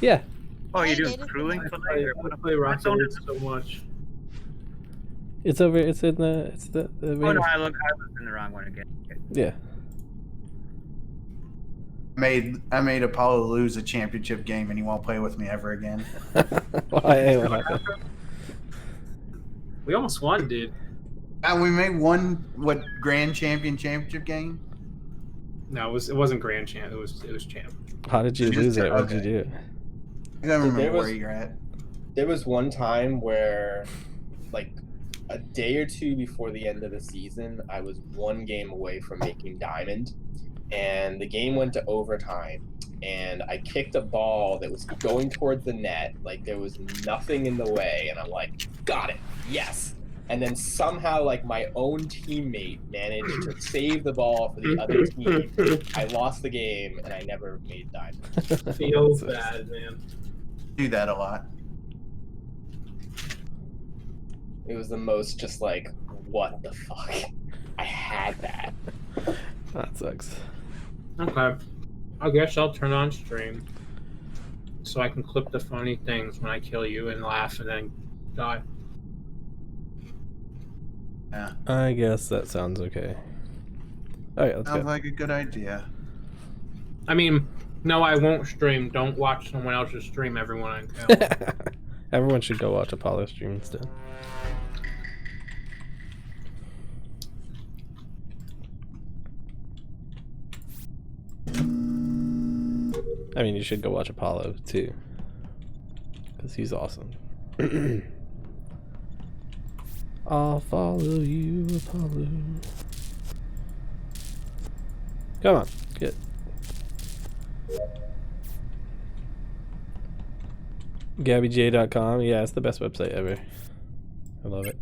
Yeah. Oh, I you're doing did it crewing tonight. tonight? I play Rocket League so much. It's over. It's in the. It's the. Oh no, I looked in the wrong one again. Yeah. I made Apollo lose a championship game, and he won't play with me ever again. Why? What happened? We almost won, dude. And we made one grand championship game. No, it wasn't Grand Champ. It was Champ. How did you Just- lose it? What did okay. you do? I don't remember there where was- you're at. There was one time where, like, a day or two before the end of the season, I was one game away from making diamond, and the game went to overtime. And I kicked a ball that was going towards the net, like there was nothing in the way, and I'm like, got it, yes. And then somehow, like, my own teammate managed to save the ball for the other team. I lost the game, and I never made diamond. Feels bad, man. Do that a lot. It was the most just like, what the fuck? I had that. That sucks. Okay. I guess I'll turn on stream so I can clip the funny things when I kill you and laugh and then die. Yeah, I guess that sounds okay. All right, let's sounds go. like a good idea. I mean, no, I won't stream. Don't watch someone else's stream, everyone I kill. Everyone should go watch Apollo stream instead. I mean, you should go watch Apollo too, because he's awesome. I'll follow you, Apollo. Come on, get. GabbyJ.com. Yeah, it's the best website ever. I love it.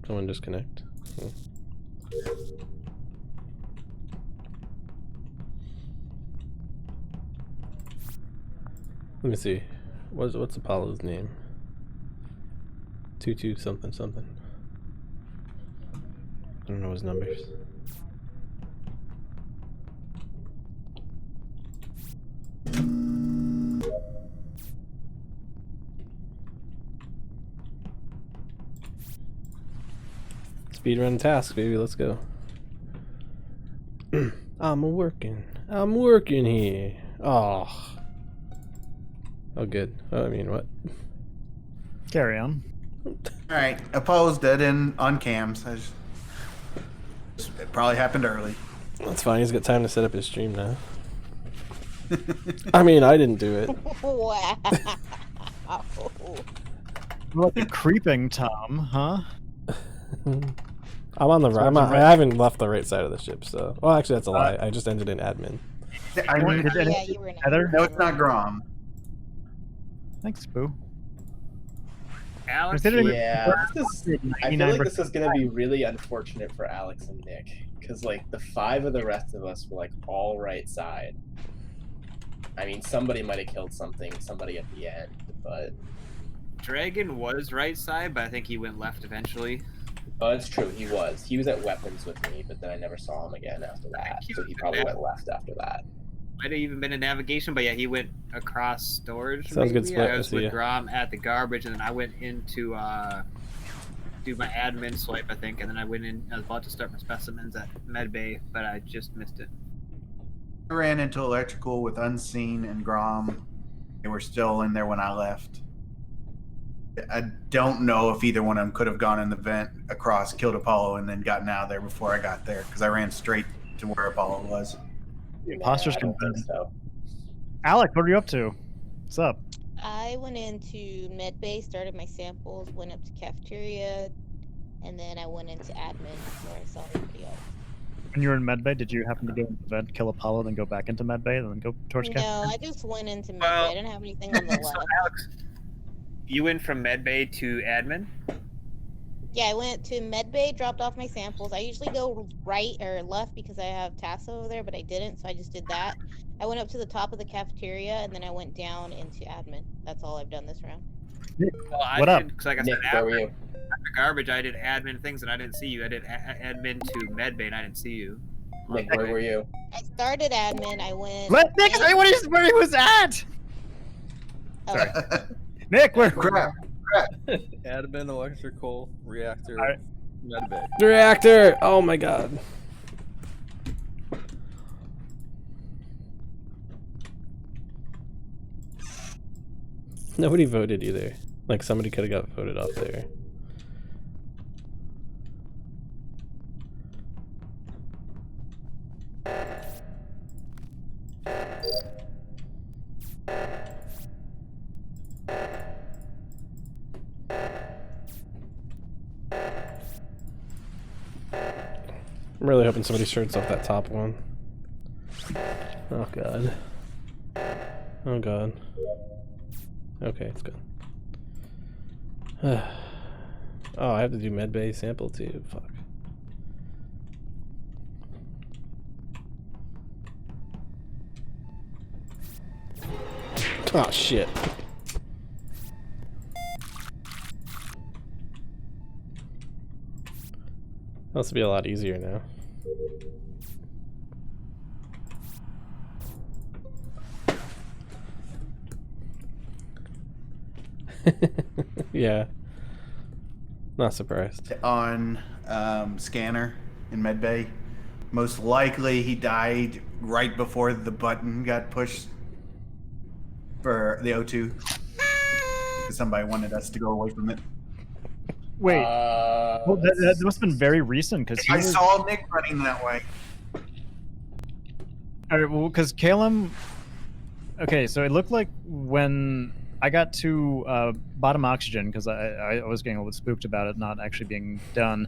Someone disconnect. Let me see. What's Apollo's name? 22 something something. I don't know his numbers. Speedrun task, baby. Let's go. I'm working here. Oh. Oh, good. Oh, I mean, what? Carry on. All right, Apollo's dead on cams. It probably happened early. That's fine. He's got time to set up his stream now. I mean, I didn't do it. Wow. What the creeping Tom, huh? I'm on the So right. it's I haven't left the right side of the ship, so. Well, actually, that's a lie. I just ended in admin. I knew Did Yeah, you were in Heather? No, it's not Grom. Thanks, Boo. Alex, Considering- Yeah, I feel like 99%. this is gonna be really unfortunate for Alex and Nick, because like the 5 of the rest of us were like all right side. I mean, somebody might have killed somebody at the end, but Dragon was right side, but I think he went left eventually. oh, it's true. He was at weapons with me, but then I never saw him again after that. So he probably went left after that. Might have even been in navigation, but yeah, he went across storage. Sounds good maybe. split. I was I see with ya. Grom at the garbage, and then I went into do my admin swipe, I think, and then I went in. I was about to start my specimens at Medbay, but I just missed it. I ran into electrical with Unseen and Grom. They were still in there when I left. I don't know if either one of them could have gone in the vent across, killed Apollo, and then gotten out of there before I got there, because I ran straight to where Apollo was. Imposters I don't can- think so. Alex, what are you up to? What's up? I went into medbay, started my samples, went up to cafeteria, and then I went into admin where I saw everybody else. When you were in medbay, did you happen to go into the vent, kill Apollo, then go back into medbay, and then go towards No, cafeteria? I just went into medbay. Well, I didn't have anything on the left. So Alex, you went from Medbay to admin. Yeah, I went to medbay, dropped off my samples. I usually go right or left because I have tasks over there, but I didn't, so I just did that. I went up to the top of the cafeteria, and then I went down into admin. That's all I've done this round. Well, I What up? did, 'cause like I said, Nick, where were you? After garbage, I did admin things and I didn't see you. I did admin to medbay and I didn't see you. Nick, where were you? I started admin. I went. Let Nick say where he was at. Oh, Nick, where? Crap. Admin, electrical, reactor, Alright. medbay. The reactor! Oh my god. Nobody voted either. Like, somebody could have got voted off there. I'm really hoping somebody shirts off that top one. Oh god. Oh god. Okay, it's good. Oh, I have to do medbay sample too. Fuck. Oh shit. This will be a lot easier now. Yeah. Not surprised. On scanner in medbay. Most likely he died right before the button got pushed for the O2. Somebody wanted us to go away from it. Wait. Well, that must have been very recent because I saw Nick running that way. All right, well, because Calum. Okay, so it looked like when I got to bottom oxygen, because I was getting a little spooked about it not actually being done.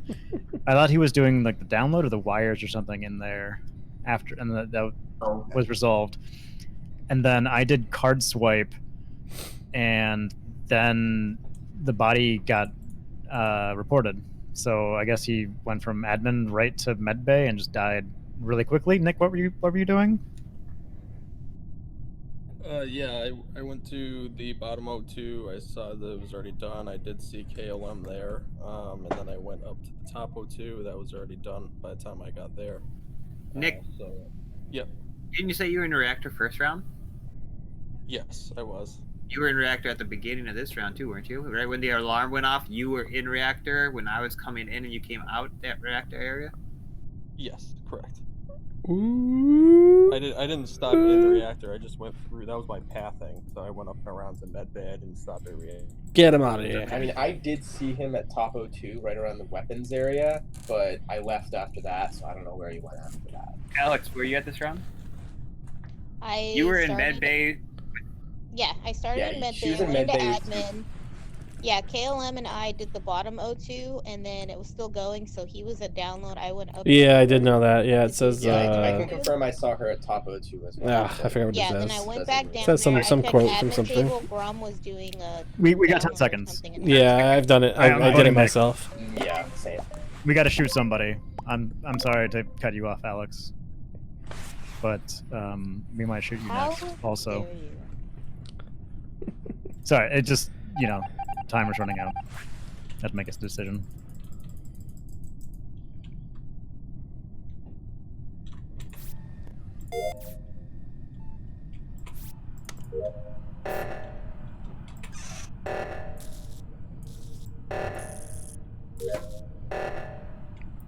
I thought he was doing like the download of the wires or something in there after, and that was resolved. And then I did card swipe, and then the body got reported. So I guess he went from admin right to medbay and just died really quickly. Nick, what were you doing? Yeah, I went to the bottom O2. I saw that it was already done. I did see KLM there, and then I went up to the top O2. That was already done by the time I got there. Nick, Yep. didn't you say you were in reactor first round? Yes, I was. You were in reactor at the beginning of this round too, weren't you? Right when the alarm went off, you were in reactor when I was coming in and you came out that reactor area? Yes, correct. Ooh. I didn't stop in the reactor. I just went through. That was my pathing. So I went up and around to medbay. I didn't stop at reactor. Get him out of here. I mean, I did see him at top O2, right around the weapons area, but I left after that, so I don't know where he went after that. Alex, were you at this round? I You were in started- medbay. Yeah, I started Yeah, in she medbay, was in went into medbay. admin. Yeah, KLM and I did the bottom O2, and then it was still going, so he was at download. I went up. Yeah, I did know that. Yeah, it says. Yeah, I can confirm I saw her at top O2 as well. I forgot what Yeah, it then says. I went Doesn't back really- down Says some- there. some I checked quote admin from something. Table. Grom was doing a. We got download 10 or seconds. something, and Yeah, I've done it. I'm I did voting it Nick. myself. Yeah, same. We got to shoot somebody. I'm sorry to cut you off, Alex, but we might shoot you How next. Also, dare you. sorry. It just timer's running out. Had to make a decision.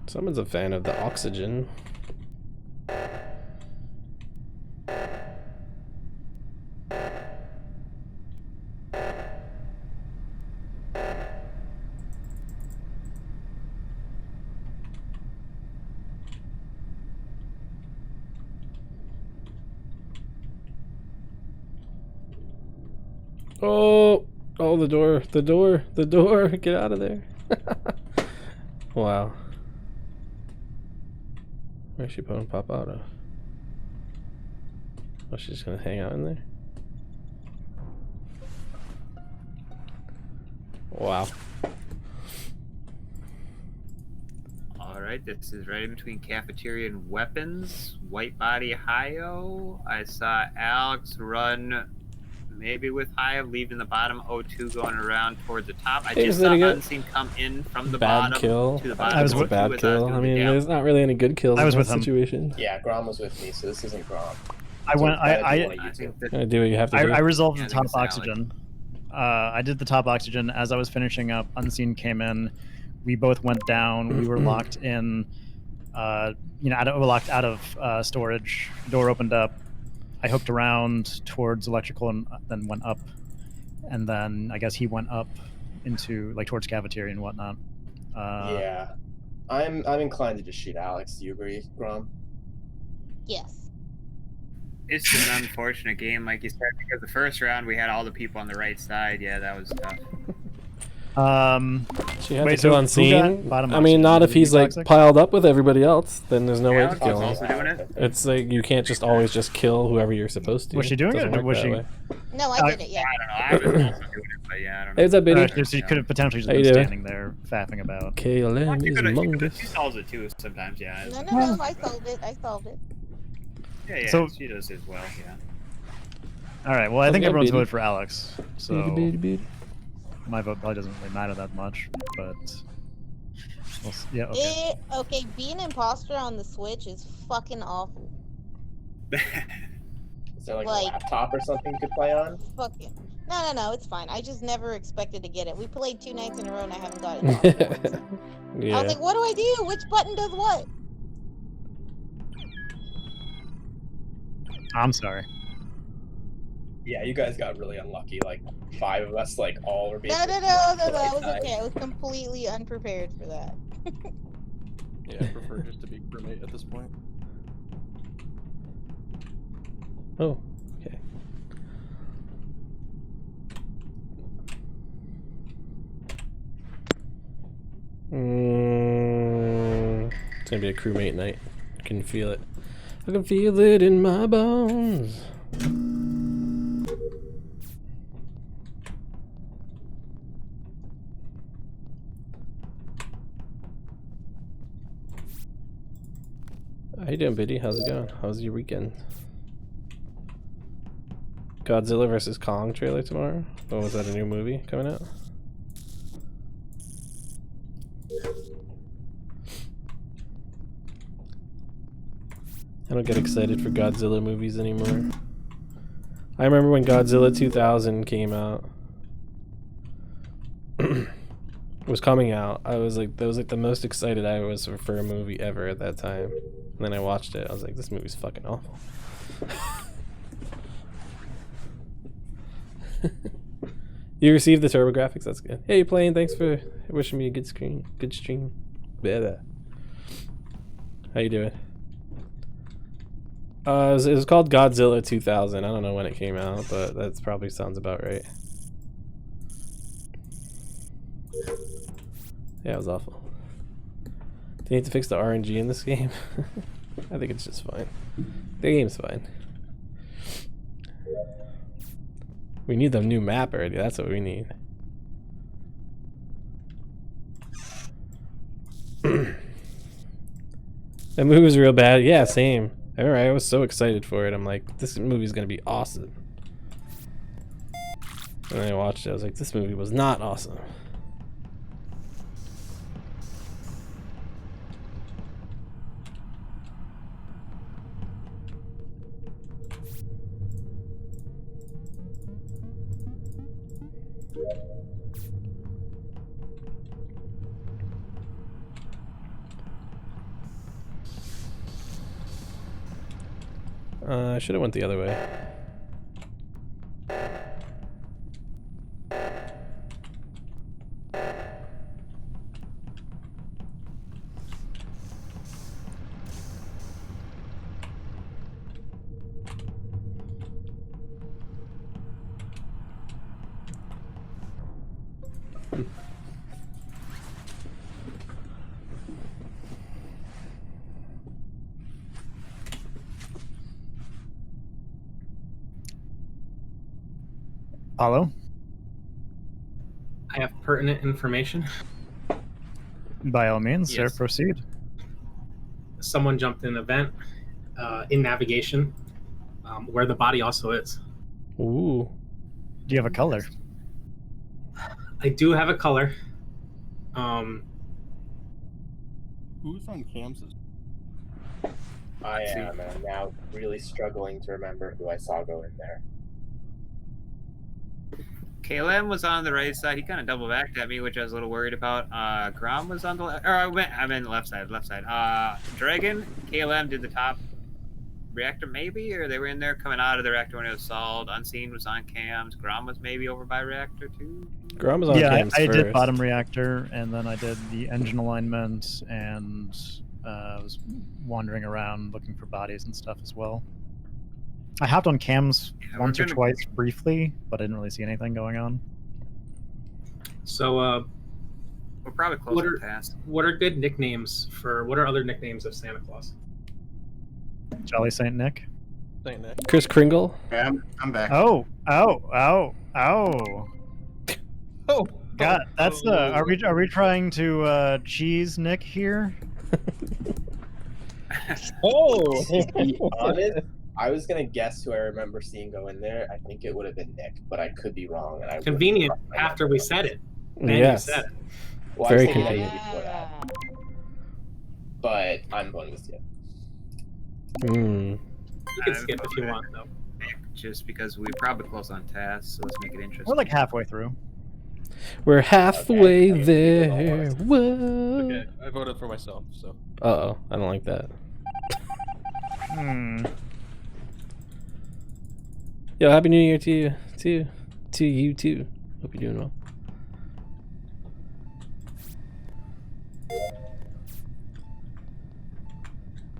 Someone's a fan of the oxygen. Oh, the door, get out of there. Wow. Where's she putting Pop Auto? Oh, she's just gonna hang out in there? Wow. Alright, this is right in between cafeteria and weapons. White body Hio. I saw Alex run maybe with Hive leaving the bottom O2 going around towards the top. I Hey, just is that saw a good- Unseen come in from the Bad bottom kill. to the I bottom. think it's a O2 bad as kill. doing I the mean, down. there's not really any good kills I was in with that him. situation. Yeah, Grom was with me, so this isn't Grom. I So went. it's gotta be I one of you I two. think that Gotta do what you have to do. I resolved Yeah, the I think top it's Alex. oxygen. I did the top oxygen. As I was finishing up, Unseen came in. We both went down. We were locked in. We're locked out of storage. Door opened up. I hooked around towards electrical and then went up. And then I guess he went up into like towards cafeteria and whatnot. Yeah, I'm inclined to just shoot Alex. Do you agree, Grom? Yes. It's just an unfortunate game, like you said, because the first round we had all the people on the right side. Yeah, that was tough. She had Wait, to so kill who Unseen. got bottom I mean, not oxygen? if Did he he's like toxic? piled up with everybody else. Then there's no way to Alex kill was him. also doing it. It's like you can't just always just kill whoever you're supposed to. Was she doing it, Doesn't or work was that she- way. No, I did it. Yeah. I don't know. I was also doing it, but yeah, I don't know. Hey, what's up, Biddy? So you could have potentially just How you been doing? standing there faffing about. KLM is among us. She solves it too sometimes. Yeah. No. I solved it. Yeah. So- She does as well. Yeah. All right. Well, I How's think it going, everyone's Biddy? voted for Alex, so Biddy. my vote probably doesn't really matter that much. But yeah, okay. Okay, being an imposter on the Switch is fucking awful. Is there like, Like- a laptop or something you could play on? Fucking. No, it's fine. I just never expected to get it. We played 2 nights in a row and I haven't got it. I Yeah. was like, what do I do? Which button does what? I'm sorry. Yeah, you guys got really unlucky. Like 5 of us, like all were being. No. at I the was right okay. I was completely unprepared for that. Yeah, I prefer just to be crewmate at this point. Oh, okay. It's gonna be a crewmate night. I can feel it. I can feel it in my bones. How you doing, Biddy? How's it going? How's your weekend? Godzilla vs. Kong trailer tomorrow? Oh, was that a new movie coming out? I don't get excited for Godzilla movies anymore. I remember when Godzilla 2000 came out. It was coming out. I was like, that was like the most excited I was for a movie ever at that time. And then I watched it. I was like, this movie's fucking awful. You received the TurboGrafx. That's good. Hey, Plane. Thanks for wishing me a good stream. Better. How you doing? It was called Godzilla 2000. I don't know when it came out, but that probably sounds about right. Yeah, it was awful. Do you need to fix the RNG in this game? I think it's just fine. The game's fine. We need the new map already. That's what we need. That movie was real bad. Yeah, same. Alright, I was so excited for it. I'm like, this movie's gonna be awesome. And then I watched it. I was like, this movie was not awesome. I should have went the other way. Apollo, I have pertinent information. by all means, sir, Yes. proceed. Someone jumped in an event in navigation where the body also is. Ooh. Do you have a color? I do have a color. Who's on Kansas? I am, and I'm now really struggling to remember who I saw go in there. KLM was on the right side. He kind of double backed at me, which I was a little worried about. Grom was on the left, or I meant left side. Dragon, KLM did the top reactor maybe, or they were in there coming out of the reactor when it was solved. Unseen was on cams. Grom was maybe over by reactor too. Grom was on Yeah, cams I first. did bottom reactor, and then I did the engine alignment, and was wandering around looking for bodies and stuff as well. I hopped on cams Yeah, once we're or gonna- twice briefly, but I didn't really see anything going on. So, We're probably close What to are- task. what are good nicknames for? What are other nicknames of Santa Claus? Jolly Saint Nick. Saint Nick. Chris Kringle. Yeah, I'm back. Oh, ow. Oh, God, that's are we trying to cheese Nick here? Oh, To be honest, I was gonna guess who I remember seeing go in there. I think it would have been Nick, but I could be wrong. And I wouldn't Convenient trust my after memory. we said it. Then Yes. you said it. Well, Very I was thinking convenient. before that, but I'm going with you. Hmm. You can skip if you want, though. Just because we're probably close on task, so let's make it interesting. We're like halfway through. We're halfway Okay. there. Whoa. okay. I voted for myself, so. Uh-oh. I don't like that. Yo, Happy New Year to you, too. To you, too. Hope you're doing well.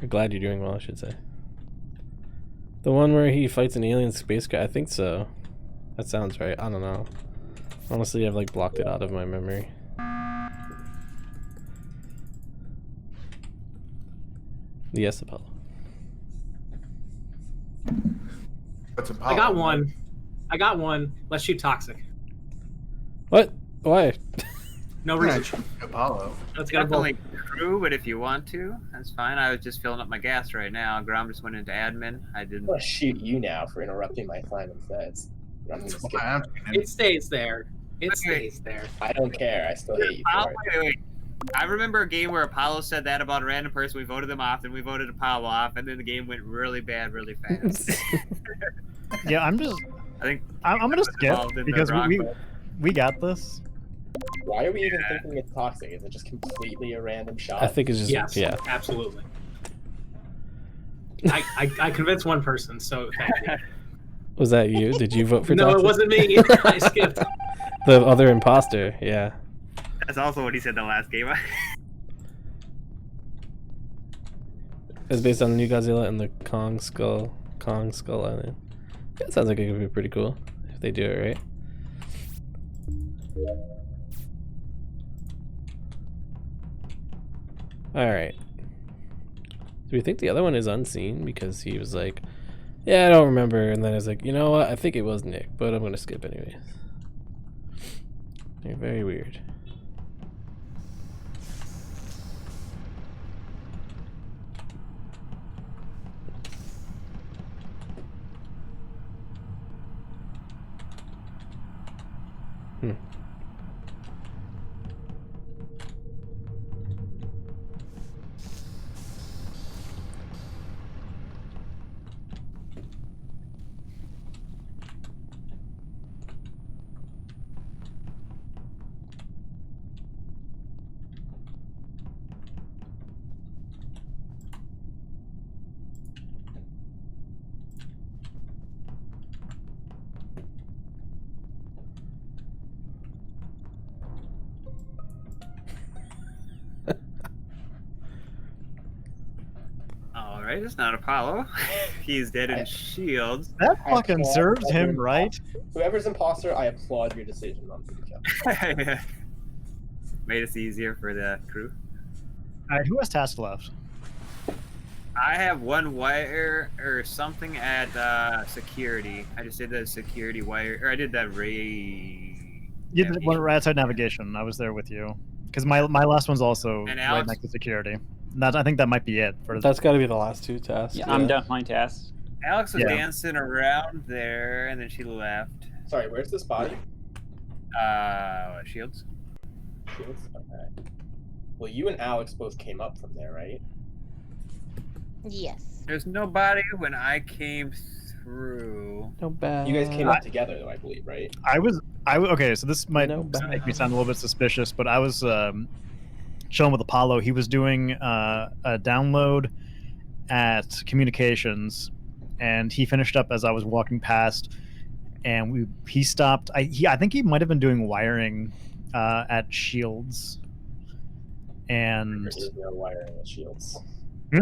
I'm glad you're doing well, I should say. The one where he fights an alien space guy? I think so. That sounds right. I don't know. Honestly, I've like blocked it out of my memory. Yes, Apollo. What's Apollo? I got one. Let's shoot Toxic. What? Why? No Right. reason. Apollo. Let's get a bolt. Definitely true, but if you want to, that's fine. I was just filling up my gas right now. Grom just went into admin. I I'm didn't. gonna shoot you now for interrupting my Simon Says. I'm gonna skip. It stays there. It Okay. stays there. I don't care. I still hate you Apollo, for it. wait. I remember a game where Apollo said that about a random person. We voted them off, then we voted Apollo off, and then the game went really bad, really fast. Yeah, I'm just. I think I'm gonna was skip involved in the because wrong we got this. Why are we even Yeah. thinking it's toxic? Is it just completely a random shot? I think it's just Yes. yeah. Absolutely. I convinced one person, so thank you. Was that you? Did you vote for No, it Toxic? wasn't me. I skipped. The other imposter, yeah. That's also what he said the last game. It's based on the new Godzilla and the Kong Skull Island. Yeah, that sounds like it could be pretty cool if they do it right. Alright. Do we think the other one is unseen? Because he was like, yeah, I don't remember. And then I was like, you know what? I think it was Nick, but I'm going to skip anyways. They're very weird. All right, it's not Apollo. He's dead in I- shields. That I fucking applaud serves him whoever- right. Whoever's imposter, I applaud your decision on who to kill. Made us easier for the crew. All right, who has task left? I have one wire or something at security. I just did the security wire, or I did that ray. You did one right outside navigation. I was there with you because my last one's also And right Alex- next to security. That I think that might be it for That's got to be the last two tasks. Yeah, I'm done with my tasks. Alex was Yeah. dancing around there, and then she left. Sorry, where's this body? Shields. Shields? Okay. Well, you and Alex both came up from there, right? Yes. There's nobody when I came through. No bad. You guys came up together, though, I believe, right? Okay, so this might No make me bad. sound a little bit suspicious, but I was chilling with Apollo. He was doing a download at communications, and he finished up as I was walking past, and he stopped. I think he might have been doing wiring at Shields, and There is no wiring at Shields. Hmm?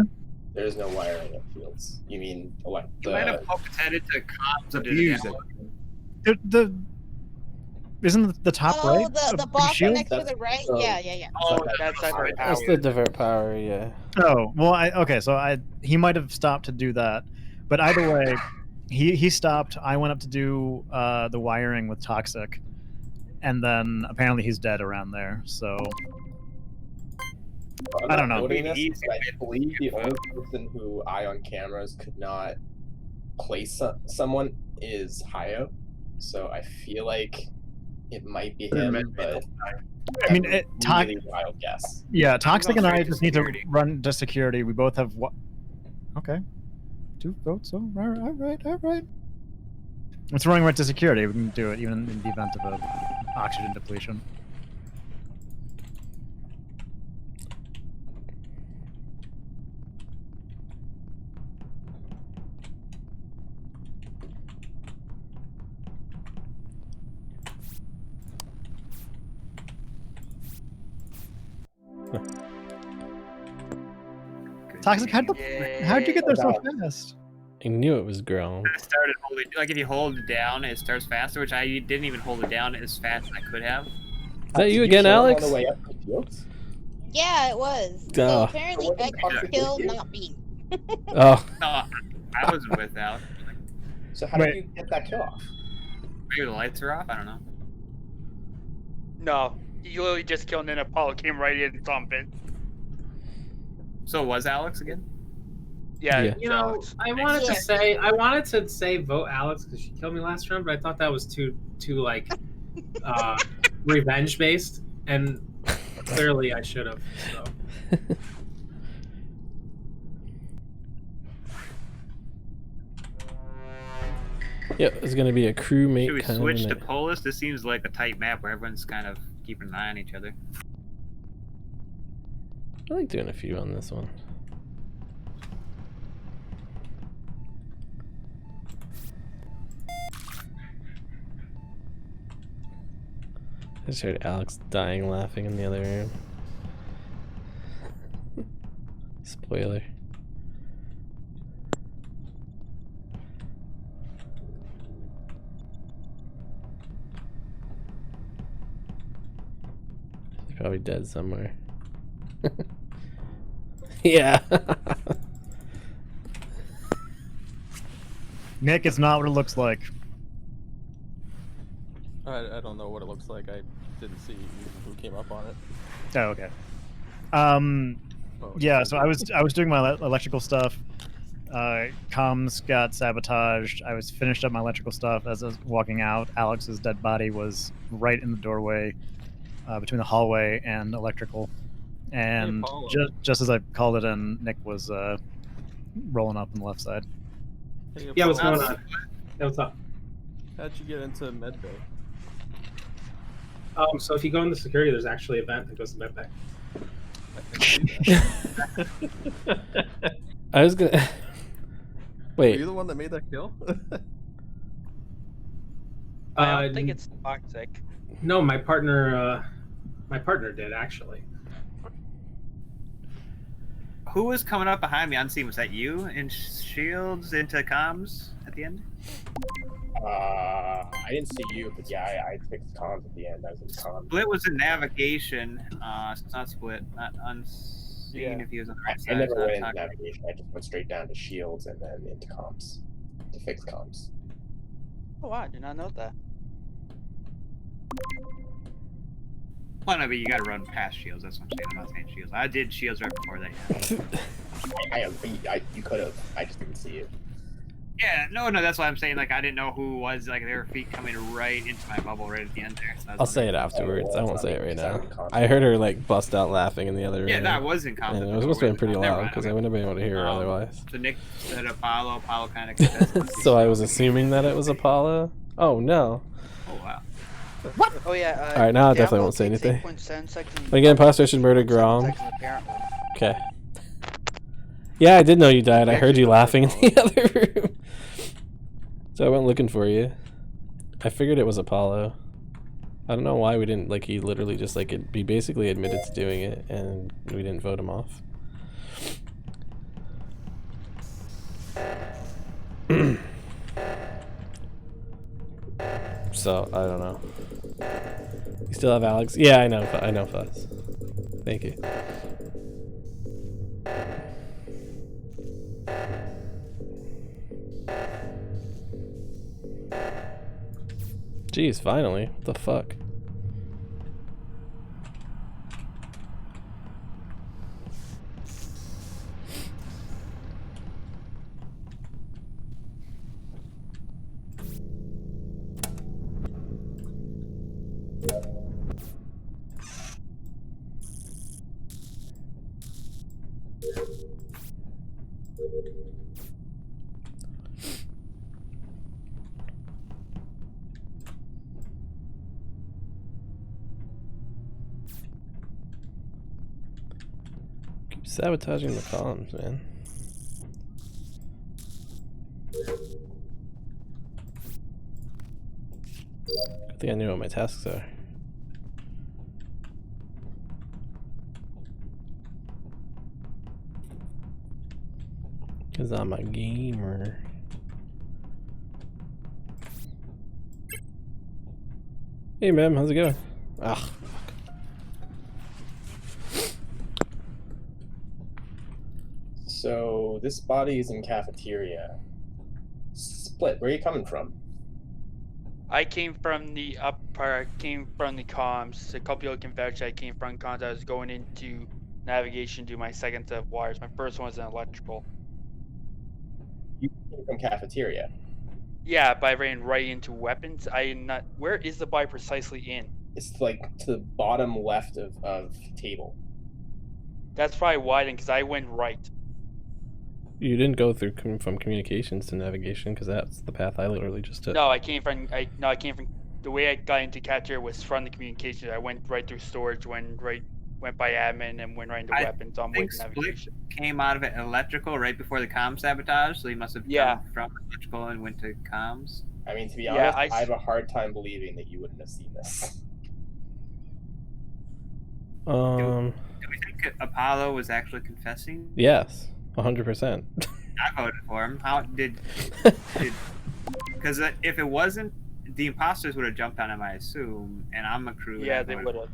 There is no wiring at Shields. You mean like You might have poked his head into comms and did Abuse it. it. the isn't the top Oh, right? the of box Shields? next to the right? So- Yeah. Oh, That's that's right. That's the divert power, yeah. Oh well, so he might have stopped to do that, but either way, he stopped. I went up to do the wiring with Toxic, and then apparently he's dead around there. So I'm I don't not know. noting this, Easy but I bit. believe the only person who I on cameras could not place someone is Hayo. So I feel like it might be him, but I mean, that's a really wild guess. yeah, Toxic and straight I to just need to security. run to security. We both have what? Okay, 2 votes. Oh, all right. It's running right to security. We can do it even in the event of a oxygen depletion. Toxic, how'd you get there so fast? I knew it was Grom. I started holding, like if you hold it down, it starts faster, which I didn't even hold it down as fast as I could have. Is that you Did again, kill him Alex? On the way up to Shields? Yeah, it was. So Oh. apparently So what I the can fuck kill, did you do? not beat. Oh, No, I wasn't with Alex. So how did you get that kill off? Maybe the lights are off. I don't know. No, you literally just killed, and then Apollo came right in and thumped it. So it was Alex again? Yeah. Yeah. You know, I wanted to say vote Alex because she killed me last round, but I thought that was too like revenge based, and clearly I should have. So. yeah, it's gonna be a crewmate Should we kind switch of to night. Polis? This seems like a tight map where everyone's kind of keeping an eye on each other. I like doing a few on this one. I just heard Alex dying laughing in the other room. Spoiler. He's probably dead somewhere. Yeah. Nick, it's not what it looks like. I don't know what it looks like. I didn't see who came up on it. Oh, okay. Oh, Yeah, so I was doing my electrical stuff. Comms got sabotaged. I was finished up my electrical stuff. As I was walking out, Alex's dead body was right in the doorway between the hallway and electrical. And Apollo. just as I called it in, Nick was rolling up on the left side. Hey, Yeah, what's Apollo, going on? Yeah, what's up? How'd you get into medbay? So if you go into security, there's actually a vent that goes to medbay. I can see that. I was gonna. Were Wait. you the one that made that kill? I don't think it's toxic. No, my partner did actually. Who was coming up behind me unseen? Was that you in Shields into comms at the end? I didn't see you, but yeah, I fixed comms at the end. I was in comms. Split was in navigation. So it's not split, not unseen. Yeah. If he was on the right side. I never it's not went into toxic. navigation. I just went straight down to Shields and then into comms to fix comms. Oh wow, I did not know that. Well, no, but you gotta run past Shields. That's what I'm saying. I'm not saying Shields. I did Shields right before that. Yeah, I you could have. I just didn't see you. Yeah, no, that's why I'm saying, like, I didn't know who was, like, their feet coming right into my bubble right at the end there. So I was I'll say it wondering- afterwards. I won't say it right now. Sound I heard her like bust out laughing in the other Yeah, room. that was in concept. And it was supposed to be pretty Never loud mind, because I okay. wouldn't have been able to hear her otherwise. So Nick said Apollo. Apollo kind of. So I was assuming that it was Apollo. Oh no. Oh wow. Oh yeah. Alright, now I definitely Diablo won't say takes anything. 8.7 seconds. But again, imposter should murder 8.7 Grom. seconds apparently. Okay. Yeah, I did know you died. I We heard actually you don't laughing in know. the other room. So I went looking for you. I figured it was Apollo. I don't know why we didn't, like, he literally just, like, he basically admitted to doing it, and we didn't vote him off. So, I don't know. You still have Alex? Yeah, I know Fuzz. Thank you. Jeez, finally. What the fuck? Keep sabotaging the comms, man. Good thing I knew what my tasks are. Cause I'm a gamer. Hey, ma'am, how's it going? Ah. So this body is in cafeteria. Split. Where are you coming from? I came from the upper. Came from the comms. A couple people can vouch. I came from comms. I was going into navigation to my second set of wires. My first one was in electrical. You came from cafeteria. Yeah, but I ran right into weapons. I am not. Where is the body precisely in? It's like to the bottom left of table. That's probably why then, because I went right. You didn't go through from communications to navigation because that's the path I literally just took. No, I came from. I came from. The way I got into cafeteria was from the communications. I went right through storage, went by admin, and went right into I weapons on way think to Split navigation. came out of it electrical right before the comm sabotage, so he must have Yeah. come from electrical and went to comms. I mean, to be Yeah, honest, I have a hard time believing that you wouldn't have seen this. Um. Do we think Apollo was actually confessing? Yes, 100%. I voted for him. How did? Because if it wasn't, the imposters would have jumped on him, I assume, and I'm a crew. Yeah, they would have.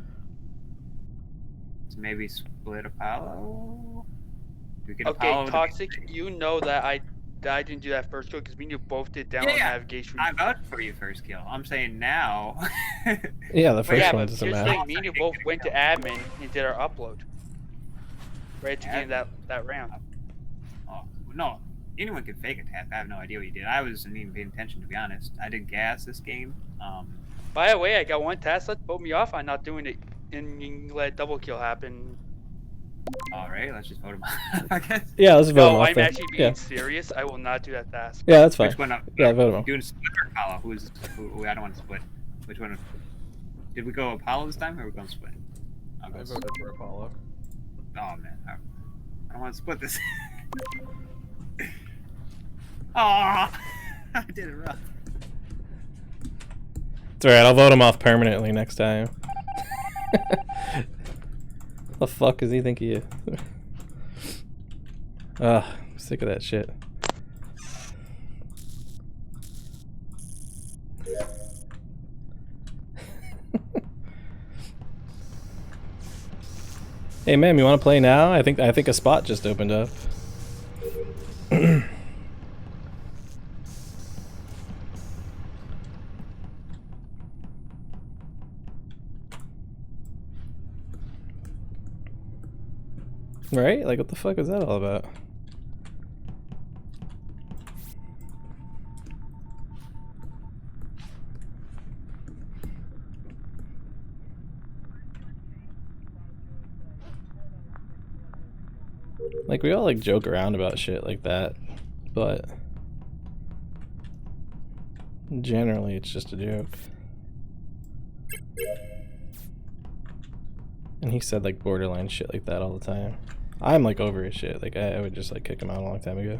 So maybe Split Apollo. We get Okay, Apollo to be Toxic. safe. You know that I didn't do that first kill because we knew both did down Yeah, navigation. I vouched for you first kill. I'm saying now. Yeah, the first yeah, one but doesn't you're matter. saying me and you both went to admin and did our upload. Right at the beginning of that round. Oh, no, anyone can fake a tap. I have no idea what you did. I wasn't even paying attention, to be honest. I did gas this game. By the way, I got one task that vote me off on not doing it and you can let double kill happen. All right, let's just vote him off, I guess. Yeah, let's vote him No, off I'm then. actually being Yeah. serious. I will not do that task. Yeah, that's fine. Which one? Yeah, vote him off. Doing Split or Apollo? Who? I don't want to split. Which one? Did we go Apollo this time, or are we going Split? I'll go I Split. voted for Apollo. Oh man, I don't want to split this. Oh, I did it rough. It's alright, I'll vote him off permanently next time. The fuck does he think he is? Ugh, I'm sick of that shit. Hey ma'am, you wanna play now? I think a spot just opened up. Right? Like, what the fuck is that all about? Like, we all, like, joke around about shit like that, but generally it's just a joke. And he said, like, borderline shit like that all the time. I'm, like, over his shit. Like, I would just, like, kick him out a long time ago.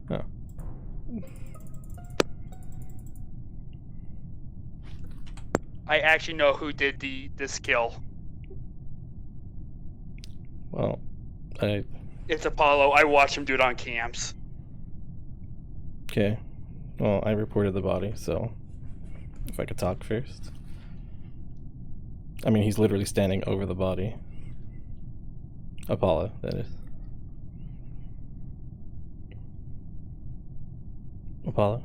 Oh. I actually know who did this kill. Well, It's Apollo. I watched him do it on cams. okay. Well, I reported the body, so if I could talk first. I mean, he's literally standing over the body. Apollo, that is. Apollo.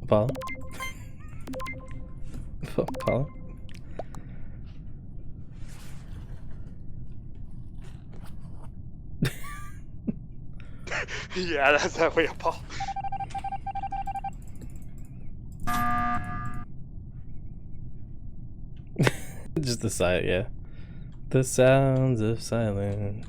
Apollo. Apollo. Yeah, that's that way, Apollo. Just the silence, yeah. The sounds of silence.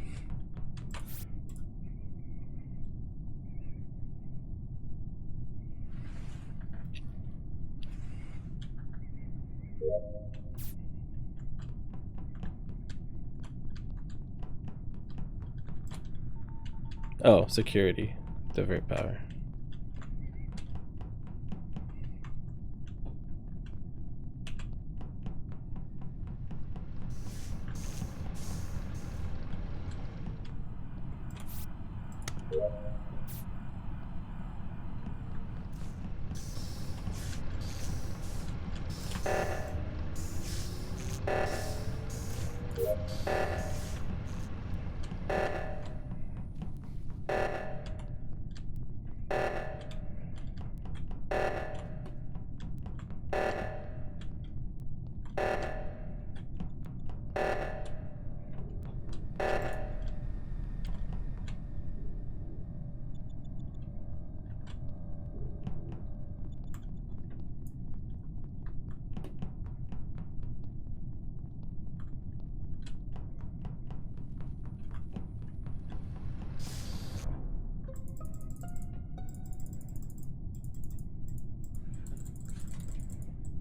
Oh, security. Divert power.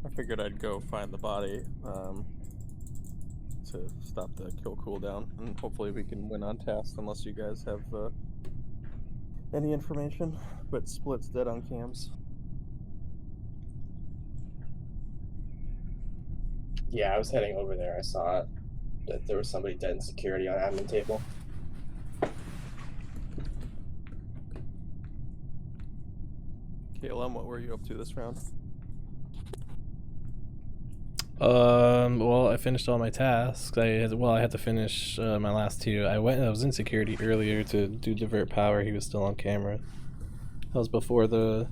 I figured I'd go find the body to stop the kill cooldown, and hopefully we can win on task unless you guys have any information. But Split's dead on cams. Yeah, I was heading over there. I saw that there was somebody dead in security on admin table. KLM, what were you up to this round? Well, I finished all my tasks. I had to finish my last two. I was in security earlier to do divert power. He was still on camera. That was before the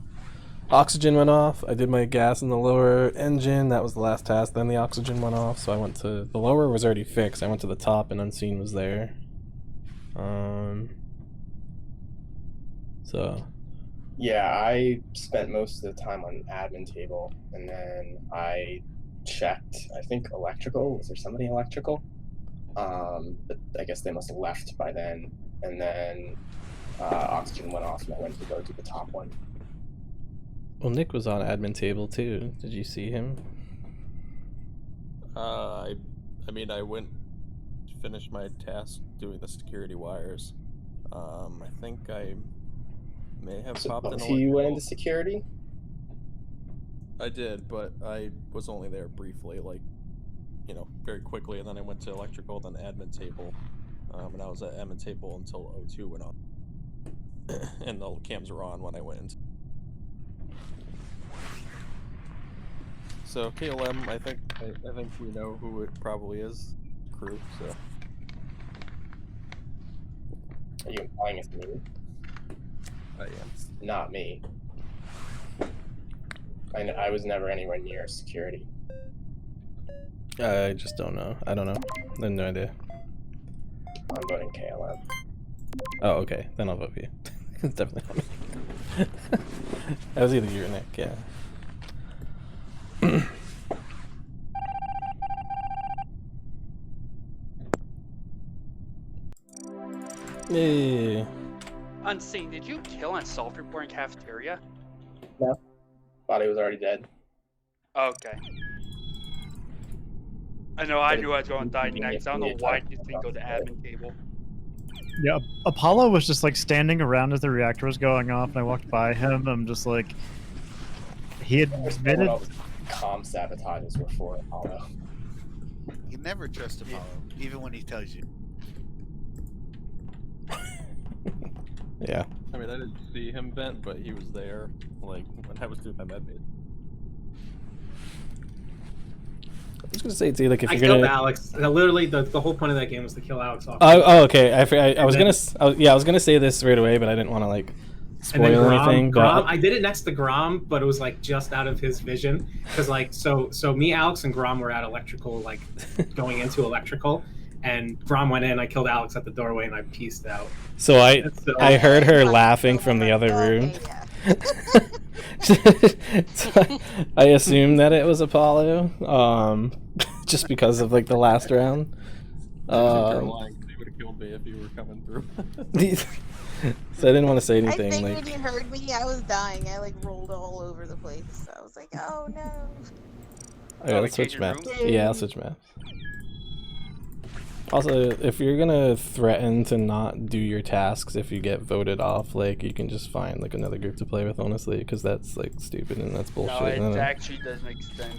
oxygen went off. I did my gas in the lower engine. That was the last task. Then the oxygen went off, so I went to the lower was already fixed. I went to the top and Unseen was there. So Yeah, I spent most of the time on admin table, and then I checked, I think, electrical. Was there somebody electrical? But I guess they must have left by then. And then oxygen went off, and I went to go to the top one. well, Nick was on admin table too. Did you see him? I mean, I went to finish my task doing the security wires. I think I may have So popped in he went electrical. into security? I did, but I was only there briefly, like, you know, very quickly, and then I went to electrical, then admin table, and I was at admin table until O2 went up, and the cams were on when I went. So KLM, I think we know who it probably is, crew. So Are you implying it's me? I am. Not me. I was never anywhere near security. I just don't know. I don't know. I have no idea. I'm voting KLM. Oh, okay. Then I'll vote for you. It's definitely not me. That was either you or Nick, yeah. Yay. Unseen, did you kill and self-report in cafeteria? Thought he was already dead. Okay. I know I knew I was going to die next. I don't know why you think go to admin table. Yeah, Apollo was just like standing around as the reactor was going off, and I walked by him. I'm just like, he had admitted. All those comm sabotages were for Apollo. You can never trust Apollo, even when he tells you. Yeah. I mean, I didn't see him vent, but he was there, like, when I was doing my med bait. I was gonna say too, like if I you're killed gonna. Alex. Literally, the whole point of that game was to kill Alex off. Oh, okay. I was then- I was gonna say this right away, but I didn't want to like And then spoil anything. Grom, But I did it next to Grom, but it was like just out of his vision. Because like so me, Alex, and Grom were at electrical, like going into electrical, and Grom went in. I killed Alex at the doorway, and I pieced out. so I So, heard her laughing from the other room. Okay, yeah. So I assumed that it was Apollo, just because of like the last round. You're lying, 'cause he would have killed me if you were coming through. So I didn't want to say I anything. think Like, when you heard me, I was dying. I like rolled all over the place. I was like, oh no. okay, we let's switch changing maps. rooms? Yeah, I'll switch maps. Also, if you're gonna threaten to not do your tasks if you get voted off, like you can just find like another group to play with, honestly, because that's like stupid and that's bullshit. No, I don't it know. actually does make sense.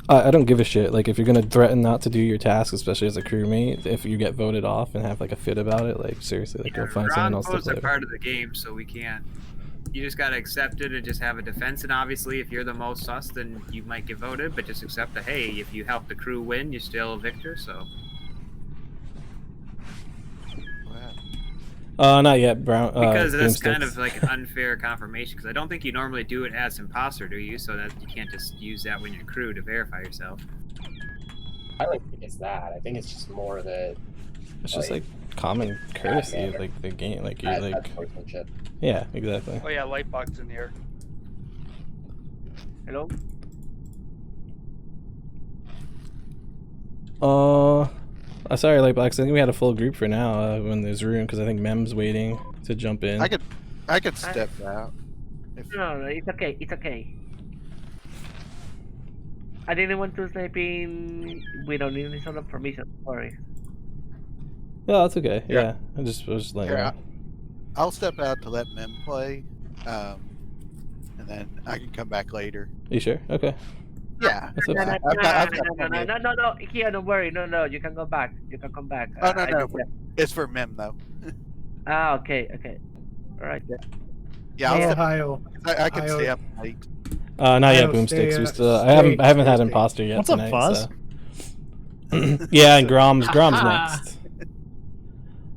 I don't give a shit. Like if you're gonna threaten not to do your tasks, especially as a crewmate, if you get voted off and have like a fit about it, like seriously, like go find someone else to Round play are with. part of the game, so we can't. You just gotta accept it and just have a defense. And obviously, if you're the most sus, then you might get voted. But just accept that, hey, if you help the crew win, you're still a victor. So Not yet, Brown. because that's kind Boomsticks. of like an unfair confirmation. Because I don't think you normally do it as imposter, do you? So that you can't just use that when you're crew to verify yourself. I don't think it's that. I think it's just more that It's just like common courtesy of manner. like the game. Like you bad like, sportsmanship. yeah, exactly. Oh yeah, Lightbox in here. Hello? Sorry, like Blacks. I think we had a full group for now when there's room because I think Mem's waiting to jump in. I could step out. No, it's okay. It's okay. I didn't want to sleep in without any sort of permission. Sorry. Yeah, that's okay. Here. Yeah, I was just letting Here, you know. I'll step out to let Mem play, and then I can come back later. You sure? Okay. Yeah. That's No, okay. no, I've got plenty of- no. Here, don't worry. No. You can go back. You can come back. Oh, no, I no. just left. It's for Mem though. Ah, okay. All right. Yeah, I'll Hey, step, Ohio. I can Ohio. stay up late. Not I yet, will Boomsticks. stay, We still. I haven't had stay. imposter yet What's up, tonight. Fuzz? So. Yeah, and Grom's next.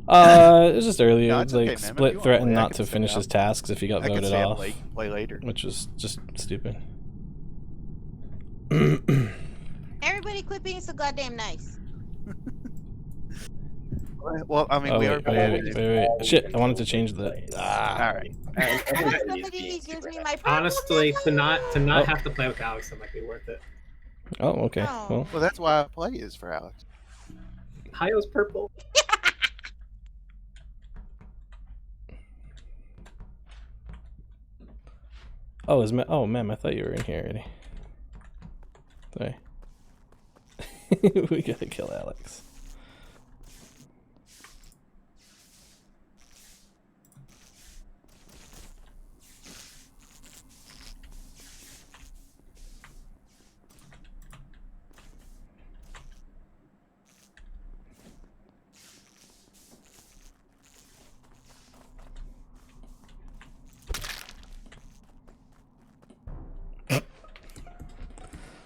It was just earlier. No, It it's was okay, like man. If Split you wanna threatened play, I not can to stay finish up. his tasks if he got I can voted stay up off, late, play later. which was just stupid. Everybody quit being so goddamn nice. Well, I mean, Oh we wait, are. wait. Shit, I wanted to change the. All right. Somebody gives me my purple Honestly, to not Oh. have to play with Alex, that might be worth it. Oh, okay. Oh. Well, Well, that's why I play is for Alex. Ohio's purple. Mem, I thought you were in here already. Sorry. We gotta kill Alex.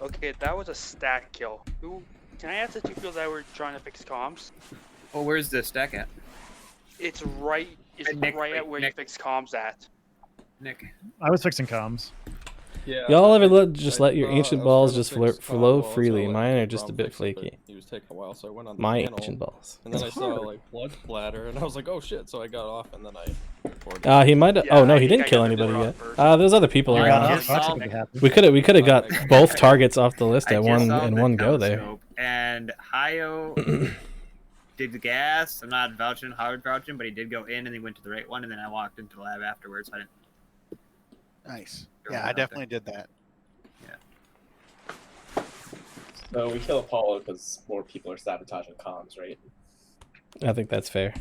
Okay, that was a stack kill. Who? Can I ask the two people that were trying to fix comms? Oh, where's the stack at? It's right. It's Hey, Nick, right wait, at where Nick. you fix comms at. Nick. I was fixing comms. Yeah, Y'all ever I- just I let your thought ancient I was balls gonna just fix flow Kyle, so freely? I Mine let are just a Grom bit fix it, but flaky. He was taking a while, so I went on the My panel, ancient balls. and then It's I saw hard. like blood splatter, and I was like, "Oh shit!" So I got off, and then I. He might have. Yeah, Oh no, I he think didn't I kill got the anybody wrong yet. person. There's other people You around. got just off. Fox saw- would be happy. We could have got both targets off the list I at just saw in the one go there. telescope, and Hayo did the gas. I'm not hard vouching, but he did go in and he went to the right one, and then I walked into the lab afterwards. So I didn't. Nice. Throw Yeah, that I out definitely did that. So we kill Apollo because more people are sabotaging comms, right? I think that's fair.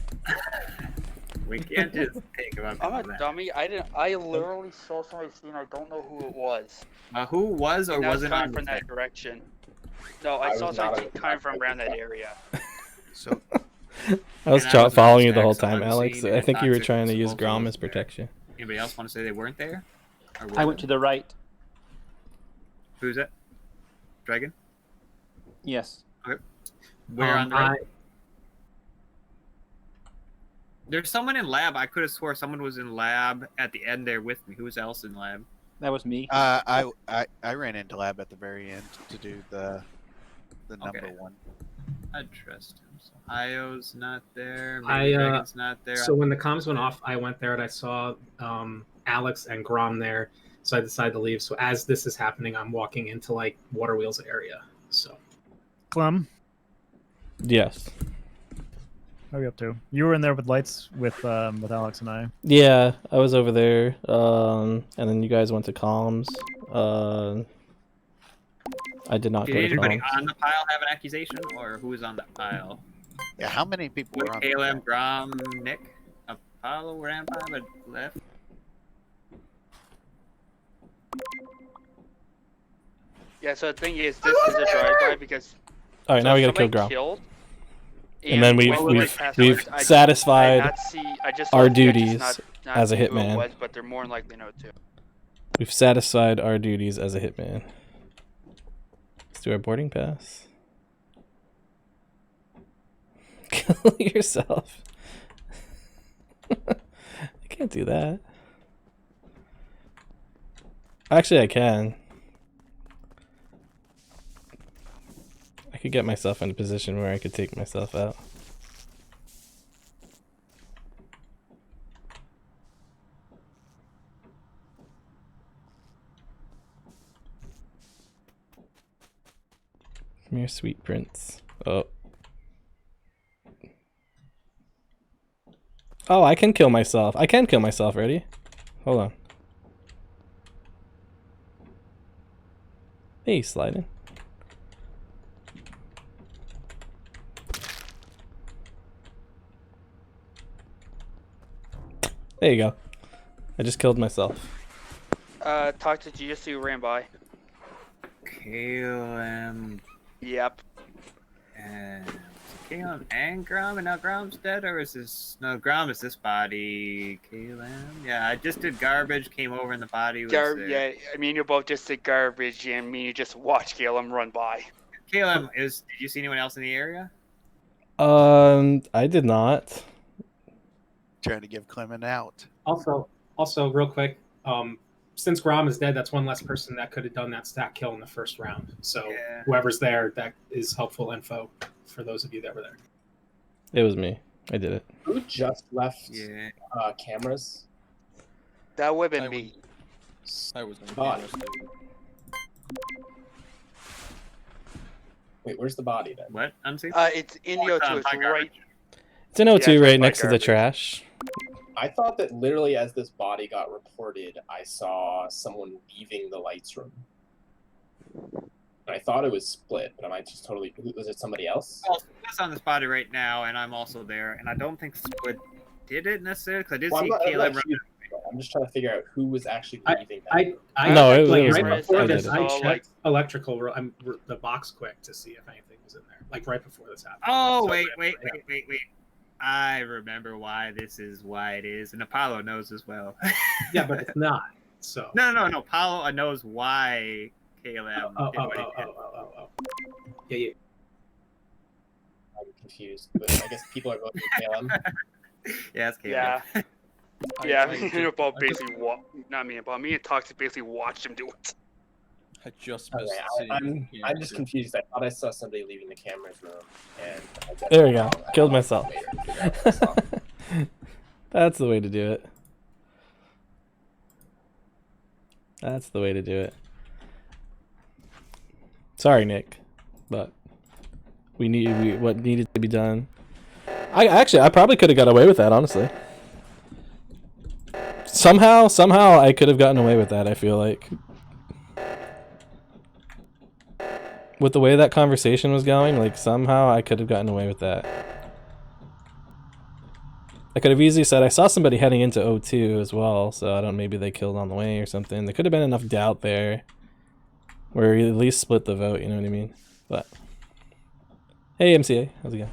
We can't just take him up. I'm into a that. dummy. I literally saw somebody scene. I don't know who it was. Who was or And that was wasn't coming on from the that direction. No, I I saw was not somebody on the coming from track. around that area. So I was And I was following you on the whole stacks time, Alex. unseen I and think you were toxic trying to use explosives Grom as there. protection. Anybody else want to say they weren't there? Or were I went they? to the right. Who's it? Dragon? Yes. Where on the right? I, There's someone in lab. I could have swore someone was in lab at the end there with me. Who was else in lab? That was me. I ran into lab at the very end to do the number Okay. one. I trust him. So Io's not there. I, Maybe Dragon's not there. so when the comms went off, I went there and I saw Alex and Grom there, so I decided to leave. So as this is happening, I'm walking into like Water Wheels area. So Clem, Yes. what are you up to? You were in there with lights with Alex and I. Yeah, I was over there. And then you guys went to comms. I did not Did go to anybody comms. on the pile have an accusation, or who was on that pile? Yeah, how many people were on? the KLM, Grom, Nick, Apollo, Rampa, but left. Yeah, so the thing is, this is a drive-by because. All right, now we gotta kill somebody Grom. Killed, And then when we we've passed we've out, I satisfied not see, I just our saw the duties sketches, not as a see who it hitman. was, but they're more than likely know too. We've satisfied our duties as a hitman. Let's do our boarding pass. Kill yourself. I can't do that. Actually, I can. I could get myself in a position where I could take myself out. Come here, sweet prince. Oh. Oh, I can kill myself. I can kill myself, ready? Hold on. Hey, sliding. There you go. I just killed myself. Talk to GSC who ran by. KLM Yep. and KLM and Grom, and now Grom's dead, or is this no Grom is this body? KLM, yeah, I just did garbage, came over and the body was there. Yeah, I mean, you both just did garbage, and me, you just watched Caleb run by. KLM did you see anyone else in the area? I did not. Trying to give Clement out. also real quick, since Grom is dead, that's one less person that could have done that stack kill in the first round. So Yeah. whoever's there, that is helpful info for those of you that were there. It was me. I did it. Who just left Yeah. cameras? That would have I been me. I was in Body. cameras, too. Wait, where's the body then? What? Unseen? It's in the O2. It's right. It's in O2 it's right right by next to the garbage. trash. I thought that literally as this body got reported, I saw someone leaving the lights room. I thought it was split, but am I just totally? Was it somebody else? Well, Split's on this body right now, and I'm also there, and I don't think Split did it necessarily because I did Well, see I'm Caleb. not huge, I'm just trying to figure out who was actually leaving. I No, it like was right me. before I this, did it. I So, checked like- electrical, the box quick to see if anything was in there. Like right before this happened. Oh, So- wait. I remember why this is why it is, and Apollo knows as well. Yeah, but it's not. So. No. Apollo knows why KLM Oh. did what he did. Yeah. I'm confused, but I guess people are voting KLM. Yeah, it's KLM. Yeah. Yeah, I me just- and Paul I just- basically not me and Paul. Me and Toxic basically watched him do it. I just Okay, missed seeing I'm just confused. I thought I saw somebody leaving the cameras room, and I guess There we I'm go. wrong. I Killed thought myself. later to figure out what I saw. That's the way to do it. That's the way to do it. Sorry, Nick, but what needed to be done. I probably could have got away with that, honestly. Somehow I could have gotten away with that, I feel like. With the way that conversation was going, like somehow I could have gotten away with that. I could have easily said I saw somebody heading into O2 as well, so I don't maybe they killed on the way or something. There could have been enough doubt there where we at least split the vote, you know what I mean? But hey MCA, how's it going?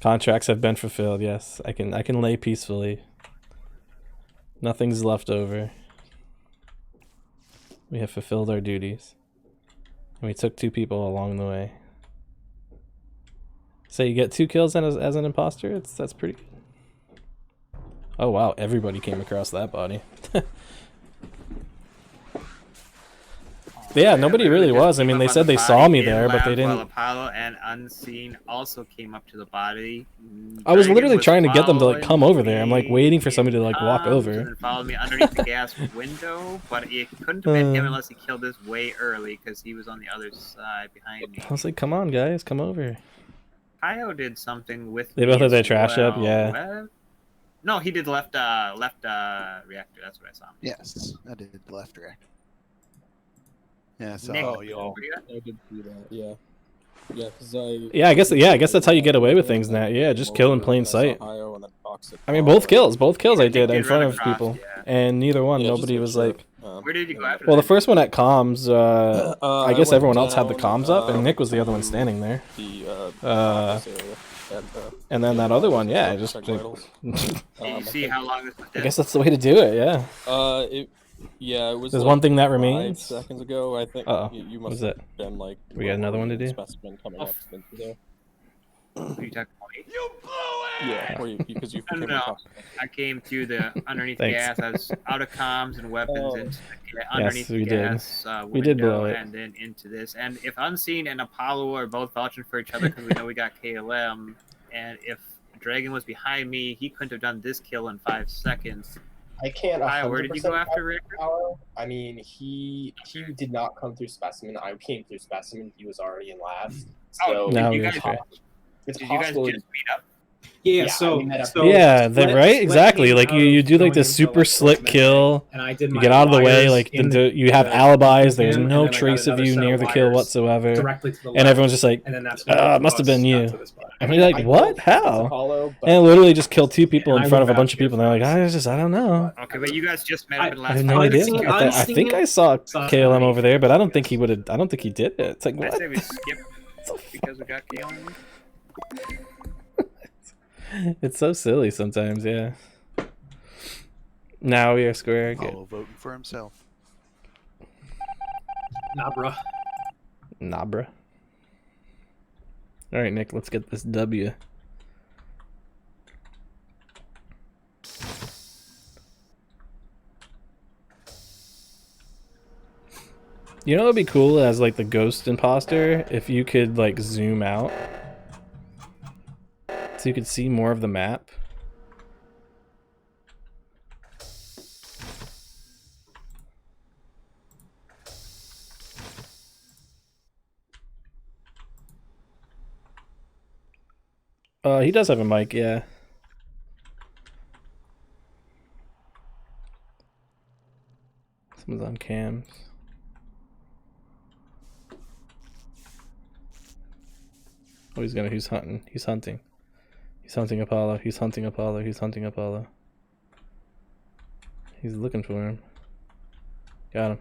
Contracts have been fulfilled, yes. I can lay peacefully. Nothing's left over. We have fulfilled our duties. And we took 2 people along the way. So you get 2 kills as an imposter? That's pretty good. Oh wow, everybody came across that body. Yeah, nobody really was. I mean, they said they saw me there, but they didn't. While Apollo and Unseen also came up to the body. I was Dragon literally trying to get them to like come over there. I'm like following waiting for somebody to like walk and over. followed me underneath the gas window, but it couldn't have been him unless he killed us way early because he was on the other side behind me. I was like, come on guys, come over. Kyle did something with They me both had as their trash up, well. yeah. Well, no, he did left reactor. That's what I saw. Yes, I did left reactor. Yeah, so Nick, Oh, yeah. what do you got? I did see that. Yeah. Yeah, because Yeah, I guess that's how you get away with things now. Yeah, just kill in plain sight. Ohio and then Toxic. I mean, both kills I Nick did in did front run of across, people, yeah. and neither one, Yeah, just nobody to was make like. sure. Where did you go after Well, the that? first one at comms, I guess went everyone else had the down, comms up, and Nick was the other one standing there. The Uh, office area at, And then that other one, yeah, just. check Like, vitals. Did you see how long this was I dead? guess that's the way to do it. Yeah. Yeah, it was. There's like one thing that 5 remains. seconds ago, I think. Uh-oh. You What must is have it? been like. We got another one to do? Specimen coming up into there. What are you talking about? Yeah, because you No, came no, no. across. I came through the underneath Thanks. gas. I was out of comms and weapons Oh. into the underneath we the did. gas We did window blow it. and then into this. And if Unseen and Apollo are both vouching for each other because we know we got KLM, and if Dragon was behind me, he couldn't have done this kill in 5 seconds. I can't. Kyle, where did you go 100% after Rick? Power. I mean, he did not come through specimen. I came through specimen. He was already in labs. So Oh, Now did you we guys, just try. it's did you guys possible. just meet up? Yeah, Yeah, so, we met up- so Yeah, Split- right. Split Exactly. came Like out you of do like going this into super slick Midnight, kill. and I did You my get out of the way. wires Like in you have the- alibis. with There's him, no and then I got trace of another you set near of the kill wires whatsoever. directly to the And left, everyone's just like, and then that's when both it of must have us been got you. to this spot. And we're like, I what? don't think it's How? Apollo, but And it literally just killed 2 people And in I front of went a bunch of back people. And they're like, I don't know. Okay, but you guys just met up in the I last have no 5 idea. minutes. I think I saw KLM over there, but I don't think he would have. I don't think he did it. It's like I what? say we skip because we got KLM. It's so silly sometimes. Yeah. Now we are square. Good. Apollo voting for himself. Nah, bruh. Nah, bruh. All right, Nick. Let's get this W. You know, it'd be cool as like the ghost imposter if you could like zoom out, so you could see more of the map. He does have a mic, yeah. Someone's on cams. Oh, who's hunting? He's hunting. He's hunting Apollo. He's hunting Apollo. He's hunting Apollo. He's looking for him. Got him.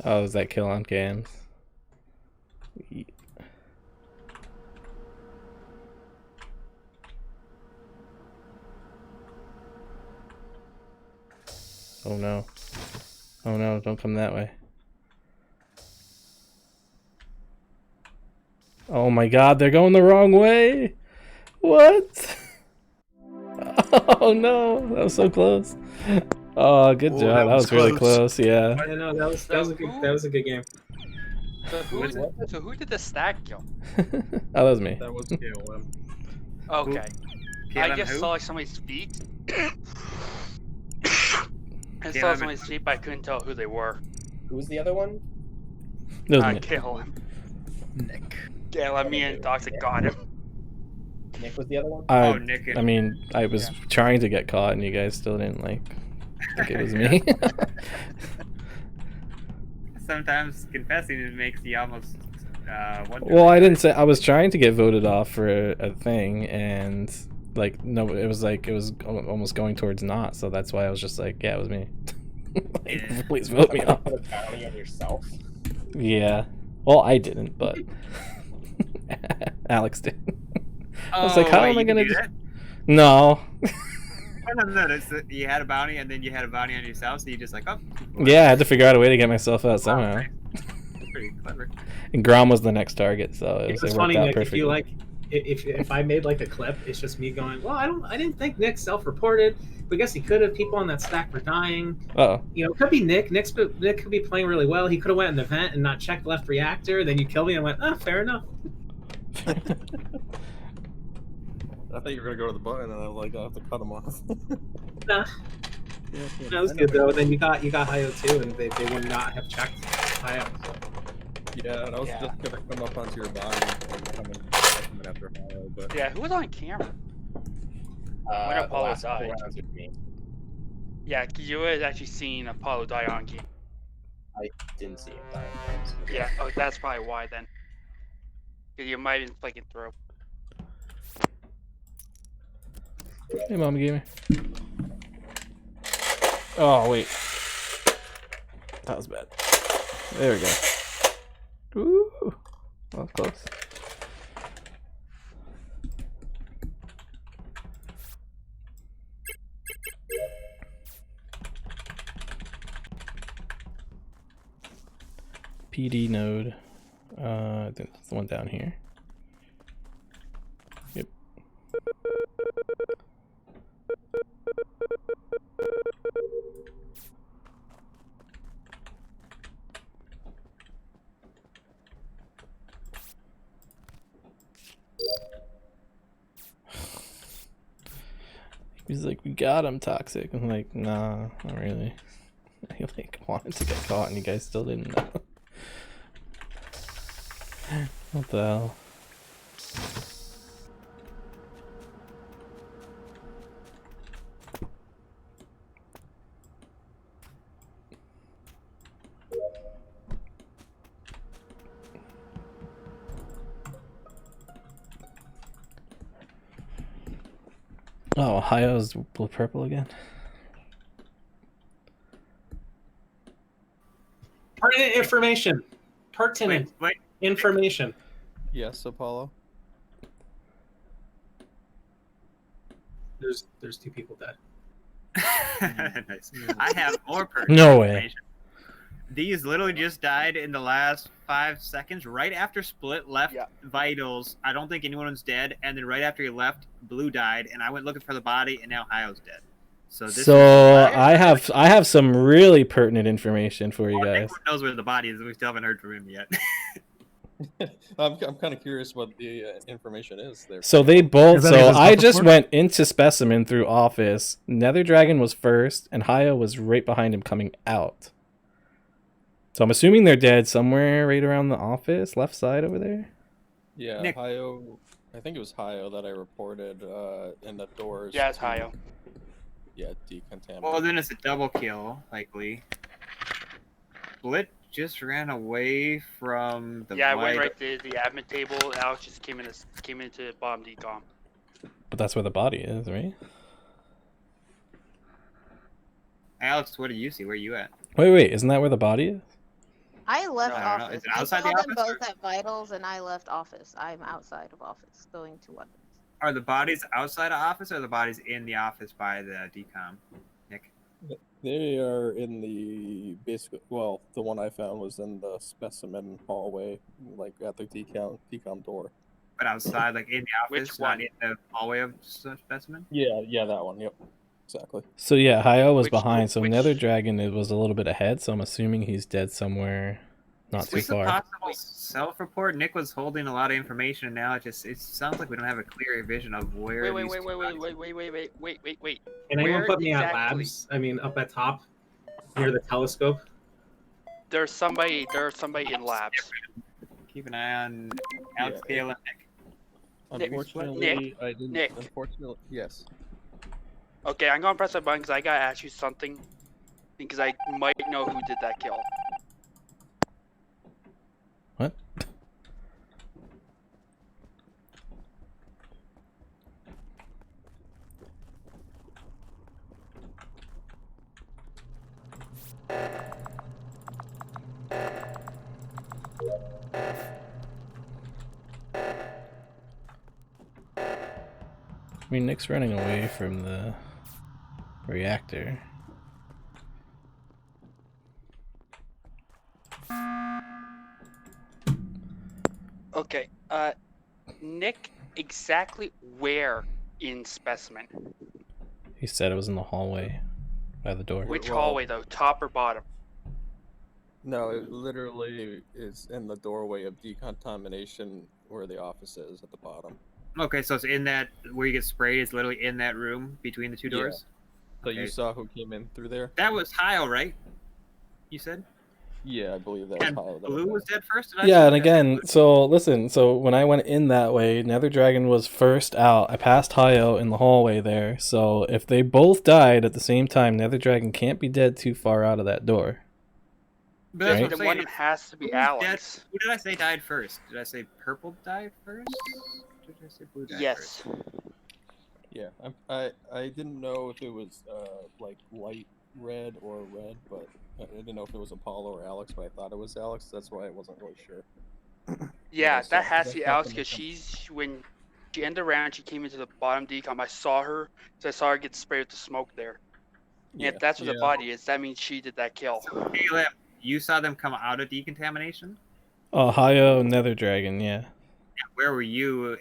Oh, is that kill on cams? Oh no. Oh no, don't come that way. Oh my god, they're going the wrong way! What? Oh no, that was so close. Oh, good job. That was really close, yeah. I know that was a good game. So who did the stack kill? Oh, that was me. That was KLM. Okay. I KLM just who? saw somebody's feet. I saw KLM somebody's feet, but I couldn't tell who they were. Who was the other one? That was me. KLM. Nick. KLM, me and Toxic got him. Nick was the other one? Oh, Nick and- I mean, I was trying to get caught and you guys still didn't think it was me. Sometimes confessing makes you almost wonder. Well, I didn't say I was trying to get voted off for a thing, and like no, it was almost going towards not, so that's why I was just like, yeah, it was me. Like, please vote me off. Put a bounty on yourself. Yeah. Well, I didn't, but Alex did. I was like, how am I gonna do that? No. No. You had a bounty, and then you had a bounty on yourself, so you just like, oh. Yeah, I had to figure out a way to get myself out somehow. That's pretty clever. And Grom was the next target, so it It's worked funny, out Nick. perfectly. If you like, if I made like a clip, it's just me going, well, I didn't think Nick self-reported, but I guess he could have. People on that stack were dying. Uh-oh. You know, it could be Nick. Nick could be playing really well. He could have went in the vent and not checked left reactor. Then you killed me and went, fair enough. I thought you were gonna go to the button, and I was like, I have to cut him off. Nah. That was good though. Then you got Hayo too, and they would not have checked Hayo. So. Yeah, and I was just gonna come up onto your body and come in after Hayo, but Yeah, who was on camera? When The Apollo last died. couple rounds with me. Yeah, because you had actually seen Apollo die on game. I didn't see him die. Yeah, that's probably why then. Because you might have been flicking through. Hey, Mama Gamer. Oh, wait. That was bad. There we go. Ooh. That was close. PD node. I think that's the one down here. Yep. He's like, we got him, Toxic. I'm like, nah, not really. I like wanted to get caught and you guys still didn't know. What the hell? Oh, Ohio's blue purple again. Pertinent information. Pertinent information. yes, Apollo. There's two people dead. Nice. I have more pertinent No way. information. These literally just died in the last 5 seconds, right after Split left Vitals. I don't think anyone's dead, and then right after he left, Blue died, and I went looking for the body, and now Hayo's dead. So this I have some really pertinent information for you guys. Everyone knows where the body is, and we still haven't heard from him yet. I'm kind of curious what the information is there. So they both. Is that So his I buffer just port? went into Specimen through Office. Nether Dragon was first, and Hayo was right behind him coming out. So I'm assuming they're dead somewhere right around the Office, left side over there. Yeah, Nick. Hayo. I think it was Hayo that I reported in the doors. Yeah, it's to- Hayo. Yeah, decontaminate. Well, then it's a double kill, likely. Split just ran away from the Yeah, I went Vit- right to the admin table. Alex just came into bomb decom. But that's where the body is, right? Alex, what do you see? Where are you at? Wait, isn't that where the body is? I left No, I don't know. office. Is it I outside saw the them office, both at Vitals, and I left office. I'm outside of office, going to weapons. Are the bodies outside of office, or the bodies in the office by the decom? Nick. They are in the the one I found was in the specimen hallway, like at the decom door. But outside, like in the Which office, not one? in the hallway of specimen. Yeah, that one. Yep, exactly. So yeah, Hayo was Which- behind. So which- Nether Dragon it was a little bit ahead. So I'm assuming he's dead somewhere, not Is too this a far. possible self-report? Nick was holding a lot of information, and now it sounds like we don't have a clear vision of where. Wait, these wait, two wait, wait, bodies- wait. Can anyone Where put me at exactly? labs? I mean, up at top, near the telescope. There's somebody in labs. Keep an eye on Alex, Yeah. Kayla, Nick. Unfortunately, I didn't. Nick. Unfortunately, yes. Okay, I'm gonna press that button because I gotta ask you something. Because I might know who did that kill. What? I mean, Nick's running away from the reactor. Okay, Nick, exactly where in specimen? He said it was in the hallway by the door. Which Well- hallway though? Top or bottom? No, it literally is in the doorway of decontamination where the office is at the bottom. Okay, so it's in that where you get sprayed. It's literally in that room between the two Yeah. doors. So you Okay. saw who came in through there? That was Hyle, right? You said. Yeah, I believe that was And Hyle. Blue was dead first. Did I Yeah, say and that? again, so listen, so when I went in that way, Nether Dragon was first out. I passed Hayo in the hallway there. So if they both died at the same time, Nether Dragon can't be dead too far out of that door. But that's Right? what Then I'm one saying. has to be Who's Alex. dead? Who did I say died first? Did I say purple died first? Or did I say blue died Yes. first? Yeah, I didn't know if it was like light red or red, but I didn't know if it was Apollo or Alex, but I thought it was Alex. That's why I wasn't really sure. Yeah, Yes, that has to that's be not Alex gonna because come- when she ended around, she came into the bottom decom. I saw her, so I saw her get sprayed with the smoke there. And if that's where the body is, that means she did that kill. Caleb, you saw them come out of decontamination? Oh, Hayo, Nether Dragon, yeah. Where were you?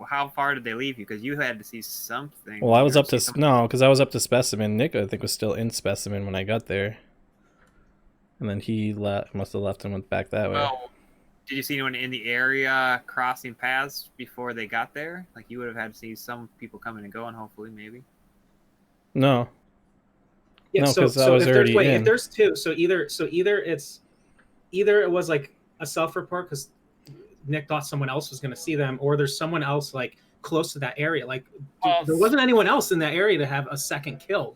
How far did they leave you? Because you had to see something. Well, I was You up to see something- no, because I was up to Specimen. Nick, I think, was still in Specimen when I got there, and then he must have left and went back that way. Well, did you see anyone in the area crossing paths before they got there? Like you would have had to see some people coming and going. Hopefully, maybe. No, Yeah, No, so 'cause I so was if there's already wait, in. if there's two, so either it was like a self-report because Nick thought someone else was going to see them, or there's someone else like close to that area. Like there wasn't anyone else in that area to have a second kill.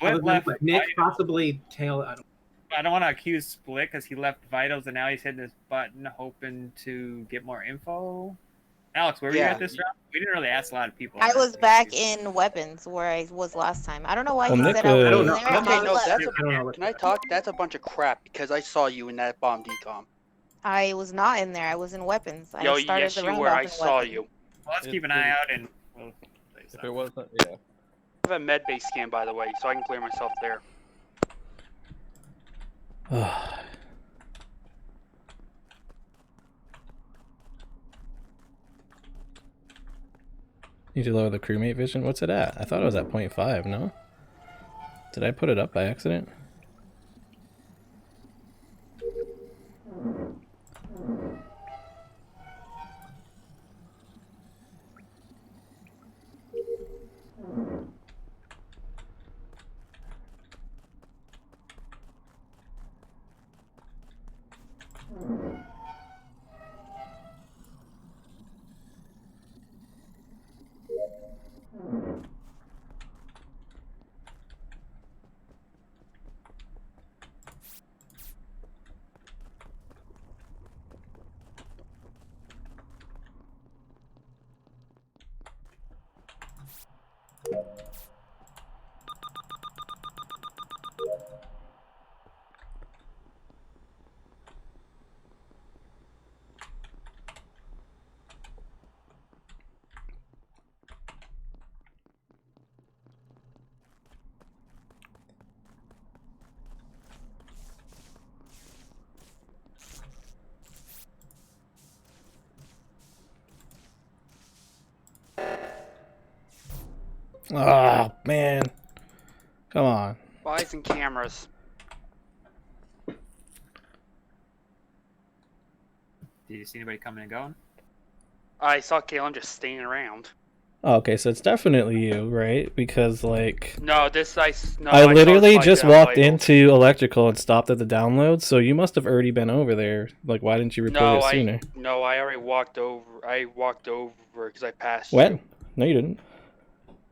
Other than, left like, Nick, Vitals. possibly Tail. I don't want to accuse Split because he left Vitals and now he's hitting this button hoping to get more info. Alex, where were you Yeah. at this round? We didn't really ask a lot of people. I was back in weapons where I was last time. I don't know why Well, he Nick, said I was I don't in know. there. I'm and Okay, I no, left. that's I don't know. Can I talk? That's a bunch of crap because I saw you in that bomb decom. I was not in there. I was in weapons. I Yo, started yes, the you round were. off I in saw weapons. you. Well, let's It- keep an eye out and we'll If it wasn't, yeah. I have a med base scan, by the way, so I can clear myself there. Need to lower the crewmate vision. What's it at? I thought it was at 0.5. No, did I put it up by accident? Oh man, come on. Why isn't cameras? Did you see anybody coming and going? I saw Kalen just staying around. Oh, okay, so it's definitely you, right? Because like No, I literally saw just Spike walked Vital. into electrical and stopped at the download, so you must have already been over there. Like, why didn't you report it sooner? No, I already walked over. I walked over because I passed When? you No, you didn't.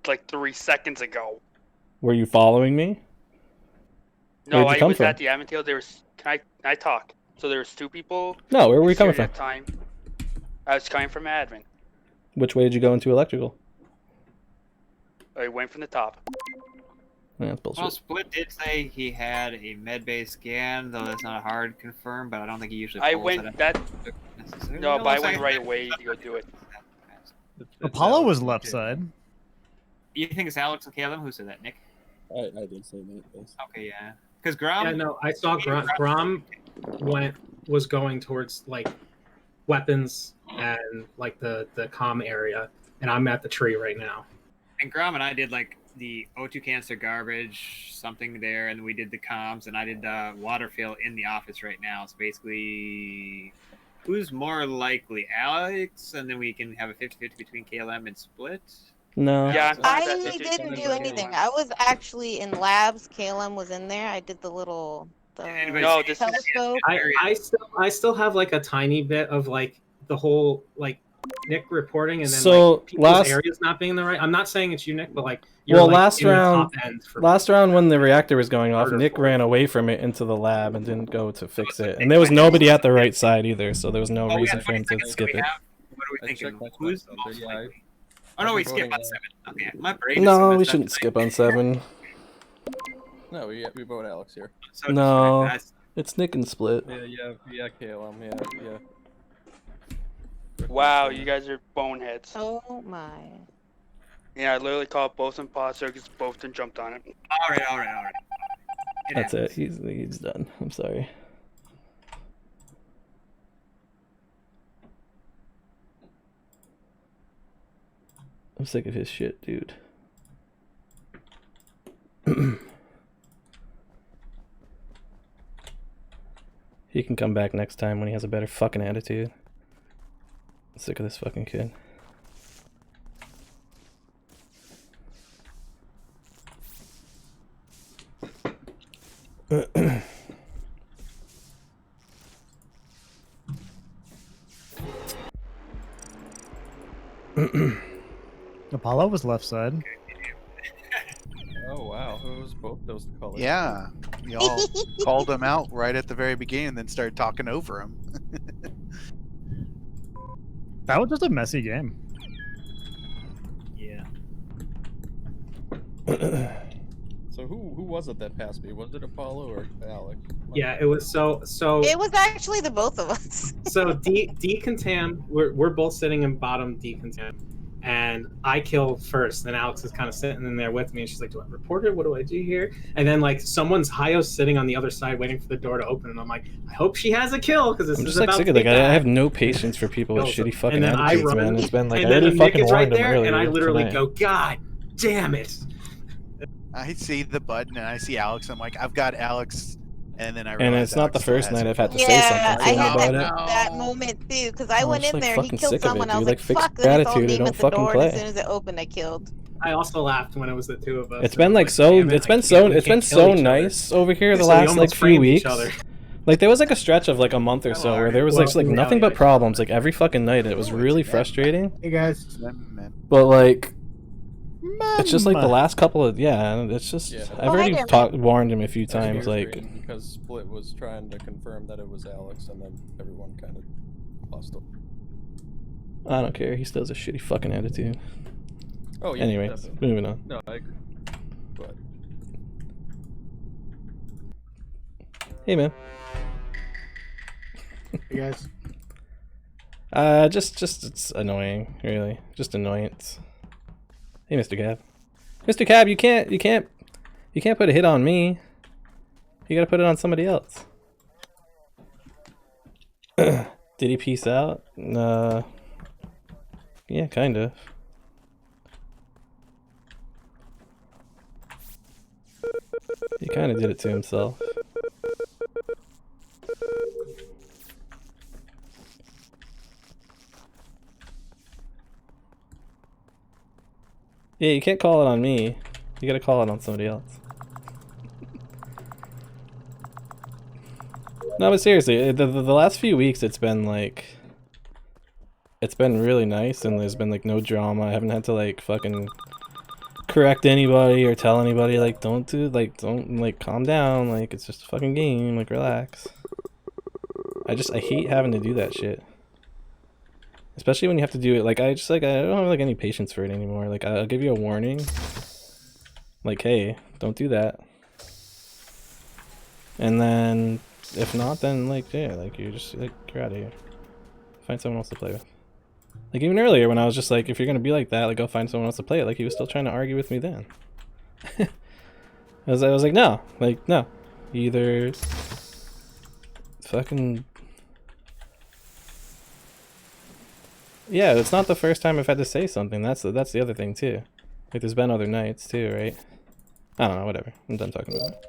like 3 seconds ago. Were you following me? No, Where'd you I come was from? at the admin table. There was. Can I talk? So there was 2 people. No, where were you coming here from? at that time. I was coming from admin. Which way did you go into electrical? I went from the top. Yeah, that's bullshit. Well, Split did say he had a med-based scan, though that's not a hard confirm, but I don't think he usually I pulls went that that. necessarily. No, but I looks went like- right away to go do it. Apollo was left side. You think it's Alex or Caleb? Who said that? Nick? I did say that. Yes. Okay, yeah. Because Grom. Yeah, no, I saw Grom was going towards like weapons and like the comm area, and I'm at the tree right now. And Grom and I did like the O2 cancer garbage, something there, and we did the comms, and I did the water fill in the office right now. So basically, who's more likely? Alex, and then we can have a 50-50 between KLM and Split? No. Yeah, I didn't do anything. I was actually in labs. Caleb was in there. I did the little No, this is telescope. I still have like a tiny bit of like the whole like Nick reporting and then So, like people's areas not being the right. I'm not saying it's you, Nick, but like you're Well, like, last in the round, top end for last round when the reactor was going off, Murder Nick for ran away from it into the lab and didn't go to fix it. And there was nobody at the right side either, so there was no reason for him to skip it. What are we I thinking? checked my Who's stuff, most yeah, I- likely? Oh no, I've we been skipped voting, on 7. Okay, my brain is so No, we messed up shouldn't tonight. skip on 7. No, we vote Alex here. So No, distracted. it's Nick and Split. Yeah, KLM, yeah. Wow, you guys are boneheads. Oh my. Yeah, I literally called both imposter because both of them jumped on it. All right. That's it. He's done. I'm sorry. I'm sick of his shit, dude. He can come back next time when he has a better fucking attitude. I'm sick of this fucking kid. Apollo was left side. Oh wow, who was both those colors? Yeah, y'all called him out right at the very beginning, and then started talking over him. That was just a messy game. Yeah. So who was it that passed me? Was it Apollo or Alex? Yeah, it was so. It was actually the both of us. So Decontam, we're both sitting in bottom Decontam, and I kill first. Then Alex is kind of sitting in there with me, and she's like, "Do I report it? What do I do here?" And then like someone's Hayo's sitting on the other side waiting for the door to open, and I'm like, "I hope she has a kill because this I'm is just like about sick to of the be guy. bad." I have no patience for people with Kills shitty him. fucking And then I attitudes, run, man. It's been like and I then already Nick fucking is right warned him there, earlier. and I literally tonight. go, "God damn it!" I see the button and I see Alex. I'm like, I've got Alex, and then I And realize it's not the Alex still first has night it. I've had to say Yeah, something I to him had about that, it. that moment too because I I'm went just, in like, there and he fucking killed sick of it, someone. I dude. was Like, like, fix "Fuck!" your Then it's all attitude and name don't at the fucking door, and as play. soon as it opened, I killed. I also laughed when it was the two of us. It's and been I'm like so. "Damn it, It's I been can't- so. we It's been can't kill so each other." nice over here the So we last like almost few framed each weeks. other. Like there was like a stretch of like a month or so where there was like Well, nothing yeah. but problems like every fucking night. It was really frustrating. Hey guys. But like, it's just like the last couple of it's just Yeah. I've already warned him a few That was times. Like frustrating because Split was trying to confirm that it was Alex, and then everyone kind of lost him. I don't care. He still has a shitty fucking attitude. Oh yeah. Anyways, definitely. moving on. No, I agree. But Hey man. Hey guys. Just it's annoying, really. Just annoyance. Hey, Mr. Cab. Mr. Cab, you can't put a hit on me. You gotta put it on somebody else. Did he peace out? Yeah, kind of. kind of did it to himself. Yeah, you can't call it on me. You gotta call it on somebody else. No, but seriously, the last few weeks it's been like... It's been really nice and there's been like no drama. I haven't had to like fucking correct anybody or tell anybody like don't calm down, like it's just a fucking game, like relax. I hate having to do that shit. Especially when you have to do it, like I don't have like any patience for it anymore. Like I'll give you a warning. Like, hey, don't do that. And then if not, then like yeah, like you're just like you're out of here. Find someone else to play with. Like even earlier when I was just like, if you're gonna be like that, like go find someone else to play it. Like he was still trying to argue with me then. I was like, no, like no, you either fucking. Yeah, it's not the first time I've had to say something. That's the other thing too. Like there's been other nights too, right? I don't know, whatever. I'm done talking about it.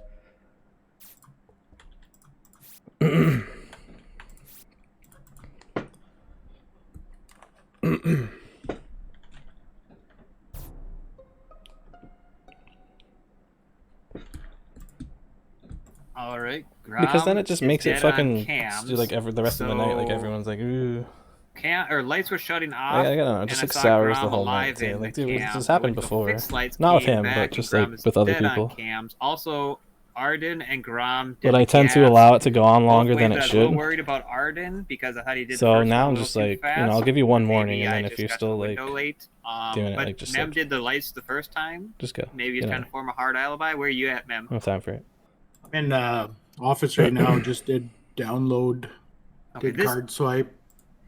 All right. Because then it just makes it fucking like the rest of the night, like So- everyone's like, ooh. Lights were shutting off. I don't know, it just and like I saw sours the Grom whole night alive too. in Like, the dude, cam. this happened Went to before. fix lights, Not with came him, back, but and just Grom like is with other dead on people. Cams. Also, Arden and Grom. Did But I the tend to cams allow it to go on both longer ways, than but it I was a little should. worried about Arden because I thought he did. So the first now one I'm a just little like, too you know, I'll fast. give you one Maybe warning, and I then if just you're got still the like window late. doing it, But like just Mem like, did the lights the first time. just go. Maybe you he's know, trying to form a hard alibi. Where are you at, Mem? no time for it. I'm in office right now. Just did download, Okay, did card swipe.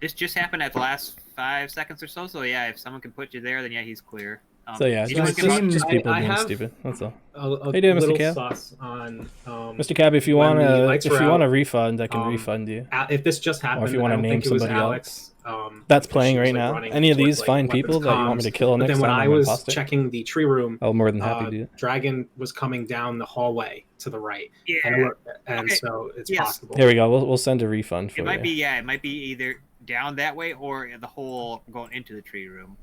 This just happened at the last 5 seconds or so. So yeah, if someone can put you there, then yeah, he's clear. So yeah, it's anyone just can- people I being have stupid. That's all. A How you doing, Mr. little Cab? sauce on Mr. Cab, if you when the wanna lights were out, refund, I can refund you. If this just happened, Or if you want I to don't name think it was somebody Alex, else. That's playing she was, right like, now. running Any of towards, these like, fine weapons people that you want me to comms. kill But next then when time I I'm was imposter? checking the tree room, I'm more than happy to do it. Dragon was coming down the hallway to the right. Yeah. And Okay. so it's Yes. possible. Here we go. We'll send a refund for It might you. be it might be either down that way or the hole going into the tree room.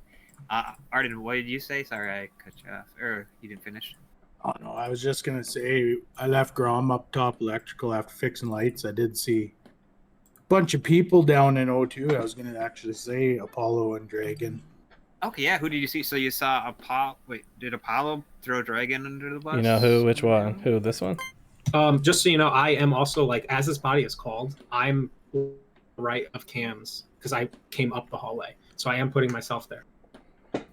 Arden, what did you say? Sorry, I cut you off. Or you didn't finish. Oh no, I was just gonna say I left Grom up top electrical after fixing lights. I did see a bunch of people down in O2. I was gonna actually say Apollo and Dragon. Okay, yeah. Who did you see? So you saw Apollo. Wait, did Apollo throw Dragon under the bus? You know who? Which one? Who? This one? Just so you know, I am also like, as this body is called, I'm right of Cams because I came up the hallway, so I am putting myself there. Okay.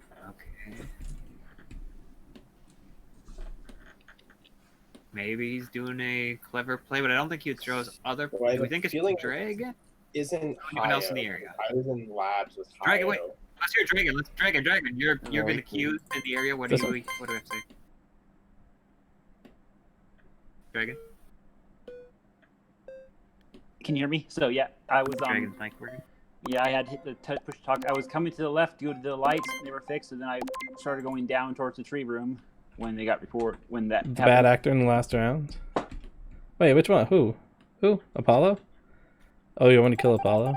Maybe he's doing a clever play, but I don't think he would throw his other. Well, I Do we have think a it's feeling Dragon? Isn't Anyone else in the Hayo. area? I was in labs with Dragon, wait. Hayo. Let's hear Dragon. Let's Dragon. You're No, been he- accused in the area. What do This you what do I have to say? Dragon. Can you hear me? So yeah, I was Dragon's mic working. yeah, I had hit the push to talk. I was coming to the left to go to the lights, and they were fixed, and then I started going down towards the tree room when they got when that The happened. bad actor in the last round. Wait, which one? Who? Apollo? Oh, you want to kill Apollo?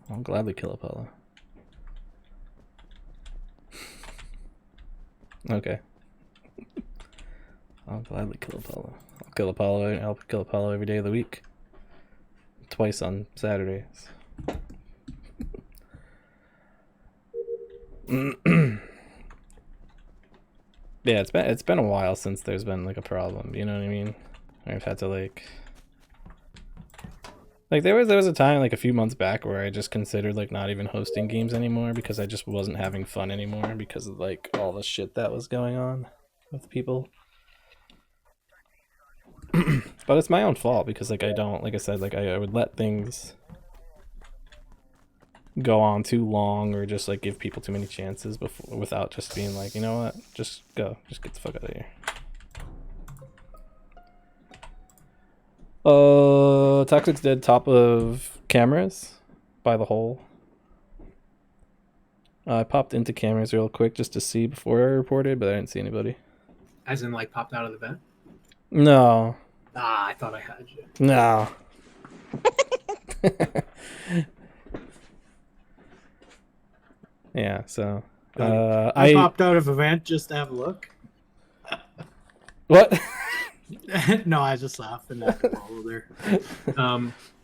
I'll gladly kill Apollo. Okay. I'll gladly kill Apollo. I'll kill Apollo. I'll kill Apollo every day of the week. Twice on Saturdays. Yeah, it's been a while since there's been like a problem. You know what I mean? I've had to like there was a time like a few months back where I just considered like not even hosting games anymore because I just wasn't having fun anymore because of like all the shit that was going on with people. But it's my own fault because like I don't, like I said, like I would let things go on too long or just like give people too many chances before without just being like, you know what, just go, just get the fuck out of here. Toxic's dead top of cameras by the hole. I popped into cameras real quick just to see before I reported, but I didn't see anybody. As in, like, popped out of the vent? No. Ah, I thought I had you. No. Yeah, so I popped out of event just to have a look. What? No, I was just laughing at the follow there.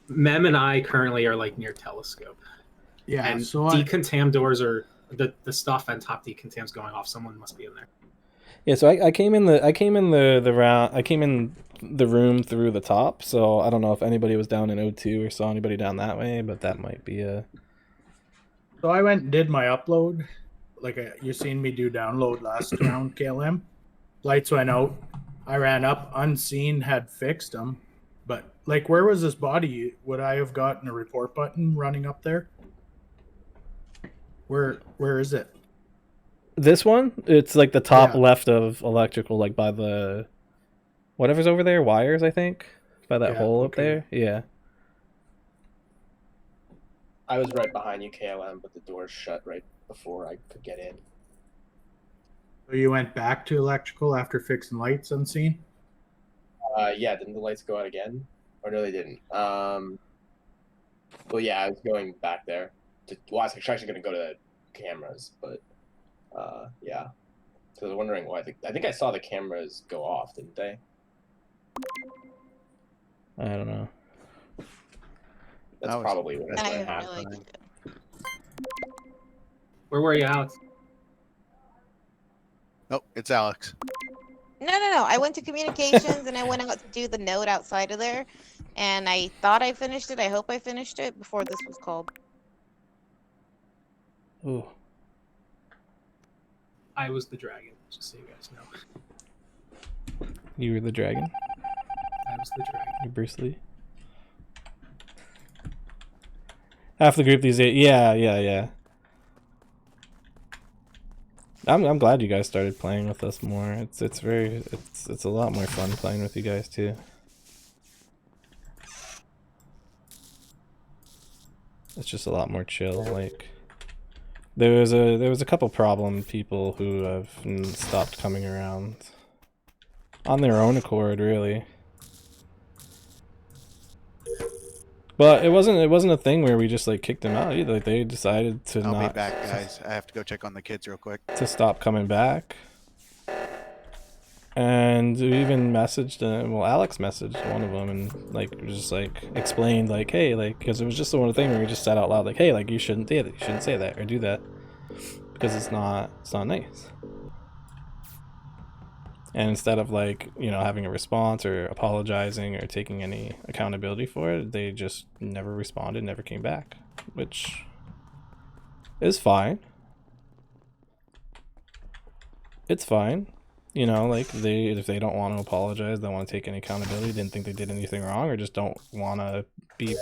Mem and I currently are like near Telescope. Yeah, and so decontam doors are the stuff on top decontam's going off. Someone must be in there. Yeah, so I came in the room through the top, so I don't know if anybody was down in O2 or saw anybody down that way, but that might be a. So I went and did my upload, like you seen me do download last round, KLM. Lights went out. I ran up, unseen, had fixed them, but like, where was this body? Would I have gotten a report button running up there? Where is it? This one? It's like the top left of electrical, like by the whatever's over there, wires, I think, by that hole up there. Yeah. I was right behind you, KLM, but the door shut right before I could get in. So you went back to electrical after fixing lights unseen? Yeah, didn't the lights go out again? Or no, they didn't. Well, yeah, I was going back there. Well, I was actually going to go to the cameras, but yeah. So I was wondering why. I think I saw the cameras go off, didn't they? I don't know. That's probably what happened. Where were you, Alex? Oh, it's Alex. No. I went to communications and I went out to do the node outside of there, and I thought I finished it. I hope I finished it before this was called. Ooh. I was the dragon, just so you guys know. You were the dragon? I was the dragon. You're Bruce Lee? Half the group these days. Yeah. I'm glad you guys started playing with us more. It's a lot more fun playing with you guys too. It's just a lot more chill. Like there was a couple problem people who have stopped coming around on their own accord, really. But it wasn't a thing where we just like kicked them out either. Like, they decided to I'll be back, guys. I have to go check on the kids real quick. To stop coming back. And we even messaged well, Alex messaged one of them and like just like explained like, hey, like, because it was just the one thing where we just said out loud like, hey, like, you shouldn't say that, you shouldn't say that or do that because it's not nice. And instead of like, you know, having a response or apologizing or taking any accountability for it, they just never responded, never came back, which is fine. It's fine. You know, like, if they don't want to apologize, don't want to take any accountability, didn't think they did anything wrong, or just don't want to be,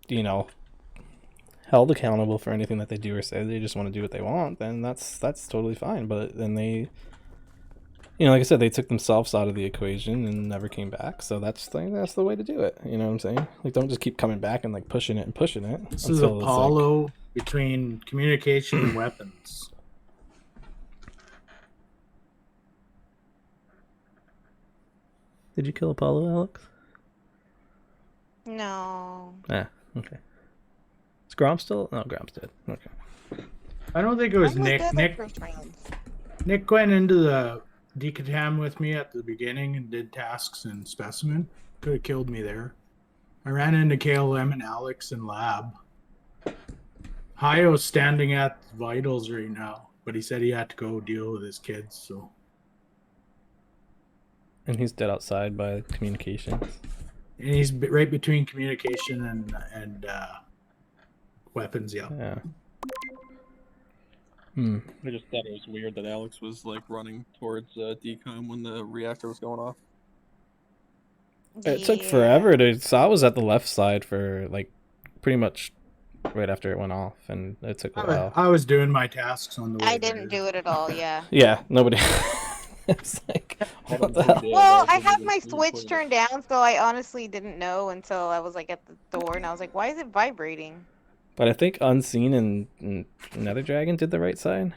you know, held accountable for anything that they do or say, they just want to do what they want, then that's totally fine. But then they, you know, like I said, they took themselves out of the equation and never came back, so that's the way to do it. You know what I'm saying? Like, don't just keep coming back and like pushing it. This is Apollo between communication and weapons. Did you kill Apollo, Alex? No. Ah, okay. Is Grom still? No, Grom's dead. Okay. I don't think it was Nick. Nick went into the decontam with me at the beginning and did tasks in Specimen. Could have killed me there. I ran into KLM and Alex in lab. Hayo's standing at vitals right now, but he said he had to go deal with his kids, so. And he's dead outside by communications. And he's right between communication and weapons, yeah. Yeah. I just thought it was weird that Alex was like running towards decom when the reactor was going off. It took forever to. So I was at the left side for like pretty much right after it went off, and it took a while. I was doing my tasks on the way. I didn't do it at all, yeah. Yeah, nobody. It's like, what the hell? Well, I have my switch turned down, so I honestly didn't know until I was like at the door, and I was like, why is it vibrating? But I think Unseen and Nether Dragon did the right side.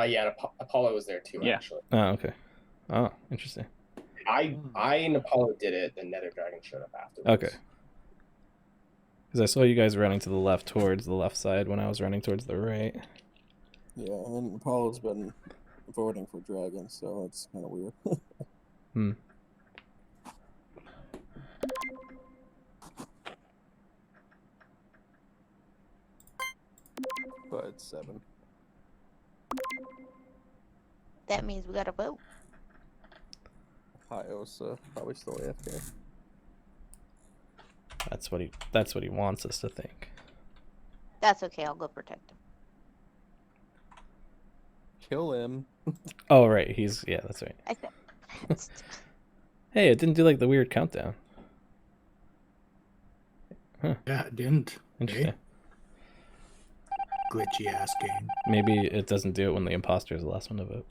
Yeah, Apollo was there too. Yeah. Actually, Oh, okay. Oh, interesting. I and Apollo did it. The Nether Dragon showed up afterwards. Okay. Because I saw you guys running to the left towards the left side when I was running towards the right. Yeah, and Apollo's been voting for Dragon, so it's kind of weird. Hmm. But it's 7. That means we gotta vote. Hio's probably still AFK. That's what he wants us to think. That's okay. I'll go protect him. Kill him. Oh right, yeah, that's right. I said. Hey, it didn't do like the weird countdown. Huh. Yeah, it didn't. Interesting. Eh? Glitchy ass game. Maybe it doesn't do it when the imposter is the last one to vote.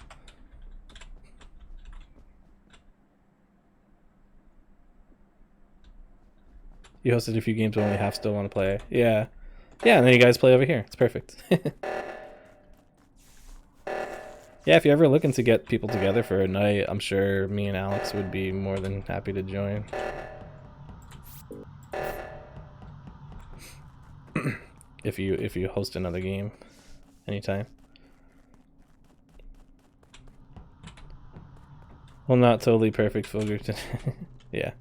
You hosted a few games, but only half still want to play. Yeah. Yeah, and then you guys play over here. It's perfect. Yeah, if you're ever looking to get people together for a night, I'm sure me and Alex would be more than happy to join. If you host another game anytime. Well, not totally perfect, Fulgerton. Yeah.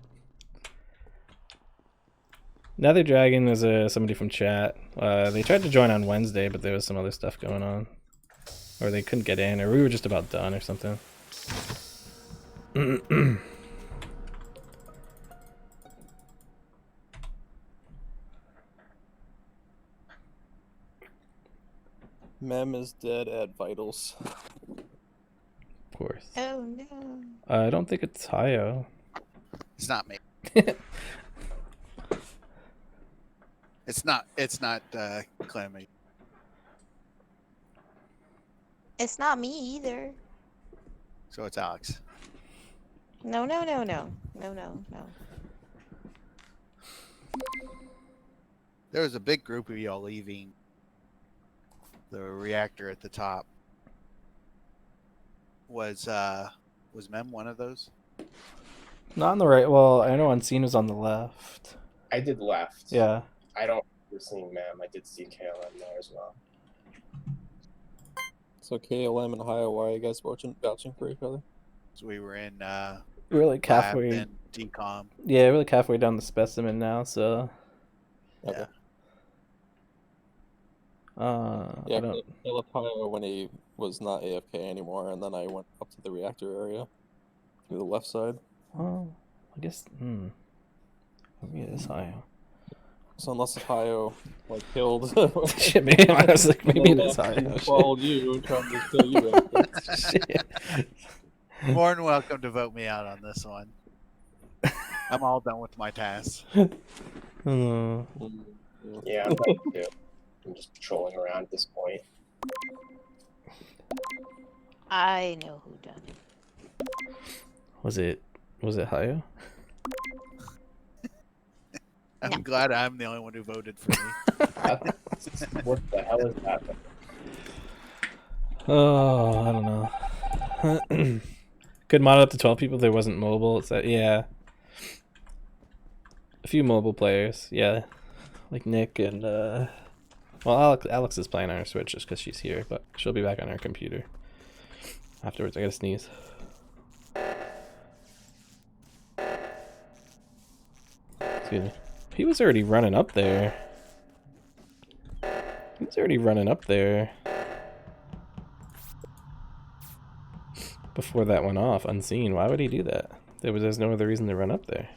Nether Dragon is somebody from chat. They tried to join on Wednesday, but there was some other stuff going on. Or they couldn't get in, or we were just about done or something. Mem is dead at Vitals. Of course. Oh no. I don't think it's Hio. It's not me. It's not Clemmy. It's not me either. So it's Alex. No. There was a big group of y'all leaving the reactor at the top. Was Mem one of those? Not on the right. Well, I know Unseen was on the left. I did left. Yeah. I don't remember seeing Mem. I did see KLM there as well. So KLM and Hio, why are you guys vouching for each other? So we were in We're like halfway. lab and decom. Yeah, we're like halfway down the specimen now, so. Okay. I don't. I left Hio when he was not AFK anymore, and then I went up to the reactor area through the left side. Well, I guess. Maybe it is Hio. So unless Hio like killed, Shit, maybe I was like, maybe it is Hio. He followed you and tried to kill you. Shit. More than welcome to vote me out on this one. I'm all done with my tasks. Yeah, I'm done too. I'm just patrolling around at this point. I know who done it. Was it Hio? I'm glad I'm the only one who voted for me. What the hell is that? Oh, I don't know. Could mod it up to 12 people. There wasn't mobile. It's that, yeah. A few mobile players, yeah, like Nick and well, Alex is playing on her Switch just because she's here, but she'll be back on her computer afterwards. I gotta sneeze. Excuse me. He was already running up there. Before that went off, unseen. Why would he do that? There's no other reason to run up there.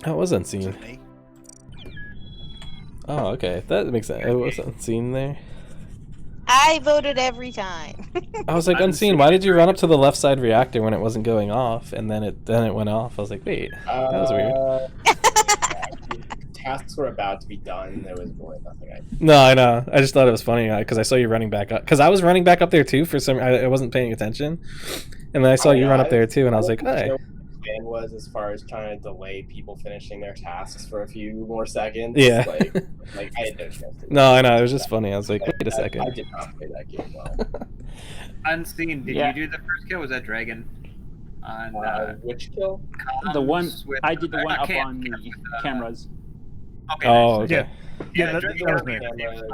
That was unseen. Oh, okay. That makes sense. It was unseen there. I voted every time. I was like, unseen. Why did you run up to the left side reactor when it wasn't going off, and then it went off? I was like, wait, that was weird. Tasks were about to be done. There was really nothing I could do. No, I know. I just thought it was funny because I saw you running back up. Because I was running back up there too. For some, I wasn't paying attention, and then I saw you run up there too, and I was like, hey. was as far as trying to delay people finishing their tasks for a few more seconds. Yeah. Like I had no chance to No, I know. It was just funny. I was like, wait a second. I did not play that game well. Unseen, did Yeah. you do the first kill? Was that Dragon? On Which kill? The one comms with- I did the one up cam- on the with, cameras. Okay. Oh, nice. okay. Yeah, that Dragon was got me.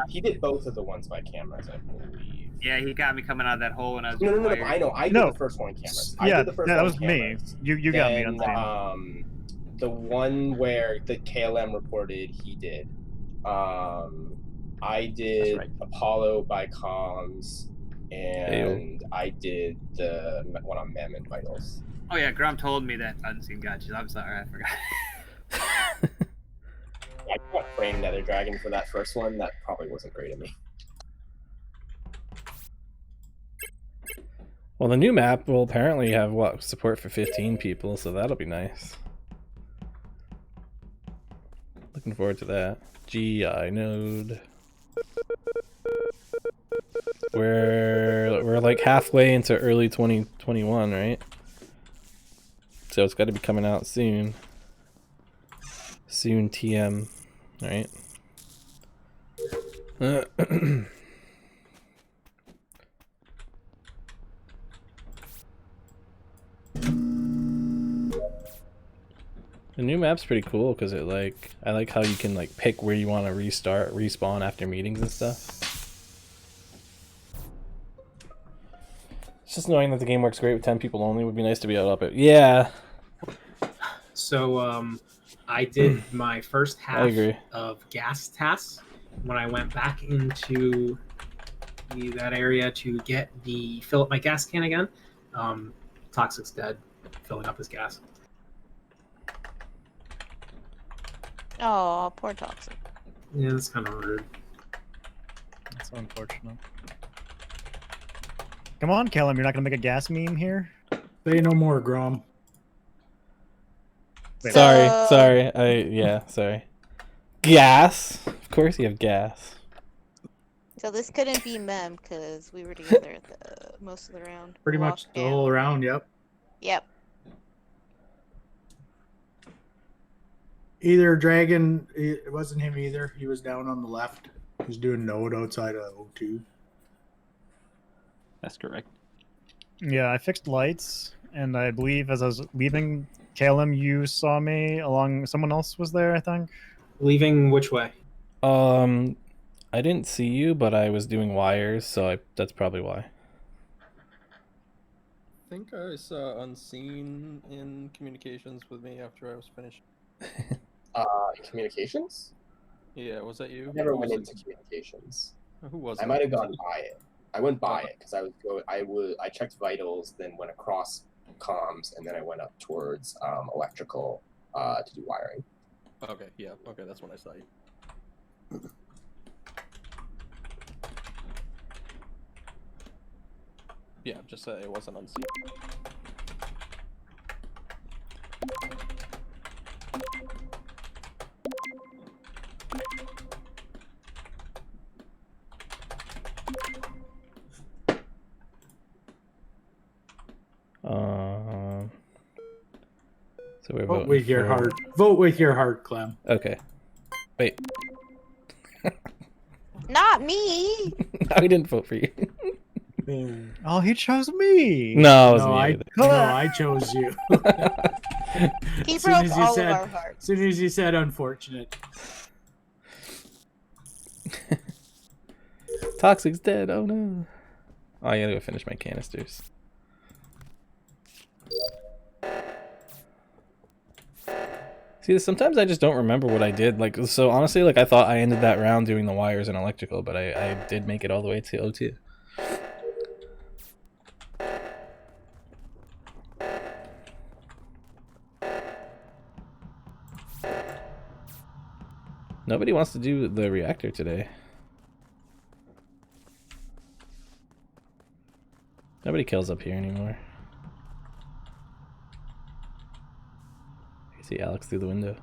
He did both of the ones by cameras, I believe. Yeah, he got me coming out of that hole when I was. No, wired. I know. I did No. the first one on cameras. Yeah, I did the first that one was on me. cameras. You got me Then, unseen. The one where the KLM reported, he did. I did right. Apollo by comms, and I did the one on Mammoth Vitals. Oh yeah, Grom told me that Unseen got you. I'm sorry, I forgot. I got framed Nether Dragon for that first one. That probably wasn't great of me. Well, the new map will apparently have support for 15 people, so that'll be nice. Looking forward to that. GI node. We're like halfway into early 2021, right? So it's got to be coming out soon. Soon TM, right? The new map's pretty cool because I like how you can like pick where you want to respawn after meetings and stuff. It's just knowing that the game works great with 10 people only would be nice to be able to up it. Yeah. So I did my first I half agree. of gas tasks when I went back into that area to fill up my gas can again. Toxic's dead, filling up his gas. Oh, poor Toxic. Yeah, that's kind of rude. That's unfortunate. Come on, Kellum, you're not gonna make a gas meme here? Say no more, Grom. Wait, Sorry. Sorry. Gas. Of course you have gas. So this couldn't be Mem because we were together at the most of the round. Pretty We much walked the down. whole round, yep. Yep. Either Dragon, it wasn't him either. He was down on the left. He was doing node outside of O2. That's correct. Yeah, I fixed lights, and I believe as I was leaving, Calum, you saw me along. Someone else was there, I think. Leaving which way? I didn't see you, but I was doing wires, so that's probably why. I think I saw Unseen in communications with me after I was finished. Communications? Yeah, was that you? I never Who went was into it? communications. Who was I it? might have gone by it. I went by it because I checked vitals, then went across comms, and then I went up towards electrical to do wiring. Okay, yeah, okay, that's when I saw you. Yeah, just it wasn't Unseen. So we're Vote voting with your for- heart. Vote with your heart, Clem. Okay. Wait. Not me. I didn't vote for you. Oh, he chose me. No, it wasn't No, you I either. no, I chose you. He As soon broke as you all said, of our hearts. as soon as you said unfortunate. Toxic's dead. Oh no. Oh, I gotta go finish my canisters. See, sometimes I just don't remember what I did. Like, so honestly, like I thought I ended that round doing the wires and electrical, but I did make it all the way to O2. Nobody wants to do the reactor today. Nobody kills up here anymore. I see Alex through the window.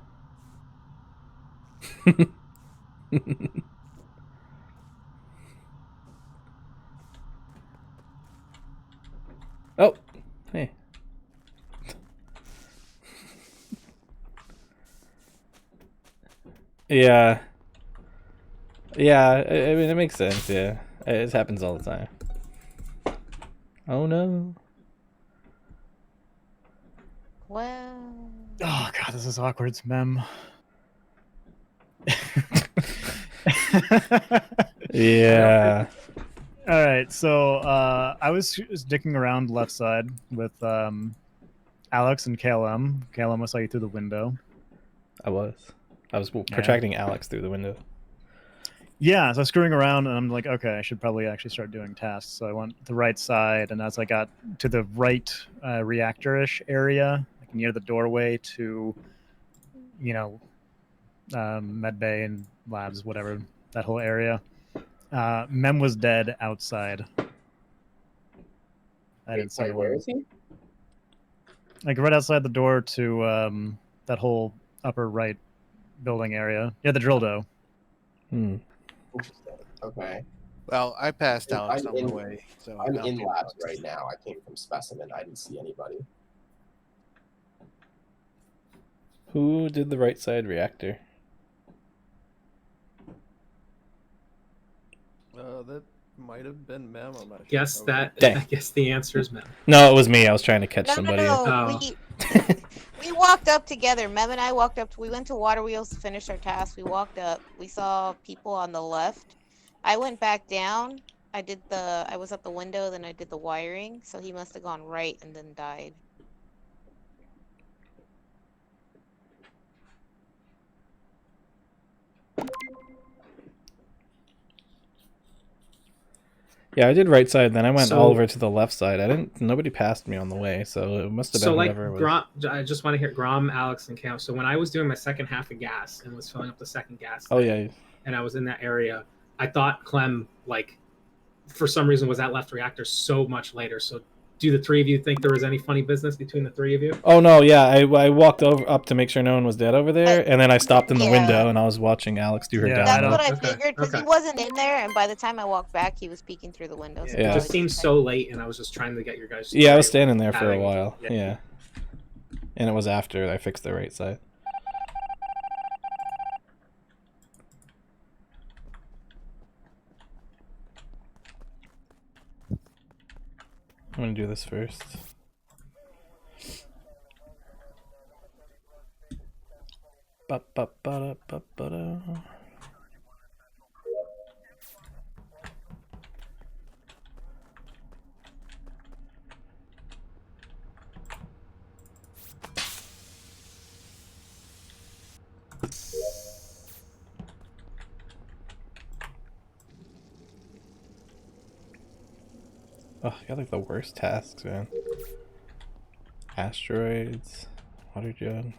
Oh, hey. Yeah. Yeah, I mean, it makes sense, yeah. It happens all the time. Oh no. Well. Oh god, this is awkward. It's Mem. Yeah. All right, so I was dicking around left side with Alex and KLM. KLM, I saw you through the window. I was protracting Alex through the window. Yeah, so I was screwing around, and I'm like, okay, I should probably actually start doing tasks. So I went the right side, and as I got to the right reactor-ish area, like near the doorway to, you know, medbay and labs, whatever, that whole area, Mem was dead outside. I didn't see her. Where is he? Like right outside the door to that whole upper right building area. Yeah, the drill dough. Okay. Well, I passed Alex I'm on in- the way, so I'm now in people- labs right now. I came from specimen. I didn't see anybody. Who did the right side reactor? That might have been Mem. I'm not sure. Guess that. Dang. I guess the answer is Mem. No, it was me. I was trying to catch No, somebody. no, Oh. we walked up together. Mem and I walked up. We went to Water Wheels to finish our task. We walked up. We saw people on the left. I went back down. I was at the window. Then I did the wiring. So he must have gone right and then died. Yeah, I did right side, then I went So- all over to the left side. Nobody passed me on the way, so it must have been So like whoever was. Grom, I just want to hear Grom, Alex, and Cam. So when I was doing my second half of gas and was filling up the second gas, Oh tank, yeah. and I was in that area, I thought Clem, like, for some reason, was at left reactor so much later. So do the three of you think there was any funny business between the three of you? Oh no, yeah, I walked up to make sure no one was dead over there, and then I stopped in the window and I was watching Alex do her Yeah, down. That's what I Okay, figured because okay. he wasn't in there, and by the time I walked back, he was peeking through the window. So It Yeah. just seemed so late, and I was just trying to get your guys. Yeah, I was story, standing there for a having- while. Yeah. And it was after I fixed the right side. I'm gonna do this first. Ba-ba-ba-da-ba-ba-da. Oh, I got like the worst tasks, man. Asteroids, water jug.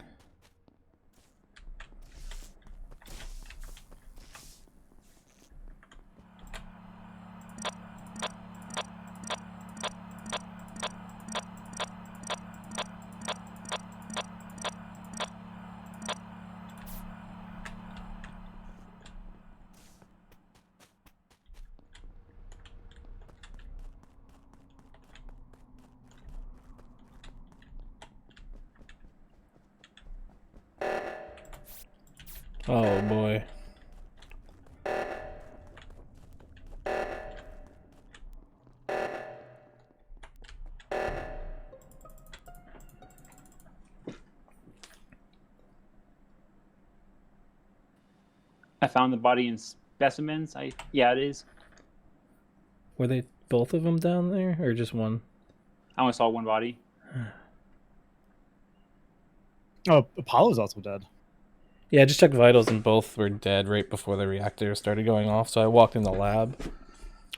Oh boy. I found the body in specimens. Yeah, it is. Were they both of them down there, or just one? I only saw one body. Oh, Apollo's also dead. Yeah, I just checked vitals and both were dead right before the reactor started going off, so I walked in the lab.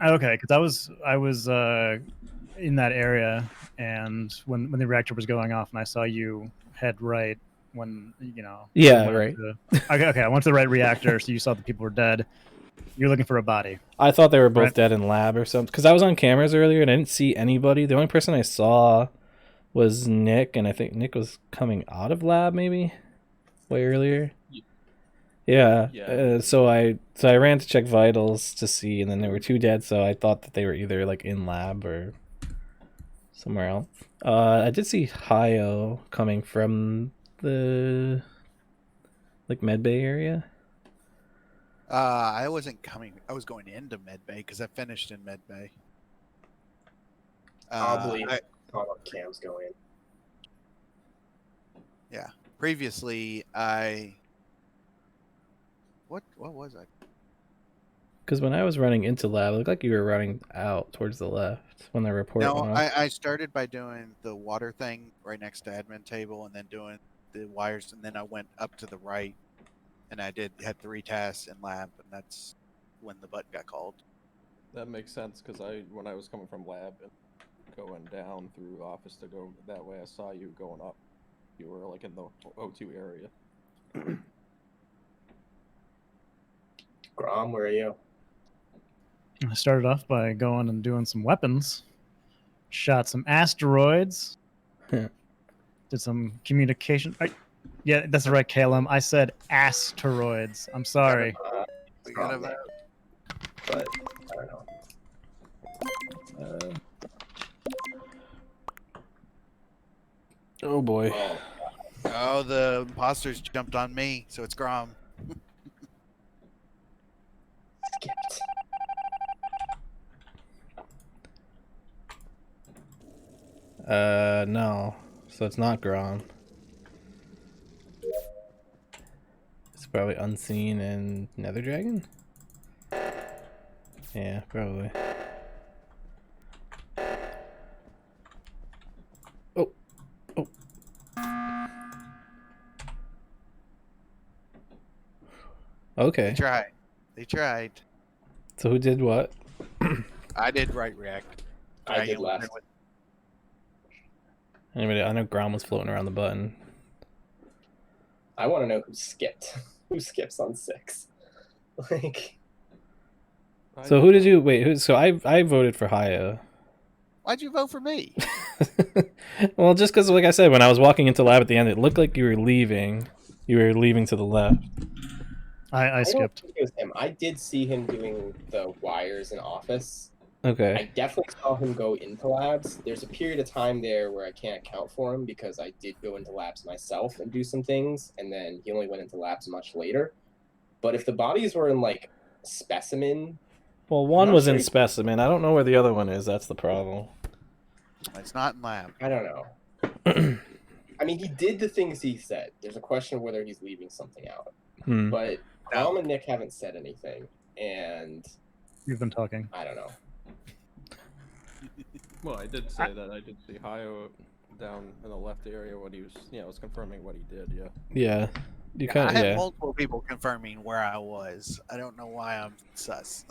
Okay, because I was in that area, and when the reactor was going off, and I saw you head right when you know. Yeah, you went okay, I went to the right reactor, so you saw the people were dead. You're looking for a body. I thought they were both Right. dead in lab or something, because I was on cameras earlier and I didn't see anybody. The only person I saw was Nick, and I think Nick was coming out of lab maybe way earlier. Yeah. So I ran to check vitals to see, and then there were two dead. So I thought that they were either like in lab or somewhere else. I did see Hayo coming from the like medbay area. I wasn't coming. I was going into Medbay because I finished in Medbay. Probably Cam's going. Yeah. Previously, what was I? Because when I was running into lab, it looked like you were running out towards the left when the report No, went off. I started by doing the water thing right next to admin table, and then doing the wires, and then I went up to the right, and I had 3 tasks in lab, and that's when the button got called. That makes sense because when I was coming from lab and going down through office to go that way, I saw you going up. You were like in the O2 area. Grom, where are you? I started off by going and doing some weapons. Shot some asteroids. Did some communication. Yeah, that's right, Calum. I said asteroids. I'm sorry. We got a but I don't know. Oh boy. Oh, the imposters jumped on me, so it's Grom. Skipped. No. So it's not Grom. It's probably Unseen and Nether Dragon? Yeah, probably. Oh. Oh. Okay. They tried. So who did what? I did right react. I did left. Anybody? I know Grom was floating around the button. I want to know who skipped. Who skips on 6? Like. So who did you wait? So I voted for Haya. Why'd you vote for me? Well, just because, like I said, when I was walking into lab at the end, it looked like you were leaving. You were leaving to the left. I skipped. don't think it was him. I did see him doing the wires in office. Okay. I definitely saw him go into labs. There's a period of time there where I can't account for him because I did go into labs myself and do some things, and then he only went into labs much later. But if the bodies were in like specimen, Well, one was in specimen. I don't know where the other one is. That's the problem. It's not in lab. I don't know. I mean, he did the things he said. There's a question of whether he's leaving something out. But Tom and Nick haven't said anything, and You've been talking. I don't know. Well, I did say that. I did see Hayo down in the left area when he was, was confirming what he did. Yeah. Yeah. You I kind of had multiple people confirming where I was. I don't know why I'm sus.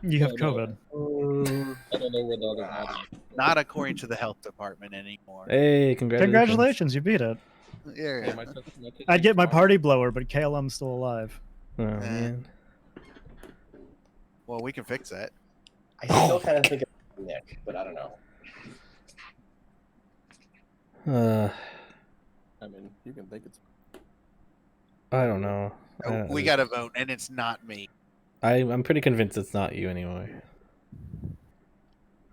You have COVID. I don't know where the other body. Not according to the health department anymore. Hey, congratulations. Congratulations, you beat it. Yeah. I'd get my party blower, but KLM's still alive. Oh, man. Well, we can fix that. I still kind of think of Nick, but I don't know. I mean, you can think it's. I don't know. We got to vote, and it's not me. I'm pretty convinced it's not you anymore.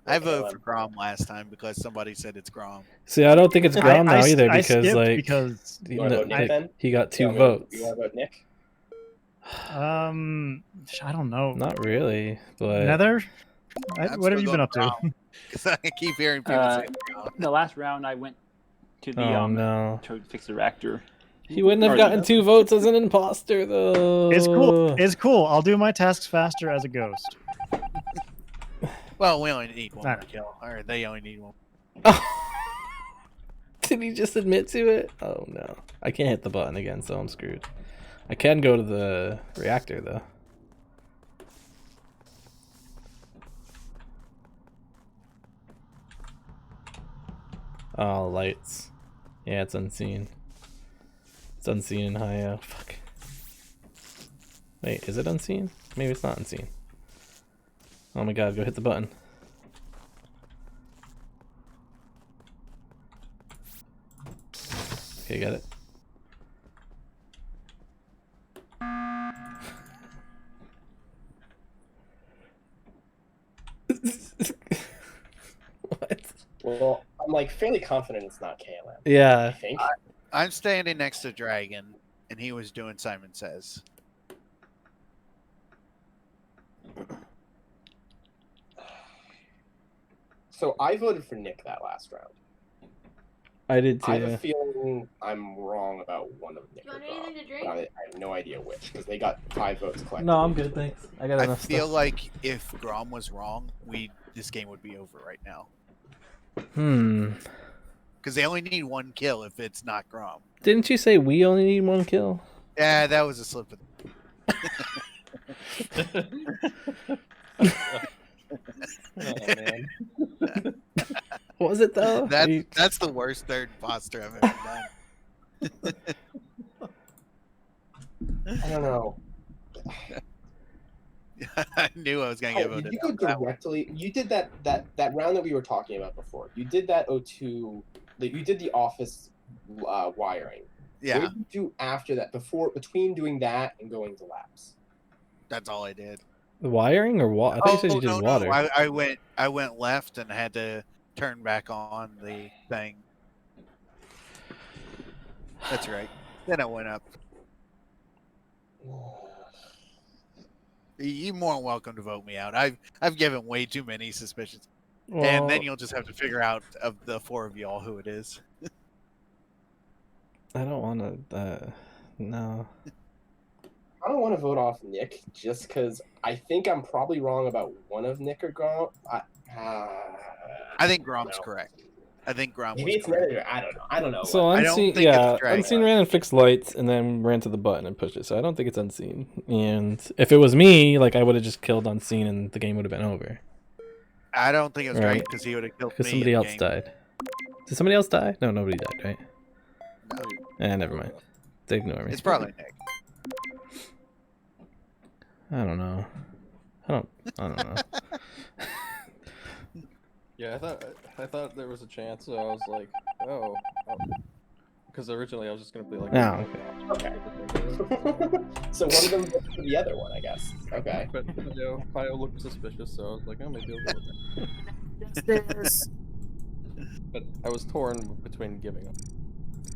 I voted for Grom last time because somebody said it's Grom. See, I don't think it's Grom now either because You wanna vote Nick, then? he got 2 You wanna- votes. You want to vote Nick? I don't know. Not really, but Nether? I'm What have still you been up to? going Because I keep hearing people say Grom. The last round I went to the Oh, no. to fix the reactor. He wouldn't have gotten 2 votes as an imposter, though. It's cool. It's cool. I'll do my tasks faster as a ghost. Well, we only need one more Alright. kill. Or they only need one. Did he just admit to it? Oh no. I can't hit the button again, so I'm screwed. I can go to the reactor, though. Oh, lights. Yeah, it's unseen. It's unseen in high. Fuck. Wait, is it unseen? Maybe it's not unseen. Oh my god, go hit the button. Okay, got it. What? Well, I'm like fairly confident it's not KLM. Yeah. I think. I'm standing next to Dragon, and he was doing Simon Says. So I voted for Nick that last round. I did too. I have a feeling I'm wrong about one of Nick or Grom, but I have no idea which because they got 5 votes collectively. No, I'm good, thanks. I got I enough feel stuff. like if Grom was wrong, this game would be over right now. Because they only need 1 kill if it's not Grom. Didn't you say we only need 1 kill? Yeah, that was a slip of Oh man. Was it though? That's the worst third imposter I've ever done. I don't know. I knew I was gonna get voted you out. go directly. You did that round that we were talking about before. You did that O2. You did the office wiring. Yeah. What did you do after that? Between doing that and going to labs. That's all I did. The wiring or what? I thought you said you did water. No. I went left and had to turn back on the thing. That's right. Then I went up. You're more than welcome to vote me out. I've given way too many suspicions. And then you'll just have to figure out of the 4 of y'all who it is. I don't want to. No. I don't want to vote off Nick just because I think I'm probably wrong about one of Nick or Grom. I think Grom's correct. I think Grom was Maybe it's correct. another. I don't know. So Unseen, Unseen ran and fixed lights, and then ran to the button and pushed it. So I don't think it's Unseen. And if it was me, like I would have just killed Unseen, and the game would have been over. I don't think it was Right. right because he would have killed me. Because somebody in the else game. died. Did somebody else die? No, nobody died, right? No. Never mind. They ignore me. It's probably Nick. I don't know. I don't know. Yeah, I thought there was a chance, so I was like, oh, because originally I was just gonna be like, Oh, okay. So one of them voted for the other one, I guess. Okay. But you know, Pio looked suspicious, so I was like, oh, maybe I'll go with that. But I was torn between giving up,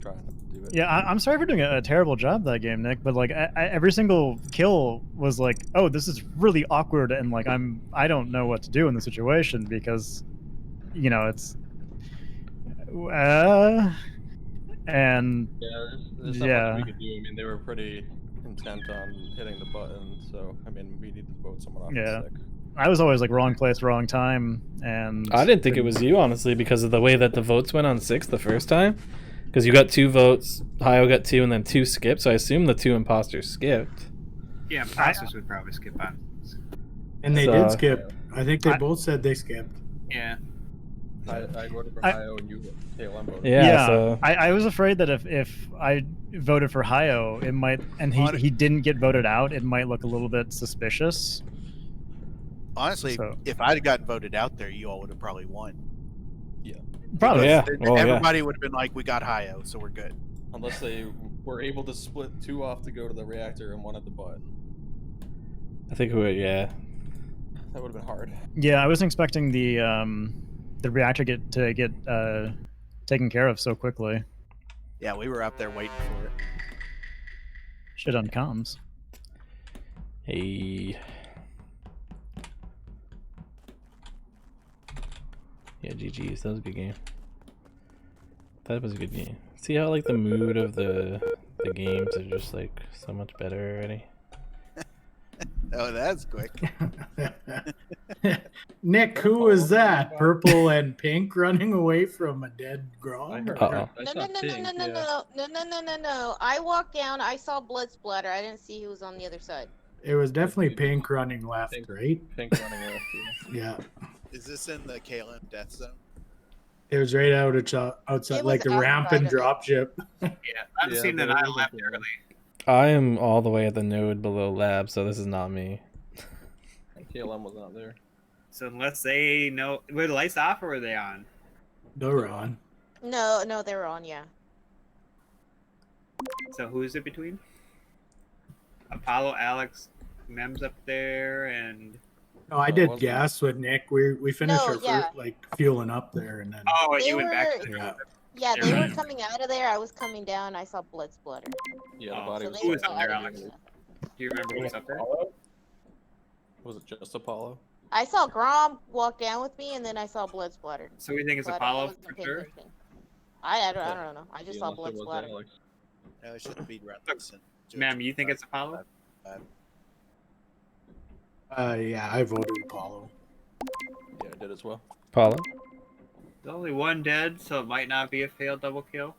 trying to do it. Yeah, I'm sorry for doing a terrible job that game, Nick. But like, every single kill was like, oh, this is really awkward, and like, I don't know what to do in the situation because, you know, it's, and There's not much we could do. I mean, they were pretty intent on hitting the button, so I mean, we needed to vote someone off. yeah. The stick. I was always like wrong place, wrong time, and I didn't think it was you, honestly, because of the way that the votes went on 6 the first time. Because you got 2 votes, Hio got 2, and then 2 skipped. So I assume the 2 imposters skipped. Yeah, imposters would probably skip on. And they So- did skip. I think they both said they skipped. Yeah. I voted for Hio and you, KLM voted. Yeah, so- I was afraid that if I voted for Hio, it might, and he didn't get voted out, it might look a little bit suspicious. Honestly, So- if I'd have gotten voted out there, you all would have probably won. Yeah. Probably. Yeah. Then Well, yeah. everybody would have been like, "We got Hio, so we're good." Unless they were able to split 2 off to go to the reactor and 1 at the button. I think we would, yeah. That would have been hard. Yeah, I wasn't expecting the reactor to get taken care of so quickly. Yeah, we were up there waiting for it. Shit on comms. Hey. Yeah, GG's. That was a good game. That was a good game. See how like the mood of the games are just like so much better already. Oh, that's quick. Nick, who was that? Purple and pink running away from a dead Grom? Uh-oh. No. I walked down. I saw blood splatter. I didn't see who was on the other side. It was definitely pink running left, right? Pink running left. Yeah. Is this in the KLM death zone? It was right out of outside, It like was the ramp outside and of it. drop ship. Yeah, I've seen that. I left early. I am all the way at the node below lab, so this is not me. KLM was not there. So unless they know, were the lights off or were they on? They were on. No, they were on. Yeah. So who is it between? Apollo, Alex, Mem's up there, and No, I did gas with Nick. We finished No, our yeah. first, like fueling up there, and then oh, They you went back were- to the yeah. Yeah, they were coming out of there. I was coming down. I saw blood splatter. Yeah, the Oh, body So was. they who was were up there, out of Alex? there. Do you remember who was up there? Was it just Apollo? I saw Grom walk down with me, and then I saw blood splatter. So we think it's But I Apollo wasn't for paying sure. attention. I don't know. I just saw Unless blood it was splatter. Alex. No, it shouldn't be Reynolds. Ma'am, you think it's Apollo? Yeah, I voted Apollo. Yeah, I did as well. Paula? There's only one dead, so it might not be a failed double kill.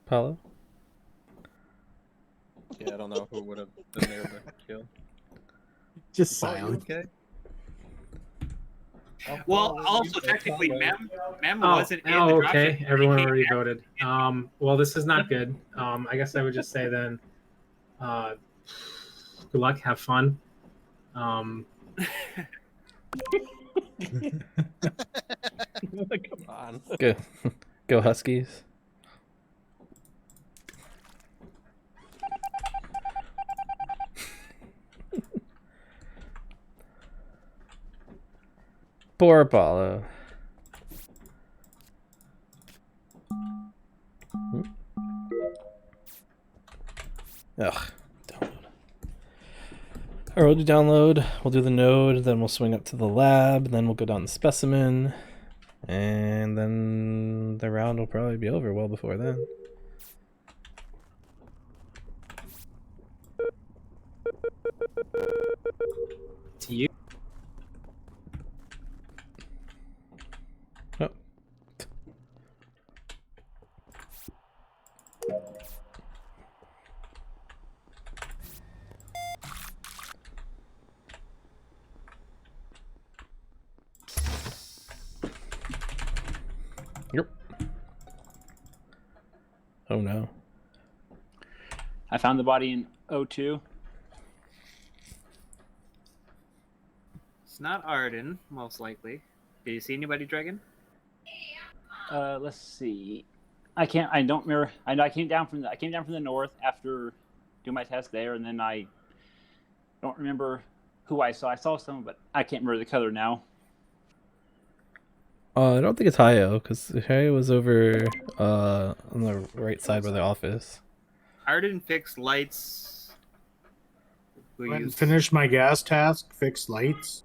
Paula? Yeah, I don't know who would have been there to kill. Just Paul, you silent. okay? Well, also technically, Mem Oh, wasn't in the oh, dropship. okay. Everyone already voted. Well, this is not good. I guess I would just say then, good luck, have fun. Come on. Go Huskies. Poor Apollo. Ugh. Download. Alright, we'll do download. We'll do the node, then we'll swing up to the lab, then we'll go down the specimen, and then the round will probably be over well before then. To you. Oh. Yep. Oh no. I found the body in O2. It's not Arden, most likely. Did you see anybody, Dragon? Let's see. I don't remember. I know I came down from the north after doing my test there, and then I don't remember who I saw. I saw someone, but I can't remember the color now. I don't think it's Hayo, because Hayo was over on the right side by the office. Arden fixed lights. Went and finished my gas task, fixed lights.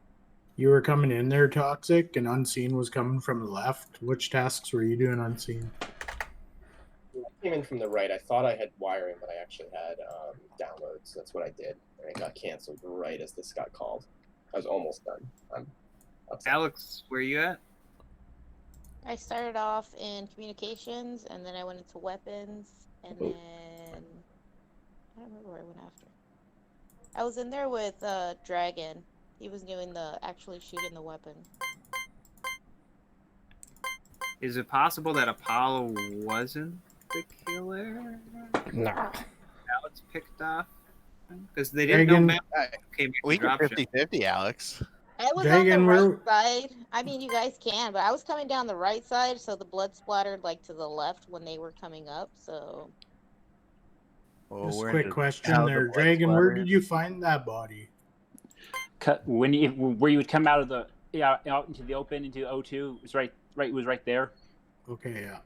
You were coming in there, Toxic, and Unseen was coming from the left. Which tasks were you doing, Unseen? I came in from the right. I thought I had wiring, but I actually had downloads. That's what I did. And it got canceled right as this got called. I was almost done. I'm upset. Alex, where you at? I started off in communications, and then I went into weapons, and then I don't remember where I went after. I was in there with Dragon. He was doing actually shooting the weapon. Is it possible that Apollo wasn't the killer? Nah. Alex picked off? Because they didn't know Dragon, Mem came in We the can dropship. 50-50, Alex. I was Dragon, on the where- right side. I mean, you guys can, but I was coming down the right side, so the blood splattered like to the left when they were coming up. So Well, Just a we're quick into question how the there, blood Dragon. Where splatter did is. you find that body? Where you would come out of the out into the open into O2. It was it was right there. Okay, yeah.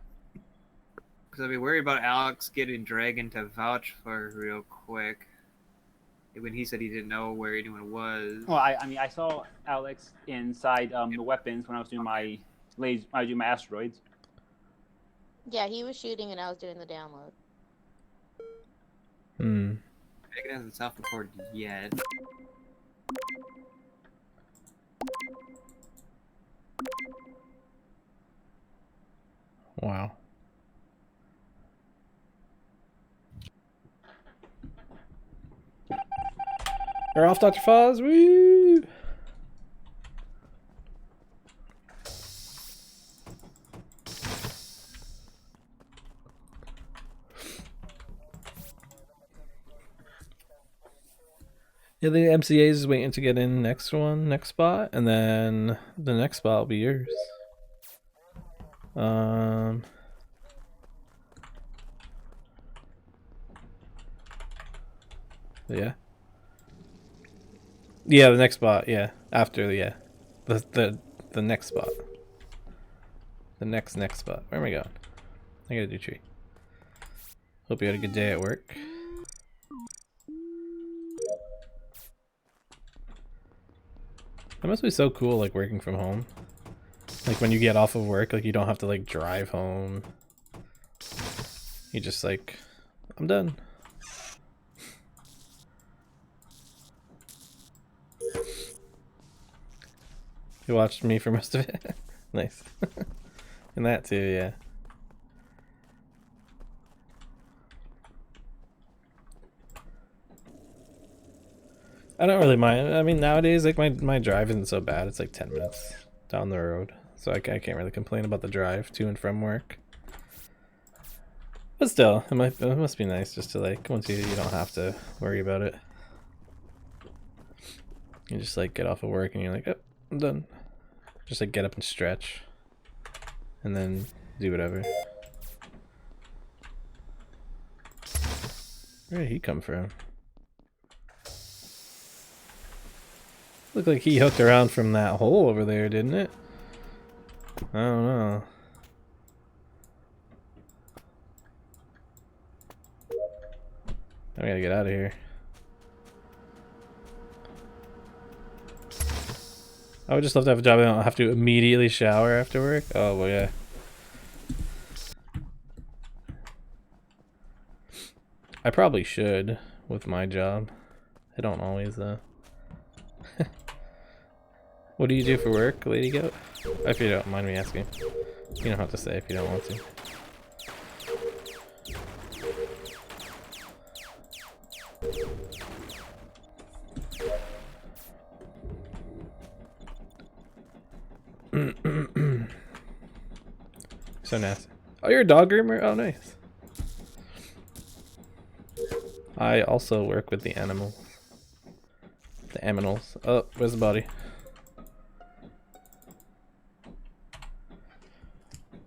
Because I'd be worried about Alex getting Dragon to vouch for real quick. When he said he didn't know where anyone was. Well, I mean, I saw Alex inside the weapons when I was doing my asteroids. yeah, he was shooting, and I was doing the download. Hmm. Dragon hasn't self-reported yet. Wow. We're off, Dr. Foz. Woo! Yeah, the MCA's is waiting to get in next spot, and then the next spot will be yours. Yeah. Yeah, the next spot, yeah. After the next spot. The next spot. Where am I going? I gotta do tree. Hope you had a good day at work. That must be so cool, like working from home. Like when you get off of work, like you don't have to like drive home. You just like, I'm done. You watched me for most of it? Nice. And that too, yeah. I don't really mind. I mean, nowadays, like my drive isn't so bad. It's like 10 minutes down the road. So I can't really complain about the drive to and from work. But still, it must be nice just to like, once you don't have to worry about it. You just like get off of work and you're like, oh, I'm done. Just like get up and stretch. And then do whatever. Where did he come from? Looked like he hooked around from that hole over there, didn't it? I don't know. I gotta get out of here. I would just love to have a job I don't have to immediately shower after work. Oh, well, yeah. I probably should with my job. I don't always, though. What do you do for work, Lady Goat? If you don't mind me asking. You don't have to say if you don't want to. So nasty. Oh, you're a dog groomer? Oh, nice. I also work with the animals. The aminals. Oh, where's the body?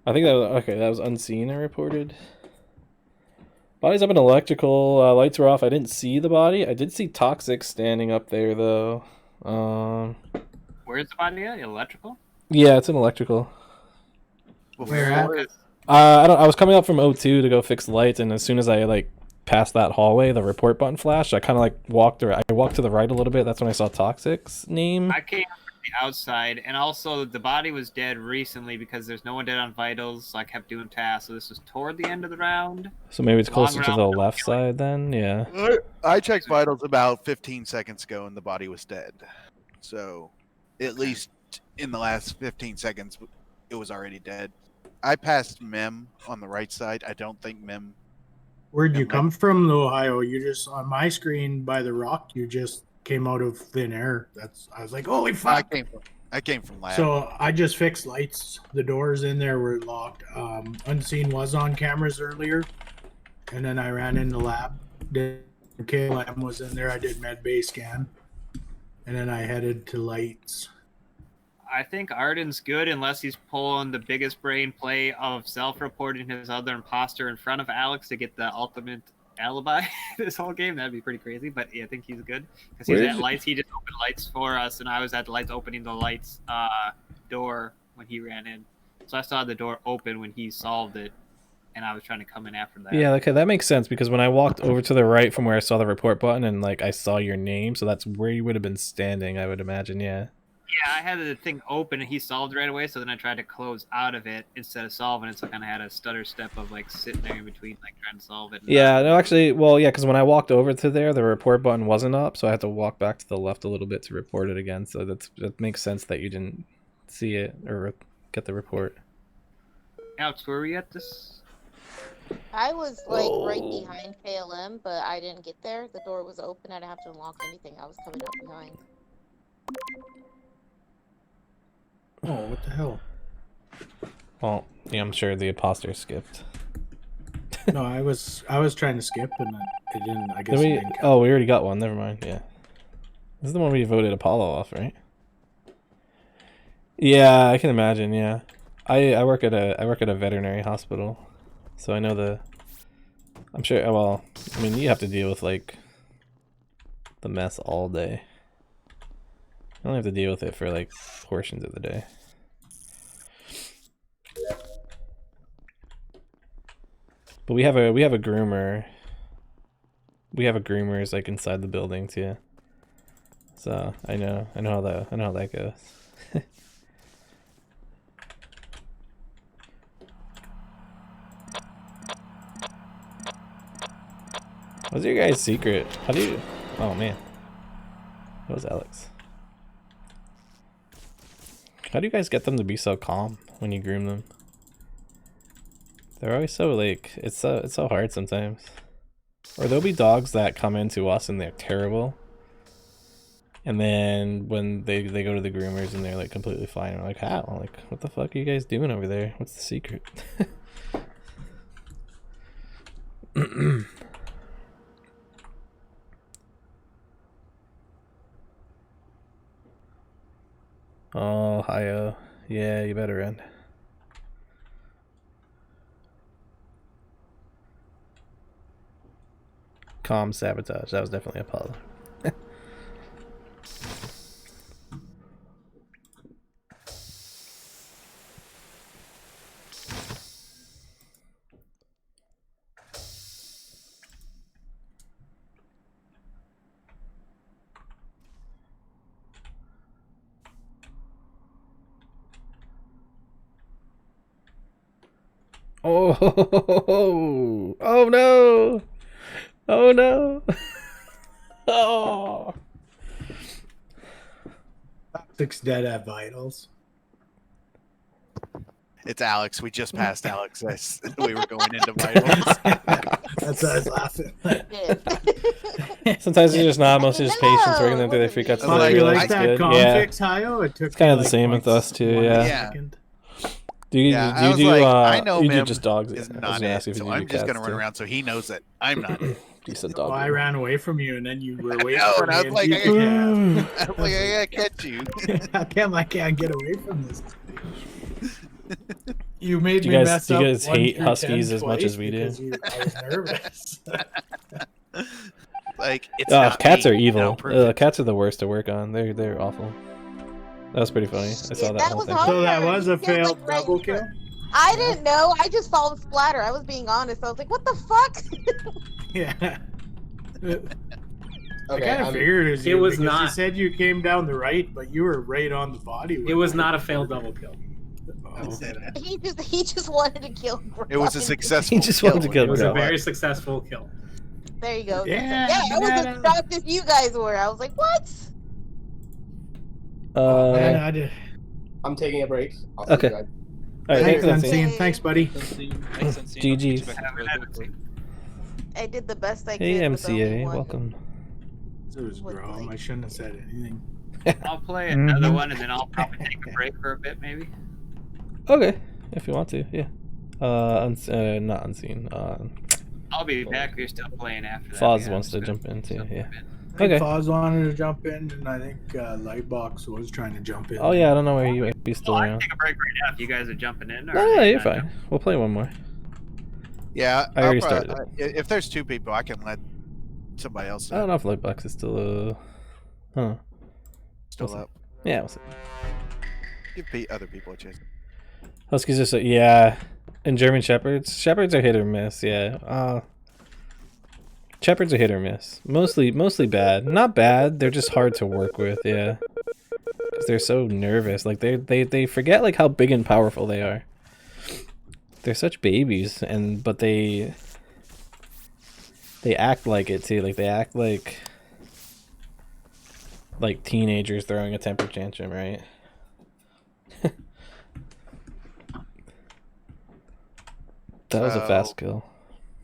I think that was, okay, that was unseen, I reported. Body's up in electrical, lights were off. I didn't see the body. I did see Toxic standing up there, though. Where's the body at? Electrical? Yeah, it's in electrical. Where at? I was coming up from O2 to go fix lights, and as soon as I like passed that hallway, the report button flashed. I kind of like walked to the right a little bit. That's when I saw Toxic's name. I came from the outside, and also the body was dead recently because there's no one dead on vitals, so I kept doing tasks. So this was toward the end of the round. So maybe it's Long closer to the round. left side then. Yeah. I checked vitals about 15 seconds ago, and the body was dead. So, at least in the last 15 seconds, it was already dead. I passed Mem on the right side. I don't think Mem. Where'd you come from, Ohio? You just on my screen by the rock. You just came out of thin air. I was like, holy fuck! I came from lab. So I just fixed lights. The doors in there were locked. Unseen was on cameras earlier, and then I ran in the lab. KLM was in there. I did med bay scan, and then I headed to lights. I think Arden's good unless he's pulling the biggest brain play of self-reporting his other imposter in front of Alex to get the ultimate alibi this whole game. That'd be pretty crazy, but yeah, I think he's good because he's at lights. He just opened lights for us, and I was at the lights opening the lights door when he ran in. So I saw the door open when he solved it, and I was trying to come in after that. Yeah, okay, that makes sense because when I walked over to the right from where I saw the report button and like I saw your name, so that's where you would have been standing, I would imagine. Yeah. Yeah, I had the thing open and he solved right away, so then I tried to close out of it instead of solving it, so I kind of had a stutter step of like sitting there in between, like trying to solve it. Yeah, no, actually, well, yeah, because when I walked over to there, the report button wasn't up, so I had to walk back to the left a little bit to report it again. So that makes sense that you didn't see it or get the report. Alex, where were we at this? I was like right behind KLM, but I didn't get there. The door was open. I didn't have to unlock anything. I was coming up behind. Oh, what the hell? Well, yeah, I'm sure the imposter skipped. No, I was trying to skip and it didn't. I guess. Did we? It didn't count. Oh, we already got one. Never mind. Yeah, this is the one we voted Apollo off, right? Yeah, I can imagine. Yeah, I work at a veterinary hospital, so I know the. I'm sure. Well, I mean, you have to deal with like the mess all day. I only have to deal with it for like portions of the day. But we have a groomer. We have a groomer's like inside the building too. So I know how that goes. What's your guys' secret? How do you? Oh man, that was Alex. How do you guys get them to be so calm when you groom them? They're always so like it's so hard sometimes. Or there'll be dogs that come into us and they're terrible. And then when they go to the groomers and they're like completely fine, we're like, how? Like, what the fuck are you guys doing over there? What's the secret? Oh, hi, yeah, you better run. Calm sabotage. That was definitely Apollo. Oh, oh no! Oh no! Oh! Toxic's dead at vitals. It's Alex. We just passed Alex. We were going into vitals. That's why I was laughing. Sometimes it's just not. Mostly just patience, working them through their freak out. Fuck, you like that confix, Hio? It took It's kind of me, the same with us too. Yeah. second. Do you I was do like, I know you do Mim just dogs? is I was not gonna ask it, if you so do I'm just cats, gonna run too. around so he knows that I'm not it. You said Well, dog. I ran away from you, and then you were waiting know, for and me. I was and like, you I can't. gotta catch you. How come I can't get away from this? You made Do me you mess guys up. hate 1 through huskies 10 as much twice as we do? because I was nervous. Like it's Oh, not cats me, are you know, evil. perfect. Cats are the worst to work on. They're awful. That was pretty funny. I saw that that whole was thing. hard. So that was a He killed, failed like, right double in front. kill? I didn't know. I just saw the splatter. I was being honest. I was like, what the fuck? Yeah. I Okay, kind of I'm- figured it was It you was because not. you said you came down the right, but you were right on the body. It was not a failed double kill. I will Oh. say that. He just wanted to kill Brian. It was a successful. He just wanted to kill It was a Grill. very successful kill. There you go. Yeah, I was as banana. shocked as you guys were. I was like, what? Man, I did. I'm taking a break. I'll see Okay. you guys. All right, Thanks, thanks, Nancy. Unseen. Thanks, buddy. GG's. I did the best I could. Hey, with only MCA, one. welcome. It was Grom. I shouldn't have said anything. I'll play another Mhm. one and then I'll probably take a break for a bit, maybe. Okay, if you want to, yeah. Not unseen. I'll be back if you're still playing after that. Foz Yeah, wants to just jump in too. Yeah. I think Okay. Foz wanted to jump in, and I think Lightbox was trying to jump in. Oh yeah, I don't know where you might be still I can around. take a break right now if you guys are jumping in. Or No, no, you're fine. We'll play one more. Yeah, I already I'll started If there's two people, I can let somebody else. I don't know if Lightbox is still huh. Still We'll see. up. Yeah, we'll see. Give other people a chance. Huskies are so yeah. And German Shepherds. Shepherds are hit or miss, yeah. Shepherds are hit or miss. Mostly bad. Not bad, they're just hard to work with, yeah. Because they're so nervous. Like they forget like how big and powerful they are. They're such babies, but they act like it too. Like they act like teenagers throwing a temper tantrum, right? That was a fast kill.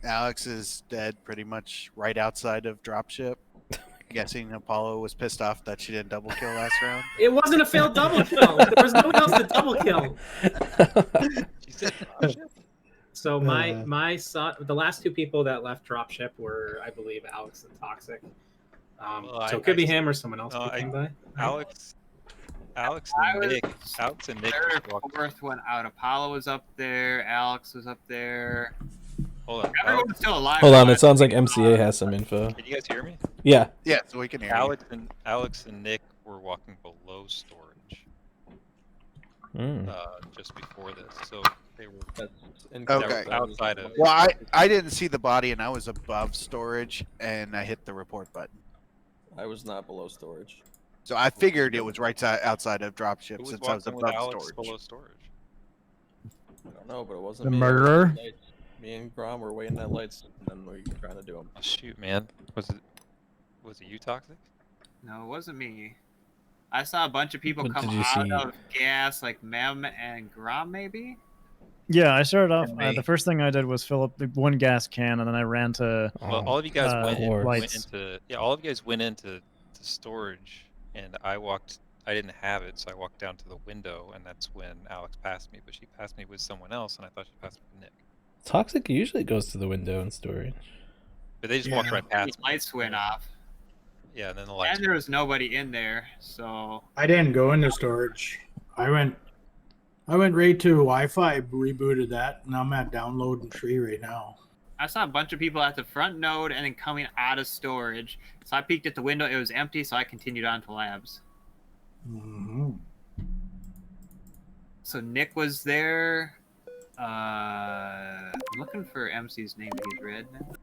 Alex is dead pretty much right outside of dropship. Guessing Apollo was pissed off that she didn't double kill last round. It wasn't a failed double kill. There was no one else to double kill. So the last two people that left dropship were, I believe, Alex and Toxic. So it could be him or someone else. who came by. Alex I and was Nick. Alex and Nick. Third, fourth one out. Apollo was up there. Alex was up there. Hold on. Everyone was still alive. Hold on, it sounds like MCA has some info. Can you guys hear me? Yeah. Yeah, so we can hear Alex and Nick were walking below storage. Mm. Just before this, so they were Okay. outside of. Well, I didn't see the body, and I was above storage, and I hit the report button. I was not below storage. So I figured it was right outside of dropship Who was since I was walking above with Alex storage. below storage? I don't know, but it wasn't The me. murderer? Me and Grom were waiting at lights, and then we were trying to do them. Oh, shoot, man. Was it you, Toxic? No, it wasn't me. I saw a bunch of people What come did you out see? of gas, like Mem and Grom, maybe. Yeah, I started off. And me. The first thing I did was fill up the one gas can, and then I ran to. Well, all of you guys went lights. into all of you guys went into storage, and I didn't have it, so I walked down to the window, and that's when Alex passed me. But she passed me with someone else, and I thought she passed me with Nick. Toxic usually goes to the window in storage. But they just walked right past The lights went off. Yeah, and then the lights. And there was nobody in there, so I didn't go into storage. I went right to Wi-Fi, rebooted that, and I'm at download and free right now. I saw a bunch of people at the front node and then coming out of storage. So I peeked at the window; it was empty, so I continued on to labs. Mm-hmm. So Nick was there. I'm looking for MC's name. He's red now.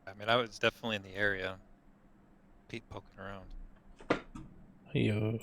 I mean, I was definitely in the area. Pete poking around. Yo.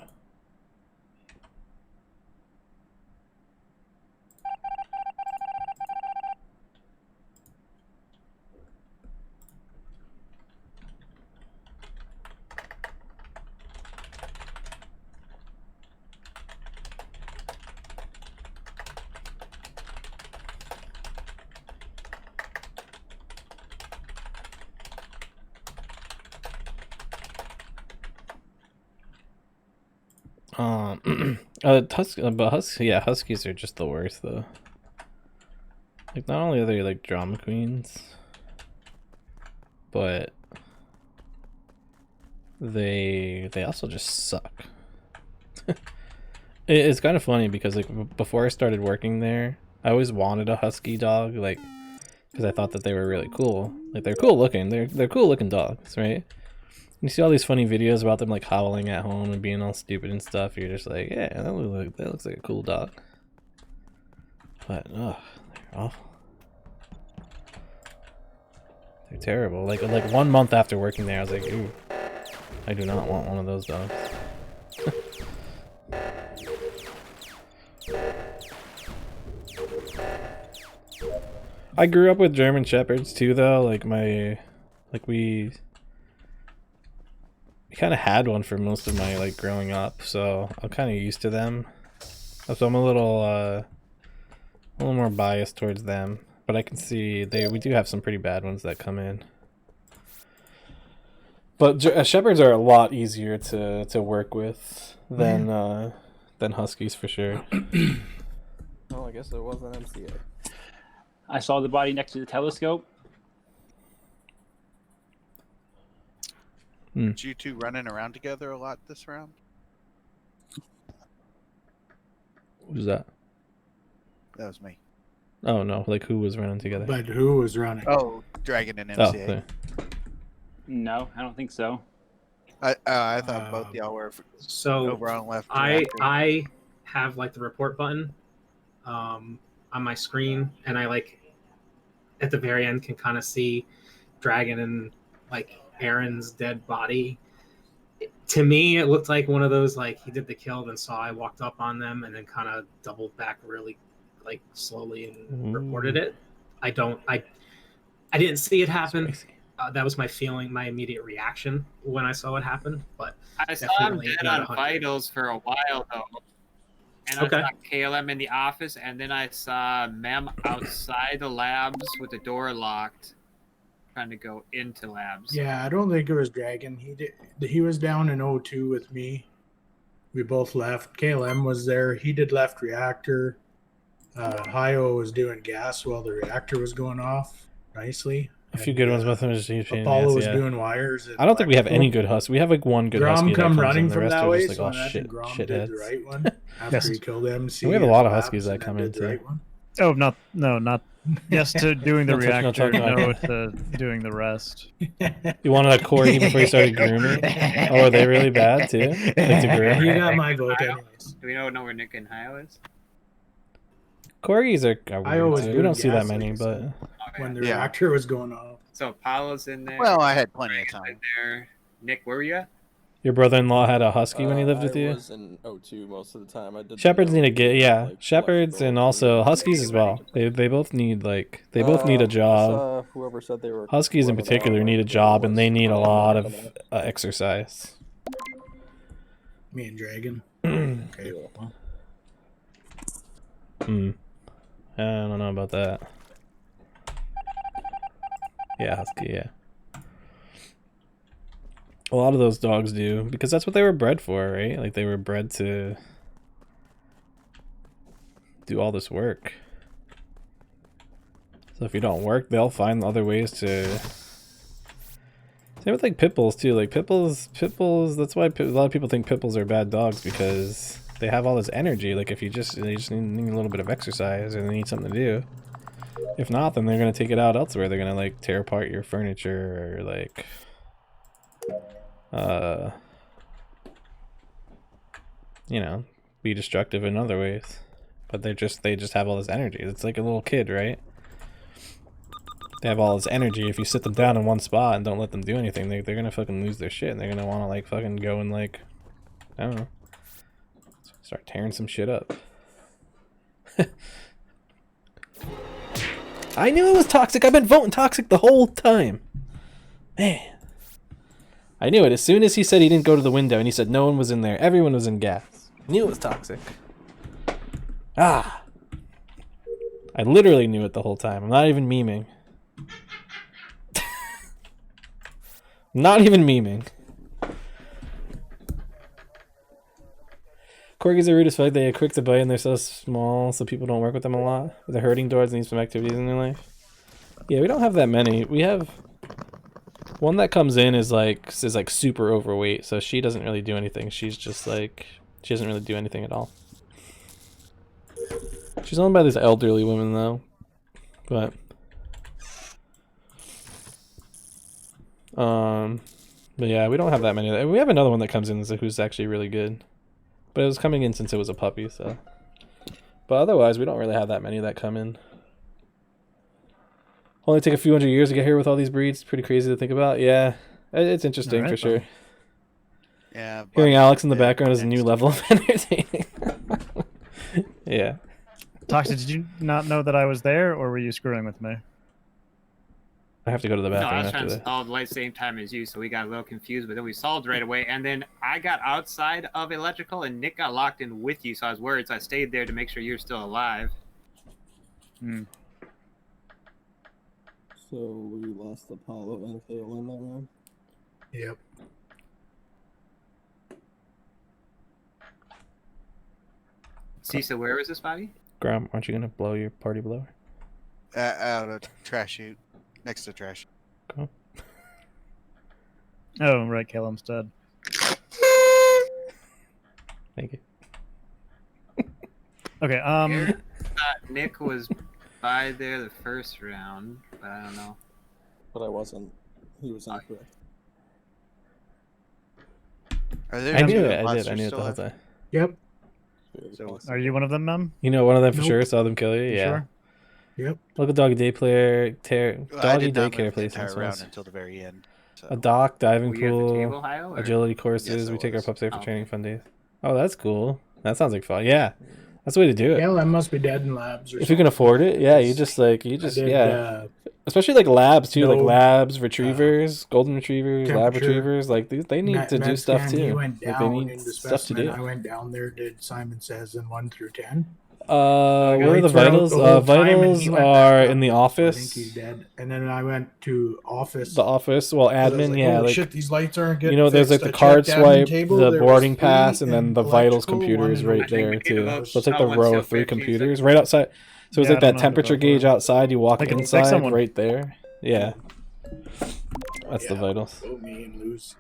Huskies are just the worst though. Like, not only are they like drama queens, but they also just suck. It's kind of funny because like before I started working there, I always wanted a husky dog, like, because I thought that they were really cool. Like, they're cool looking. They're cool looking dogs, right? You see all these funny videos about them like howling at home and being all stupid and stuff. You're just like, yeah, that looks like a cool dog. But they're awful. They're terrible. Like 1 month after working there, I was like, ooh, I do not want one of those dogs. I grew up with German Shepherds too, though. We kind of had one for most of my like growing up, so I'm kind of used to them. So I'm a little more biased towards them, but I can see we do have some pretty bad ones that come in. But Shepherds are a lot easier to work with than Huskies for sure. Oh, I guess it was an MCA. I saw the body next to the telescope. Did you two running around together a lot this round? Who's that? That was me. Oh no, like who was running together? But who was running? Oh, Dragon and Oh, MCA. there. No, I don't think so. I thought both y'all were So over on left. I have like the report button on my screen, and I like at the very end can kind of see Dragon and like Aaron's dead body. To me, it looked like one of those like he did the kill, then saw I walked up on them, and then kind of doubled back really like slowly and reported it. I didn't see it happen. That was my feeling, my immediate reaction when I saw it happen. But I saw him dead on vitals for a while though. And I saw KLM in the office, and then I saw Mem outside the labs with the door locked, trying to go into labs. Yeah, I don't think it was Dragon. He was down in O2 with me. We both left. KLM was there. He did left reactor. Hio was doing gas while the reactor was going off nicely. A few good ones with him. Apollo was doing wires. I don't think we have any good Husky. We have like one good Husky. Grom come that running comes in. from The rest that are way, just like, so oh I shit, imagine Grom shitheads. did the right one after Yes. he killed MC. We have a at lot the of labs, Huskies that and then come did in the too. right one. Oh, not. Yes to doing the No touching, no reactor. talking No about to doing the rest. You wanted a corgi before you started grooming? Oh, are they really bad too? Like to groom? You got my vote anyways. Do we know where Nick and Hio is? Corgis are I weird always too. do We don't see that gas, many, like I but said, when the reactor was going off. So Apollo's in there. Well, I had plenty of Dragon's time. in there. Nick, where were you at? Your brother-in-law had a husky when he lived with I you? was in O2 most of the time. I did. Shepherds need to get yeah, like, shepherds and also huskies as well. They both need like they both need a job. Whoever said they were. Huskies in whoever they particular are, need a like, job and was they need a on lot the of map. exercise. Me and Dragon. Okay. Well, Hmm. I don't know about that. Yeah, husky. Yeah. A lot of those dogs do because that's what they were bred for, right? Like they were bred to do all this work. So if you don't work, they'll find other ways to. Same with like pit bulls too. Like pit bulls. That's why a lot of people think pit bulls are bad dogs because they have all this energy. Like if they just need a little bit of exercise or they need something to do. If not, then they're gonna take it out elsewhere. They're gonna like tear apart your furniture or like. You know, be destructive in other ways, but they just have all this energy. It's like a little kid, right? They have all this energy. If you sit them down in one spot and don't let them do anything, they're gonna fucking lose their shit and they're gonna want to like fucking go and like, I don't know, start tearing some shit up. I knew it was toxic. I've been voting toxic the whole time. Man. I knew it. As soon as he said he didn't go to the window and he said no one was in there, everyone was in gas. I knew it was toxic. Ah. I literally knew it the whole time. I'm not even memeing. Not even memeing. Corgis are rude as fuck. They are quick to bite and they're so small so people don't work with them a lot. The herding dogs need some activities in their life. Yeah, we don't have that many. We have... One that comes in is like super overweight, so she doesn't really do anything. She's just like she doesn't really do anything at all. She's owned by these elderly women though. But yeah, we don't have that many. We have another one that comes in who's actually really good. But it was coming in since it was a puppy, so. But otherwise we don't really have that many that come in. Only take a few hundred years to get here with all these breeds. Pretty crazy to think about. Yeah, it's interesting for sure. Yeah. Hearing Alex in the background is a new level of entertaining. Yeah. Toxic, did you not know that I was there, or were you screwing with me? I have to go to the No, I bathroom was trying after to this. solve the light same time as you, so we got a little confused, but then we solved right away. And then I got outside of electrical, and Nick got locked in with you, so I was worried, so I stayed there to make sure you're still alive. Hmm. So we lost Apollo and Hale in that round. Yep. Cisa, where was this body? Grom, aren't you gonna blow your party blower? Out of trash chute, next to trash. Cool. Oh, right, Caleb's dead. Thank you. Okay, Eric thought Nick was by there the first round, but I don't know. But I wasn't. He was incorrect. Are there I two knew it. I monsters did. I knew it the still whole left? time. Yep. So, Are you one of them, Mem? You know one of them for Nope. sure. Saw them kill you. You Yeah. sure? Yep. Local doggy day player, I doggy did not daycare move the place. entire this round was. until the very end. So. A dock, diving Were you at the pool, table, Hyle, or- agility courses. Yes, I we take our was. pups there for Oh, training okay. fun days. Oh, that's cool. That sounds like fun. Yeah, that's the way to do it. KLM must be dead in labs. Or If you can something. afford it, yeah, you Because just like I did, yeah. Especially like labs too, like no, labs, retrievers, golden retrievers, lab temperature. retrievers. Like they need to do Med stuff scan, He too. went Like down they need in the stuff to specimen. do. I went down there, did Simon Says in 1 through 10. Where are the Lights were out vitals? the whole time, and Vitals he went are back in the up. I think office. he's dead. And then I went to office. The office, well, 'cause I was admin, like, yeah, holy like shit, these lights aren't getting you know, there's like fixed. the I card checked admin swipe, table, the there boarding was pass, 3 and then in the vitals electrical, computer is 1 in right there think we need too. to So it's like the vote row someone of 3 till 15 computers right outside. So it's Yeah, like I don't that know temperature about gauge that. outside. You walk I can pick inside someone. right there. Yeah, that's the Yeah, vitals. vote me and lose.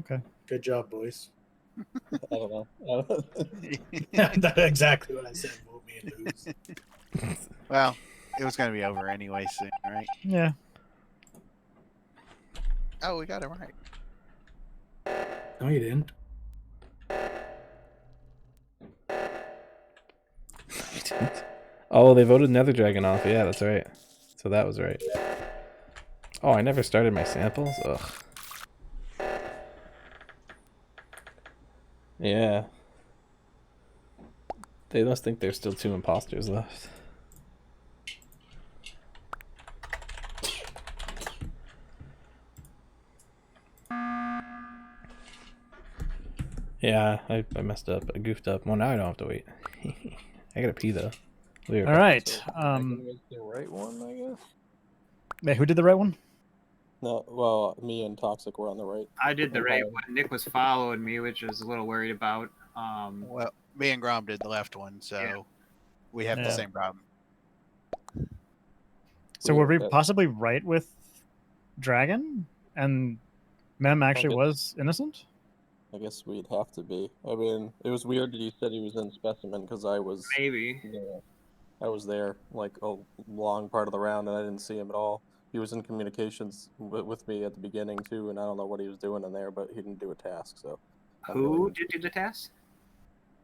Okay. Good job, boys. I don't know. That's exactly what I said. Vote me and lose. Well, it was going to be over anyway soon, right? Yeah. Oh, we got it right. No, you didn't. Oh, they voted Nether Dragon off. Yeah, that's right. So that was right. Oh, I never started my samples? Ugh. Yeah. They must think there's still 2 imposters left. Yeah, I messed up. I goofed up. Well, now I don't have to wait. I gotta pee, though. Weird. All right. The right one, I guess. Wait, who did the right one? No, well, me and Toxic were on the right. I did the right one. Nick was following me, which I was a little worried about. Well, me and Grom did the left one, so we have the Yeah. same problem. So were we possibly right with Dragon? And Mem actually was innocent? I guess we'd have to be. I mean, it was weird that you said he was in Specimen because I was maybe. Yeah, I was there like a long part of the round and I didn't see him at all. He was in communications with me at the beginning too, and I don't know what he was doing in there, but he didn't do a task. So Who did do the task?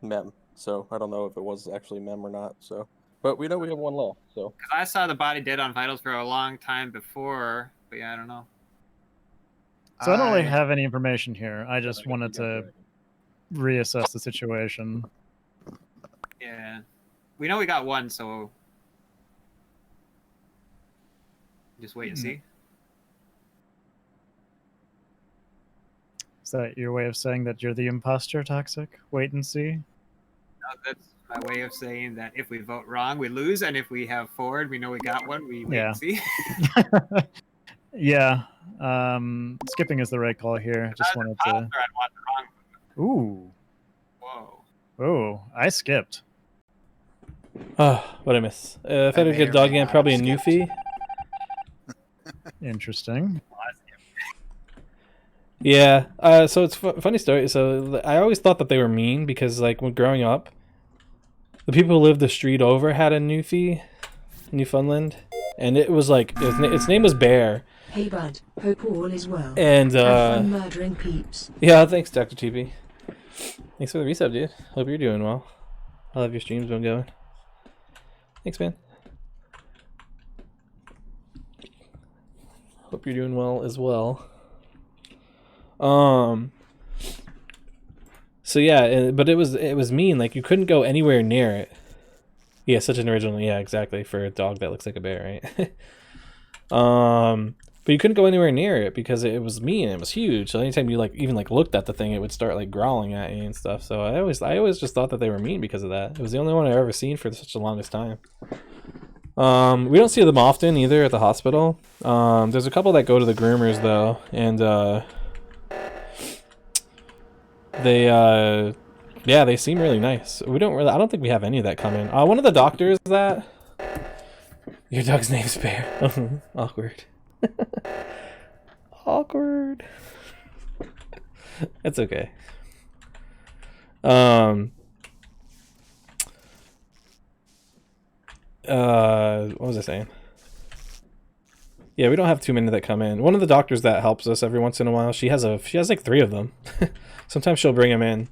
Mem. So I don't know if it was actually Mem or not. So, but we know we have one left. So 'Cause I saw the body dead on vitals for a long time before, but yeah, I don't know. So I don't really have any information here. I just wanted to reassess the situation. Yeah, we know we got one, so just wait and see. Is that your way of saying that you're the imposter, Toxic? Wait and see? No, that's my way of saying that if we vote wrong, we lose, and if we have forward, we know we got one, we wait and see. Yeah. Skipping is the right call here. I just wanted to. I'd want the wrong. Ooh. Whoa. Oh, I skipped. Oh, what'd I miss? If I had a good dog game, probably a Newfie. Interesting. Yeah. So it's funny story. So I always thought that they were mean because, like, when growing up, the people who lived the street over had a Newfie, Newfoundland, and it was like its name was Bear. Hey bud, hope all is well. And Have fun murdering peeps. yeah, thanks, Dr. TP. Thanks for the resub, dude. Hope you're doing well. I love your streams been going. Thanks, man. Hope you're doing well as well. So yeah, but it was mean. Like, you couldn't go anywhere near it. Yeah, such an original. Yeah, exactly, for a dog that looks like a bear, right? But you couldn't go anywhere near it because it was mean. It was huge. So anytime you even looked at the thing, it would start like growling at you and stuff. So I always just thought that they were mean because of that. It was the only one I've ever seen for such the longest time. We don't see them often either at the hospital. There's a couple that go to the groomers though, and they seem really nice. I don't think we have any of that come in. One of the doctors that your dog's name's Bear. Awkward. Awkward. It's okay. What was I saying? Yeah, we don't have too many that come in. One of the doctors that helps us every once in a while, she has like 3 of them. Sometimes she'll bring them in.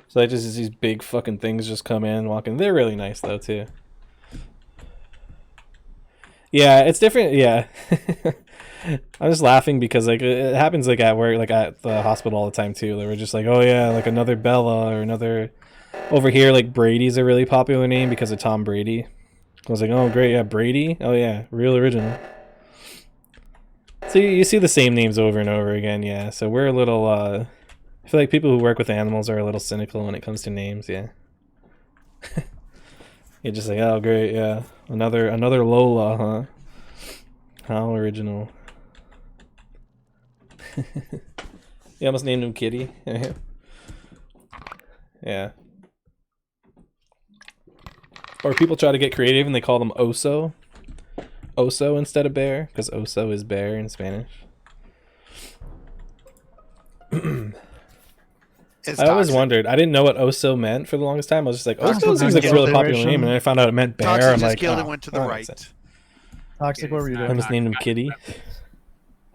So just these big fucking things just come in, walking. They're really nice though too. Yeah, it's different. Yeah. I'm just laughing because like it happens like at work, like at the hospital all the time too. They were just like, oh yeah, like another Bella or another. Over here, like Brady's a really popular name because of Tom Brady. I was like, oh great, yeah, Brady. Oh yeah, real original. So you see the same names over and over again, yeah. So we're a little. I feel like people who work with animals are a little cynical when it comes to names, yeah. You're just like, oh great, yeah, another Lola, huh? How original. You almost named him Kitty. Yeah. Or people try to get creative and they call them Oso. Oso instead of bear, because Oso is bear in Spanish. I always wondered. I didn't know what Oso meant for the longest time. I was just like, Oso seems like a really popular name, and then I found out it meant bear. Toxic I'm just like, killed oh, and went to the that right. makes sense. Toxic, what were you I doing? just named him Kitty.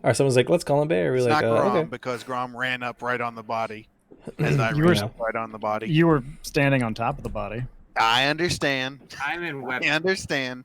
Or someone's like, let's call him Bear. We're It's like, not Grom okay. because Grom ran up right on the body. As I You were- ran up right on the body. You were standing on top of the body. I understand. I'm in weapon. I understand.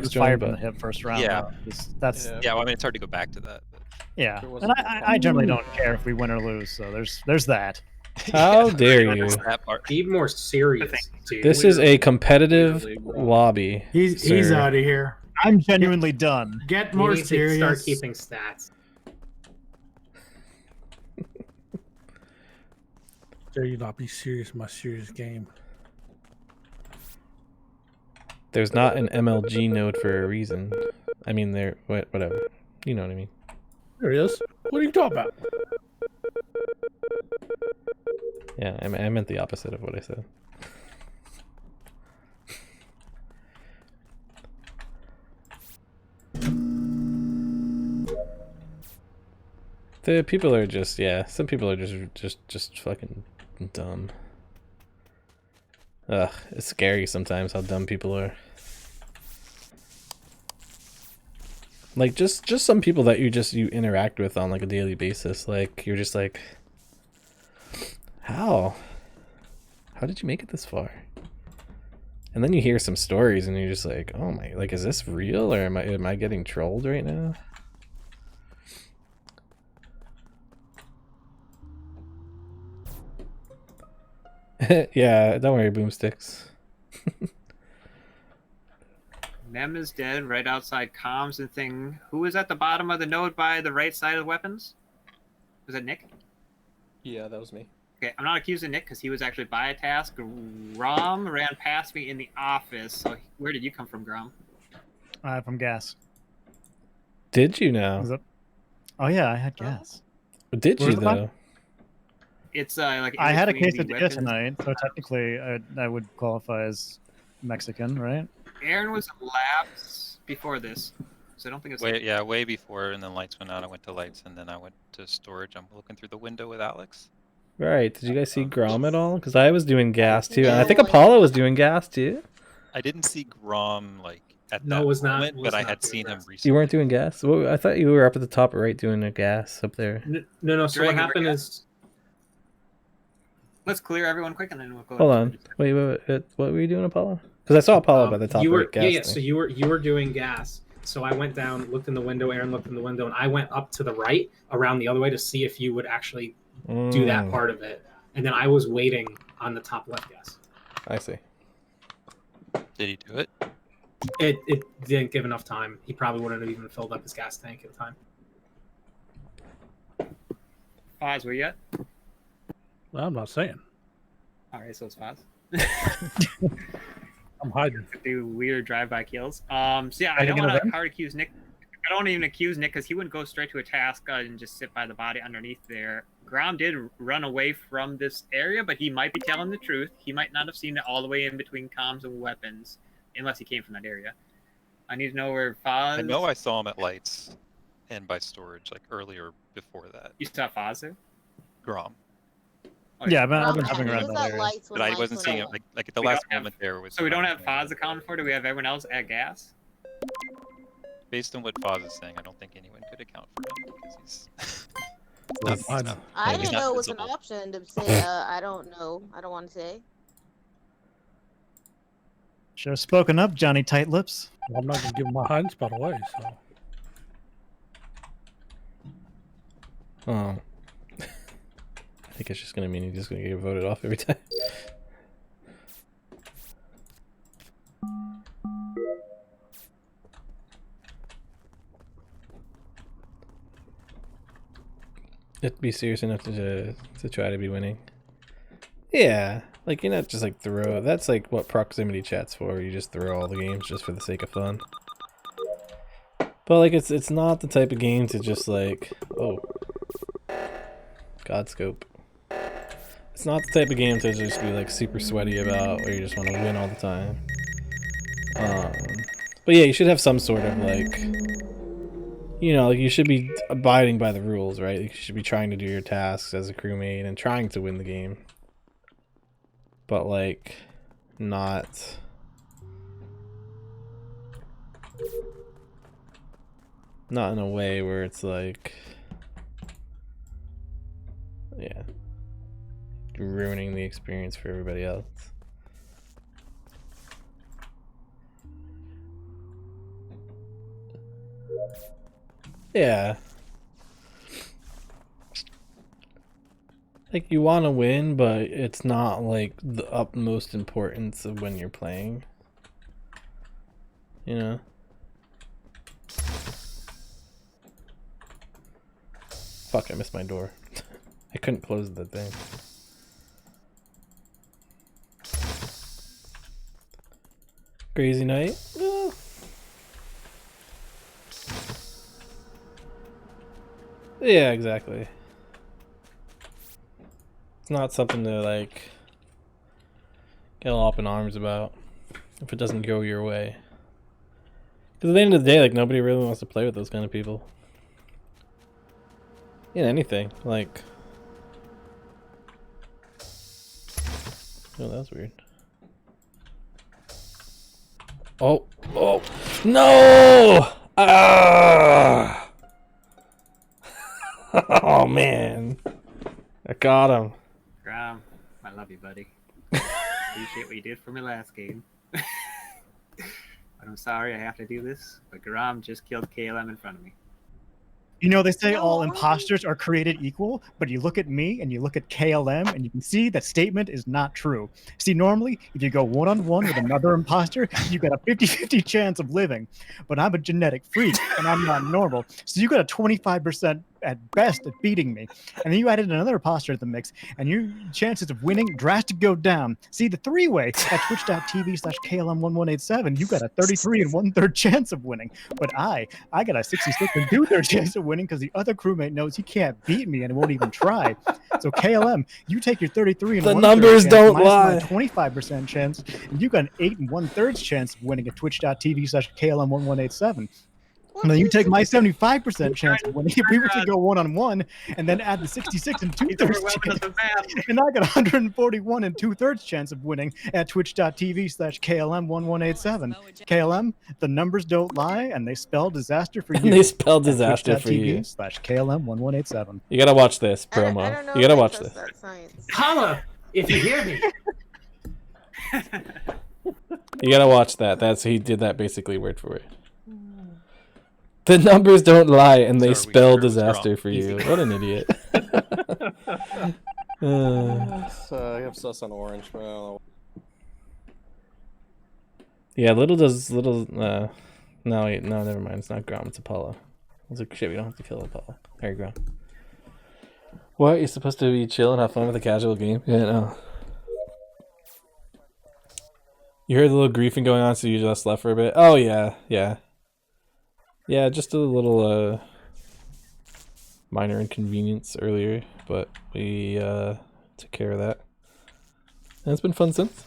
was fired from joined, the hip first round. Yeah. That's Yeah, well, I mean, it's hard to go back to that. But... Yeah, There and wasn't a I generally don't care if we win or lose, so there's that. How dare you? That part. Be more serious, dude. This is a competitive Clearly, bro. lobby. He's sir. out of here. I'm genuinely done. Get You more need to serious. start keeping stats. Dare you not be serious in my serious game? There's not an MLG node for a reason. I mean, there. Whatever. You know what I mean. There he is. What are you talking about? Yeah, I meant the opposite of what I said. The people are just, yeah, some people are just fucking dumb. Ugh, it's scary sometimes how dumb people are. Like just some people that you interact with on like a daily basis. Like you're just like, how did you make it this far? And then you hear some stories and you're just like, oh my, like is this real or am I getting trolled right now? Yeah, don't worry, boomsticks. Mem is dead right outside comms and thing. Who was at the bottom of the node by the right side of weapons? Was it Nick? Yeah, that was me. Okay, I'm not accusing Nick because he was actually by a task. Grom ran past me in the office. So where did you come from, Grom? From gas. Did you now? Oh yeah, I had gas. Did Where's you the bot? though? It's like I had a in between case the of weapons. tonight, so technically I would qualify as Mexican, right? Aaron was in labs before this, so I don't think it's. Way before, and then lights went out. I went to lights, and then I went to storage. I'm looking through the window with Alex. Right. Did you guys see Grom at all? Because I was doing gas too, and I think Apollo was doing gas too. I didn't see Grom like at No, that it was not- moment, was but I not had doing seen him gas. recently. You weren't doing gas. Well, I thought you were up at the top right doing a gas up there. No. So what Dragon happened Ring. is Let's clear everyone quick, and then we'll go. Hold on. Wait. What were you doing, Apollo? Because I saw Apollo by the top you were right gas. yeah. thing. So you were doing gas. So I went down, looked in the window. Aaron looked in the window, and I went up to the right, around the other way, to see if you would actually do that part of it. And then I was waiting on the top left gas. I see. Did he do it? It didn't give enough time. He probably wouldn't have even filled up his gas tank in time. Foz, where you at? Well, I'm not saying. All right, so it's Foz. I'm hiding. Do weird drive-by kills. So yeah, I Are you don't gonna want to win? hard accuse Nick. I don't even accuse Nick because he wouldn't go straight to a task and just sit by the body underneath there. Grom did run away from this area, but he might be telling the truth. He might not have seen it all the way in between comms and weapons, unless he came from that area. I need to know where Foz. I know I saw him at lights and by storage, like earlier before that. You saw Foz there? Grom. Yeah, I've been Grom, hopping he around was that at area. lights when But I lights wasn't went seeing him out. like at the We last don't have- moment there was. So we don't have Foz accounted for. Do we have everyone else at gas? Based on what Foz is saying, I don't think anyone could account for him because he's. I he's didn't not know it was an visible. option to say. I don't know. I don't want to say. Should have spoken up, Johnny Tight Lips. Well, I'm not gonna give my hiding spot away. So Oh. I think it's just gonna mean he's just gonna get voted off every time. You have to be serious enough to try to be winning. Yeah, like you're not just like throw. That's like what proximity chat's for. You just throw all the games just for the sake of fun. But like it's not the type of game to just like Godscope. It's not the type of game to just be like super sweaty about, or you just want to win all the time. But yeah, you should have some sort of like, you know, like you should be abiding by the rules, right? You should be trying to do your tasks as a crewmate and trying to win the game. But like, not in a way where it's like, yeah, ruining the experience for everybody else. Yeah. Like, you want to win, but it's not like the utmost importance of when you're playing. You know? Fuck, I missed my door. I couldn't close the thing. Crazy night? Yeah, exactly. It's not something to, like, get all up in arms about if it doesn't go your way. Because at the end of the day, like, nobody really wants to play with those kind of people. In anything, like... Oh, that was weird. Oh, oh, no! Ah! Oh, man. I got him. Grom, I love you, buddy. Appreciate what you did for me last game. But I'm sorry I have to do this, but Grom just killed KLM in front of me. You know, they say all imposters are created equal, but you look at me and you look at KLM and you can see that statement is not true. See, normally, if you go one-on-one with another imposter, you got a 50-50 chance of living. But I'm a genetic freak and I'm not normal. So you got a 25% at best at beating me. And then you added another imposter to the mix and your chances of winning drastically go down. See, the three-way at twitch.tv/KLM1187, you got a 33 1/3 chance of winning. But I got a 66 2/3 chance of winning because the other crewmate knows he can't beat me and won't even try. So KLM, you take your 33 The numbers don't lie. 25% chance, and you got an 8 1/3 chance of winning at twitch.tv/KLM1187. And then you take my 75% chance of winning if we were to go one-on-one, and then add the 66 2/3 chance, and I got 141 2/3 chance of winning at twitch.tv/KLM1187. KLM, the numbers don't lie, and they spell disaster for you. And they spell disaster for you. twitch.tv/KLM1187. You gotta watch this promo. You gotta watch this. Holla if you hear me. You gotta watch that. He did that basically word for word. The numbers don't lie, and they spell disaster for you. What an idiot. I have sus on orange, but I don't know. Yeah, no, wait, no, never mind. It's not Grom, it's Apollo. I was like, shit, we don't have to kill Apollo. Harry Grom. What? You're supposed to be chill and have fun with a casual game? Yeah, no. You heard the little griefing going on, so you just left for a bit? Oh, yeah, yeah. Yeah, just a little minor inconvenience earlier, but we took care of that. And it's been fun since.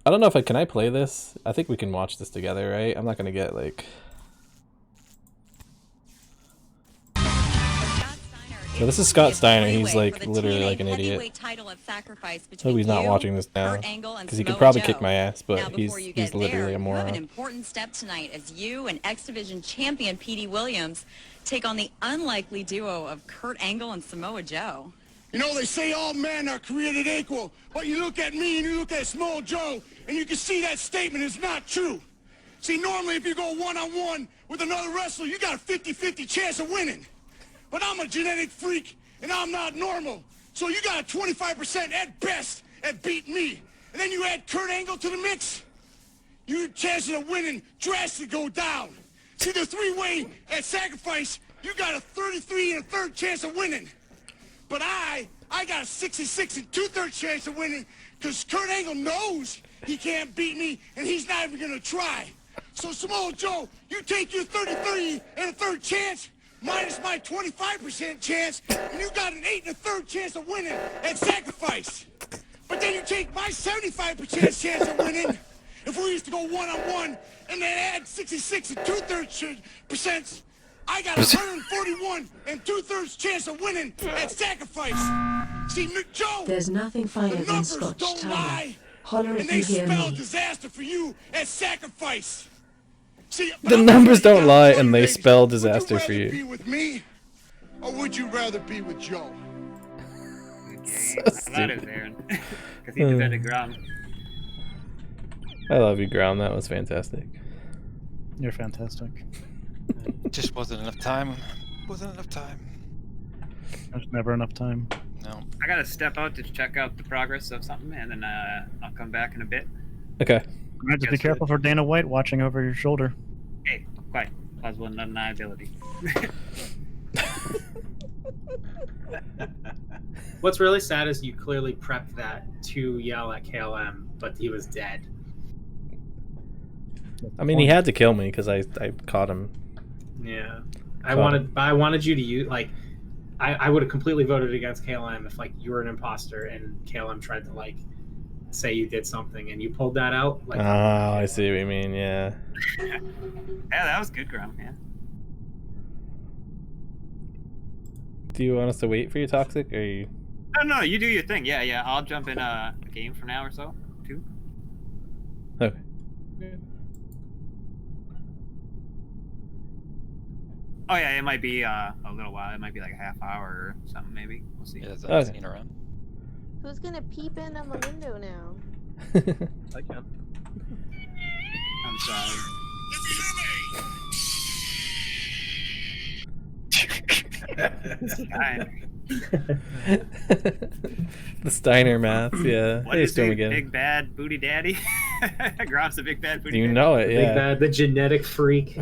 I don't know if can I play this? I think we can watch this together, right? I'm not gonna get like... So this is Scott Steiner. He's like literally like an idiot. Hope he's not watching this now, because he could probably kick my ass, but he's literally a You have an moron. important step tonight as you and X Division champion Petey Williams take on the unlikely duo of Kurt Angle and Samoa Joe. You know, they say all men are created equal, but you look at me and you look at Samoa Joe, and you can see that statement is not true. See, normally if you go one-on-one with another wrestler, you got a 50-50 chance of winning. But I'm a genetic freak, and I'm not normal. So you got a 25% at best at beating me. And then you add Kurt Angle to the mix, your chances of winning drastically go down. See, the three-way at Sacrifice, you got a 33 1/3 chance of winning. But I got a 66 2/3 chance of winning because Kurt Angle knows he can't beat me, and he's not even going to try. So, Samoa Joe, you take your 33 1/3 chance, minus my 25% chance, and you got an 8 1/3 chance of winning at Sacrifice. But then you take my 75% chance of winning, if we used to go one-on-one, and then add 66 2/3%, I got 141 2/3 chance of winning at Sacrifice. See, Joe, There's nothing finer the than numbers Scotch don't Tower. lie, Holler and if they you hear spell me. disaster for you at Sacrifice. See, The numbers don't lie, and they spell disaster for be you. with me, or would you rather be with Joe? I thought it was Aaron, because he defended Grom. I love you, Grom. That was fantastic. You're fantastic. Just wasn't enough time. Wasn't enough time. There's never enough time. No. I gotta step out to check out the progress of something, and then I'll come back in a bit. Okay. Just be careful for Dana White watching over your shoulder. Hey, quiet. Plausible undeniability. What's really sad is you clearly prepped that to yell at KLM, but he was dead. I mean, he had to kill me because I caught him. Yeah, I wanted you to use like, I would have completely voted against KLM if like you were an imposter and KLM tried to like say you did something and you pulled that out. Like, Oh, I see what you mean. Yeah. Yeah, that was good, Grum. Yeah. Do you want us to wait for you, Toxic, or you? No, you do your thing. Yeah. I'll jump in a game for now or so. 2. Okay. Oh yeah, it might be a little while. It might be like a half hour or something, maybe. We'll see. Yeah, is Okay. seen around? Who's gonna peep in on the window now? I can. I'm sorry. The Steiner math, yeah. What Hey, is Storm he, again. Big bad booty daddy? Grom's a big bad booty You daddy. know it, Big yeah. bad, the genetic freak.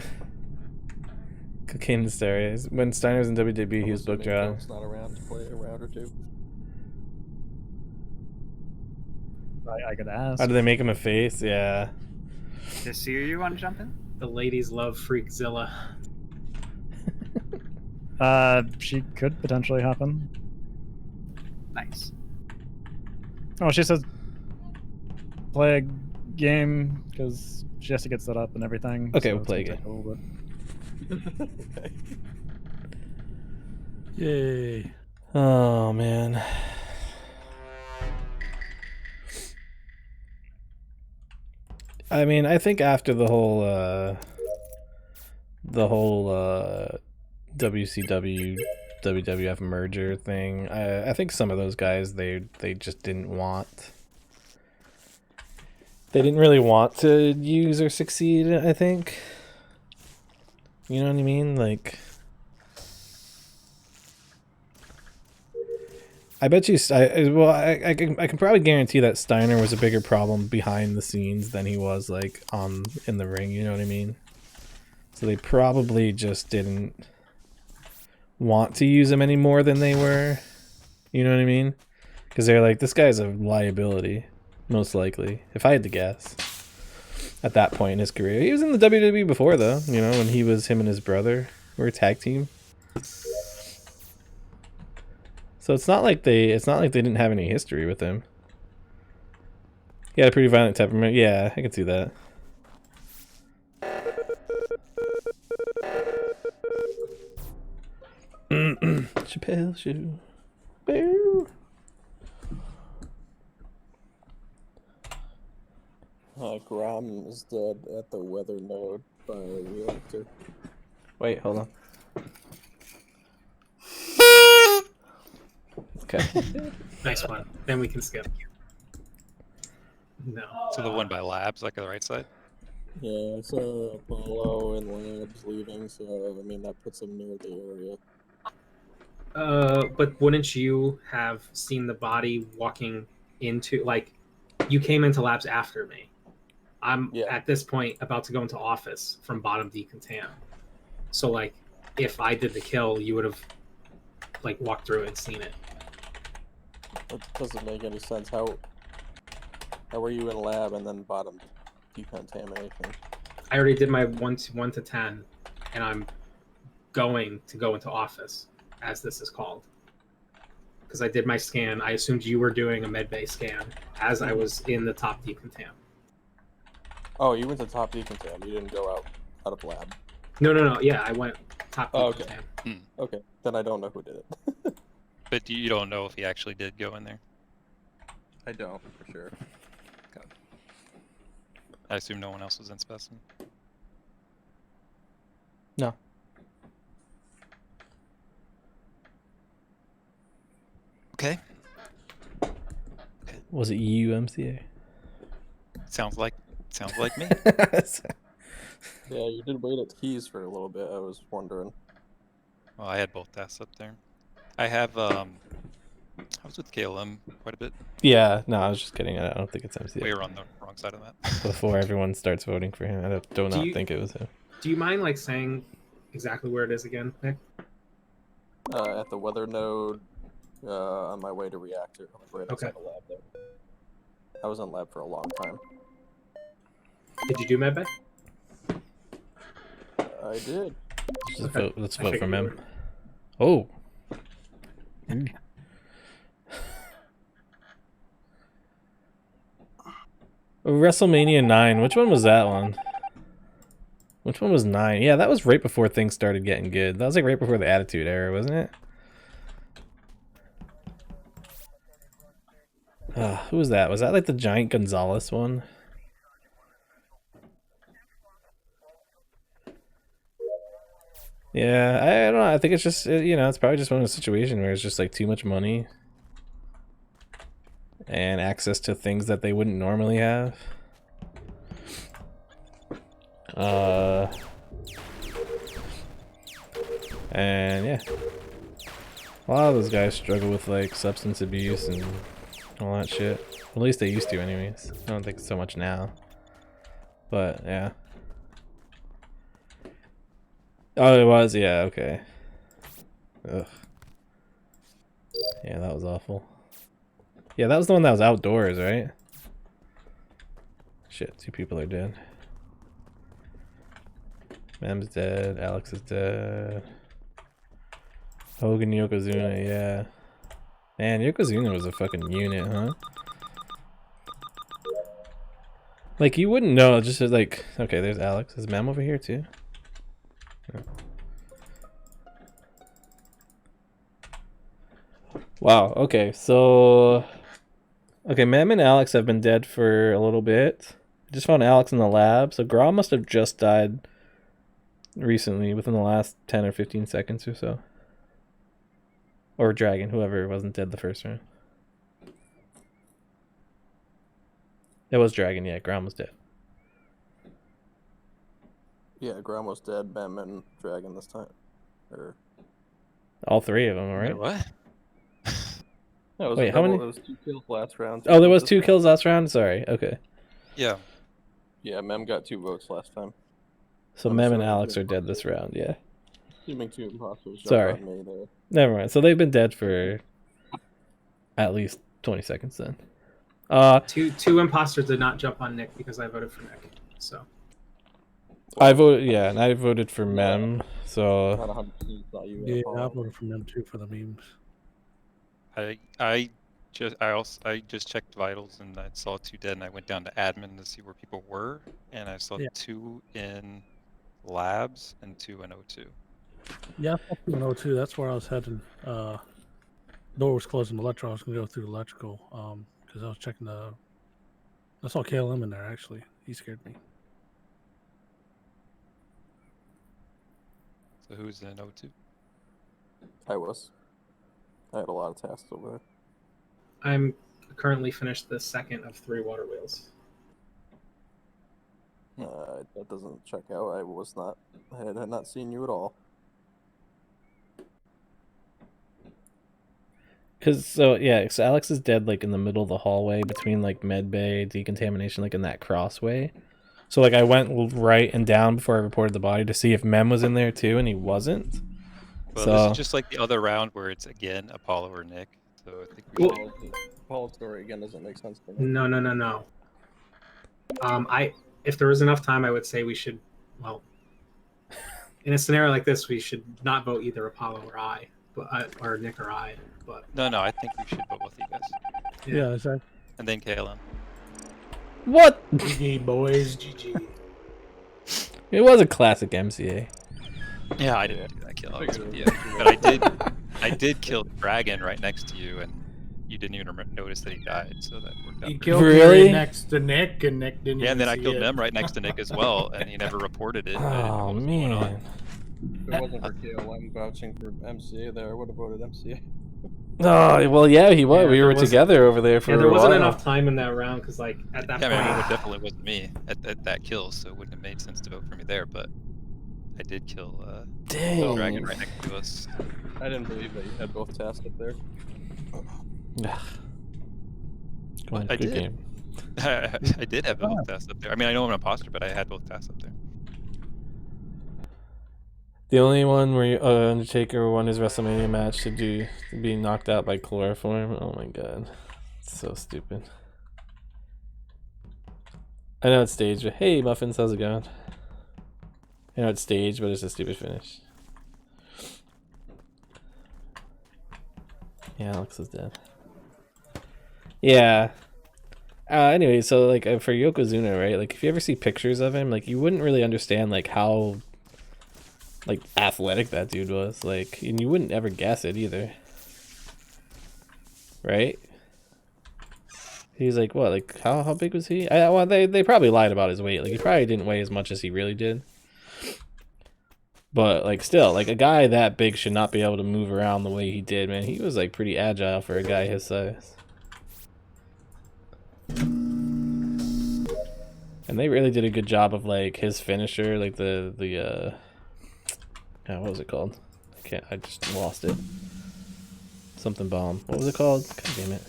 Cocaine hysteria. When Steiner was in WWE, he was booked around. It's not around to play a round or two. I could ask. How do they make him a face? Yeah. Does Seer you want to jump in? The ladies love Freakzilla. She could potentially happen. Nice. Oh, she says play a game because she has to get set up and everything. Okay, so we'll it's play a gonna take game. little bit. Yay. Oh, man. I mean, I think after the whole WCW WWF merger thing, I think some of those guys they just didn't want. They didn't really want to use or succeed, I think. You know what I mean? Like, I bet you. I can probably guarantee that Steiner was a bigger problem behind the scenes than he was like in the ring. You know what I mean? So they probably just didn't want to use him any more than they were. You know what I mean? Because they're like, this guy's a liability, most likely, if I had to guess. At that point in his career, he was in the WWE before, though. You know, when him and his brother were a tag team. So it's not like they didn't have any history with him. He had a pretty violent temperament. Yeah, I can see that. Chappelle shoe. Boo. Grom is dead at the weather node by the reactor. Wait, hold on. Okay. Nice one. Then we can skip. No. So the one by Labs, like on the right side? Yeah, I saw Apollo and Labs leaving, so I mean that puts them near the area. But wouldn't you have seen the body walking into, like, you came into Labs after me. I'm at this point about to go into office from bottom decontam. So like, if I did the kill, you would have like walked through it and seen it. It doesn't make any sense. How were you in lab and then bottom decontamination? I already did my 1 to 10, and I'm going to go into office, as this is called. Because I did my scan. I assumed you were doing a medbay scan as I was in the top decontam. Oh, you went to top decontam. You didn't go out of lab. No. Yeah, I went top Oh, decontam. okay. Okay, then I don't know who did it. But you don't know if he actually did go in there? I don't, for sure. I assume no one else was in specimen. No. Okay. Was it you, MCA? Sounds like me. Yeah, you did wait at keys for a little bit. I was wondering. Well, I had both tests up there. I have I was with KLM quite a bit. Yeah, no, I was just kidding. I don't think it's MCA. We were on the wrong side of that. Before everyone starts voting for him, I do not you- think it was him. Do you mind like saying exactly where it is again, Nick? At the weather node, on my way to reactor. Right Okay. outside the lab there. I was in lab for a long time. Did you do medbay? I did. Let's vote for him. Oh. WrestleMania 9. Which one was that one? Which one was 9? Yeah, that was right before things started getting good. That was like right before the Attitude Era, wasn't it? Who was that? Was that like the Giant Gonzalez one? Yeah, I don't know. I think it's just, you know, it's probably just one of those situations where it's just like too much money and access to things that they wouldn't normally have. And yeah, a lot of those guys struggle with like substance abuse and all that shit. At least they used to, anyways. I don't think so much now. But yeah. Oh, it was? Yeah, okay. Ugh. Yeah, that was awful. Yeah, that was the one that was outdoors, right? Shit, 2 people are dead. Mem's dead, Alex is dead. Hogan, Yokozuna, yeah. Man, Yokozuna was a fucking unit, huh? Like, you wouldn't know, just like... Okay, there's Alex. Is Mem over here, too? Yeah. Wow, okay, so... Okay, Mem and Alex have been dead for a little bit. I just found Alex in the lab, so Gra must have just died recently, within the last 10 or 15 seconds or so. Or Dragon, whoever wasn't dead the first round. It was Dragon, yeah, Gra was dead. Yeah, Grom was dead, Mem and Dragon this time. Or... All 3 of them, alright? What? Yeah, it was Wait, how many? It was 2 kills last round. Oh, there was 2 kills last round? Sorry, okay. Yeah. Yeah, Mem got 2 votes last time. So I'm Mem and assuming Alex two are dead this round, yeah. Assuming 2 imposters jumped Sorry. on me there. Never mind. So they've been dead for at least 20 seconds then. Two imposters did not jump on Nick because I voted for Nick. So I voted, yeah, and I voted for Mem, so... Not 100% thought you were Yeah, I Apollo. voted for them too for the memes. I just checked vitals and I saw 2 dead and I went down to admin to see where people were and I saw 2 in labs and 2 in O2. Yeah, I thought 202. That's where I was heading. Door was closing electrical. I was gonna go through electrical. Because I was checking the. I saw KLM in there actually. He scared me. So who's in O2? I was. I had a lot of tasks over there. I'm currently finished the second of 3 water wheels. That doesn't check out. I was not. I had not seen you at all. Cause so yeah, so Alex is dead like in the middle of the hallway between like med bay, decontamination, like in that crossway. So like I went right and down before I reported the body to see if Mem was in there too, and he wasn't. Well, so this is just like the other round where it's again Apollo or Nick. So I think we should... Apollo's story again doesn't make sense to me. No. If there was enough time, I would say we should. Well, in a scenario like this, we should not vote either Apollo or I, but or Nick or I. But No, I think we should vote both of you guys. Yeah, exactly. And then KLM. What? GG boys, GG. It was a classic MCA. Yeah, I didn't do that kill. I was with you. But I did kill Dragon right next to you, and you didn't even notice that he died, so that worked out. He pretty killed well. me Really? right next to Nick, and Nick didn't. Yeah, and then I even killed see it. Mem right next to Nick as well, and he never reported it. I didn't know Oh what was going on. man. If it wasn't for KLM vouching for MCA there, I would have voted MCA. Oh well, yeah, he was. Yeah, we there were wasn't- together over there for Yeah, there a wasn't while. enough time in that round because, like, at that Yeah, I mean, point, it definitely wasn't me at that kill, so it wouldn't have made sense to vote for me there. But I did kill Dang. the dragon right next to us. I didn't believe that you had both tasks up there. Come on, I good did. game. I did have both tasks up there. I mean, I know I'm an imposter, but I had both tasks up there. The only one where Undertaker won his WrestleMania match to be knocked out by chloroform. Oh my god, it's so stupid. I know it's staged, but hey, Muffins, how's it going? I know it's staged, but it's a stupid finish. Yeah, Alex is dead. Yeah. Anyway, so like for Yokozuna, right? Like if you ever see pictures of him, like you wouldn't really understand like how like athletic that dude was, like, and you wouldn't ever guess it either, right? He's like what, like how big was he? Well, they probably lied about his weight. Like he probably didn't weigh as much as he really did. But like still, like a guy that big should not be able to move around the way he did, man. He was like pretty agile for a guy his size. And they really did a good job of like his finisher, like the what was it called? I just lost it. Something bomb. What was it called? God damn it.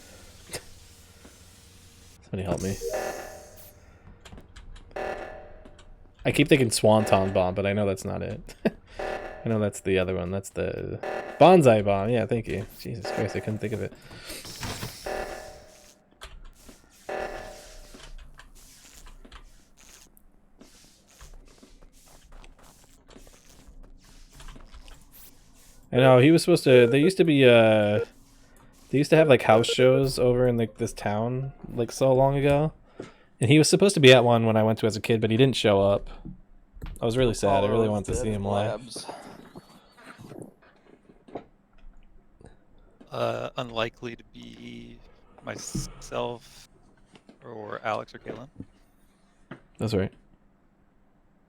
Somebody help me. I keep thinking Swanton bomb, but I know that's not it. I know that's the other one. That's the Bonsai bomb. Yeah, thank you. Jesus Christ, I couldn't think of it. I know he was supposed to. They used to be. They used to have like house shows over in like this town like so long ago, and he was supposed to be at one when I went to as a kid, but he didn't show up. I was really sad. I really wanted to see him live. Unlikely to be myself or Alex or Kalen. That's right.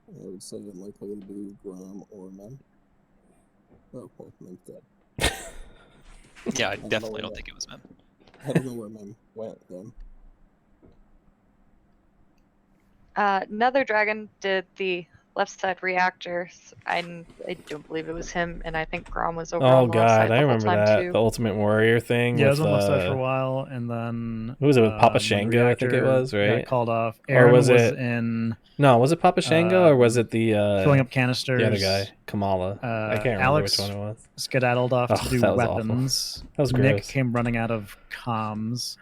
I would say unlikely to be Grom or Mem. Oh, well, Mem's dead. Yeah, I definitely don't think it was Mem. I don't know where Mem went then. Another dragon did the left side reactors. I don't believe it was him, and I think Grom was over Oh on the left side god, I the whole remember time that too. the Ultimate Warrior thing. Yeah, I with, was on left side for a while, and then who was it with Papa when Shango? I think it Reactor was, got right? called off. Or Aaron was it in? No, was it Papa Shango or was it the filling up canisters? The other guy, Kamala. I can't remember Alex which one it was. skedaddled off Oh, to do that was awful. weapons. That was Nick gross. came running out of comms,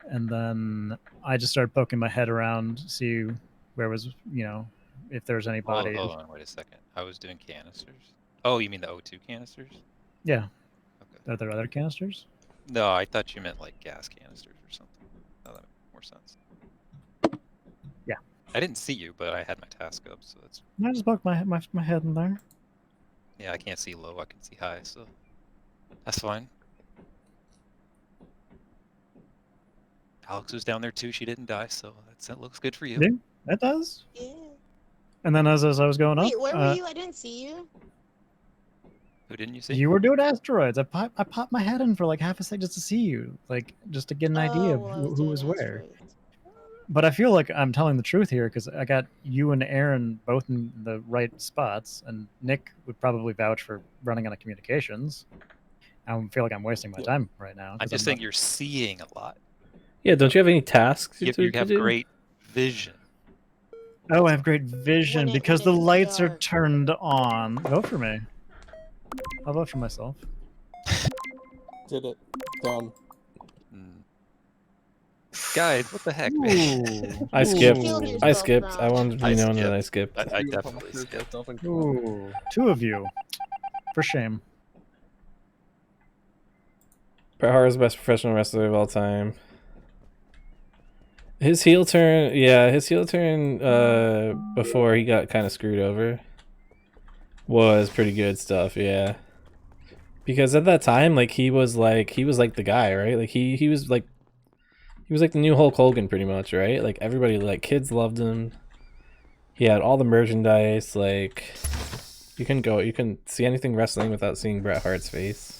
and then I just started poking my head around, see where was if there was any bodies. Hold on, wait a second. I was doing canisters. Oh, you mean the O2 canisters? Yeah. Are there other canisters? No, I thought you meant like gas canisters or something. Oh, that makes more sense. Yeah. I didn't see you, but I had my task up, so that's. I just poked my head in there. Yeah, I can't see low. I can see high, so that's fine. Alex was down there too. She didn't die, so that looks good for you. Yeah, that does. Yeah. And then as I was going up, Wait, where were you? I didn't see you. Who didn't you see? you were doing asteroids. I popped my head in for like half a second just to see you, like just to get an idea of well, I was who was doing where. But I feel like I'm telling the truth here because I got you and Aaron both in the right spots, and Nick would probably vouch for running out of communications. I feel like I'm wasting my time right now. I'm just saying you're seeing a lot. Yeah, don't you have any tasks You to have do? great vision. Oh, I have great vision because the lights are turned on. Vote for me. I'll vote for myself. Did it. Done. Guys, what the heck, man? Ooh. I skipped. Ooh. I skipped. I wanted to be known that I skipped. I definitely skipped. Ooh, two of you. For shame. Bret Hart is the best professional wrestler of all time. His heel turn, before he got kind of screwed over was pretty good stuff, yeah. Because at that time, like he was like the guy, right? Like he was like the new Hulk Hogan pretty much, right? Like everybody, like kids loved him. He had all the merchandise, like you couldn't see anything wrestling without seeing Bret Hart's face.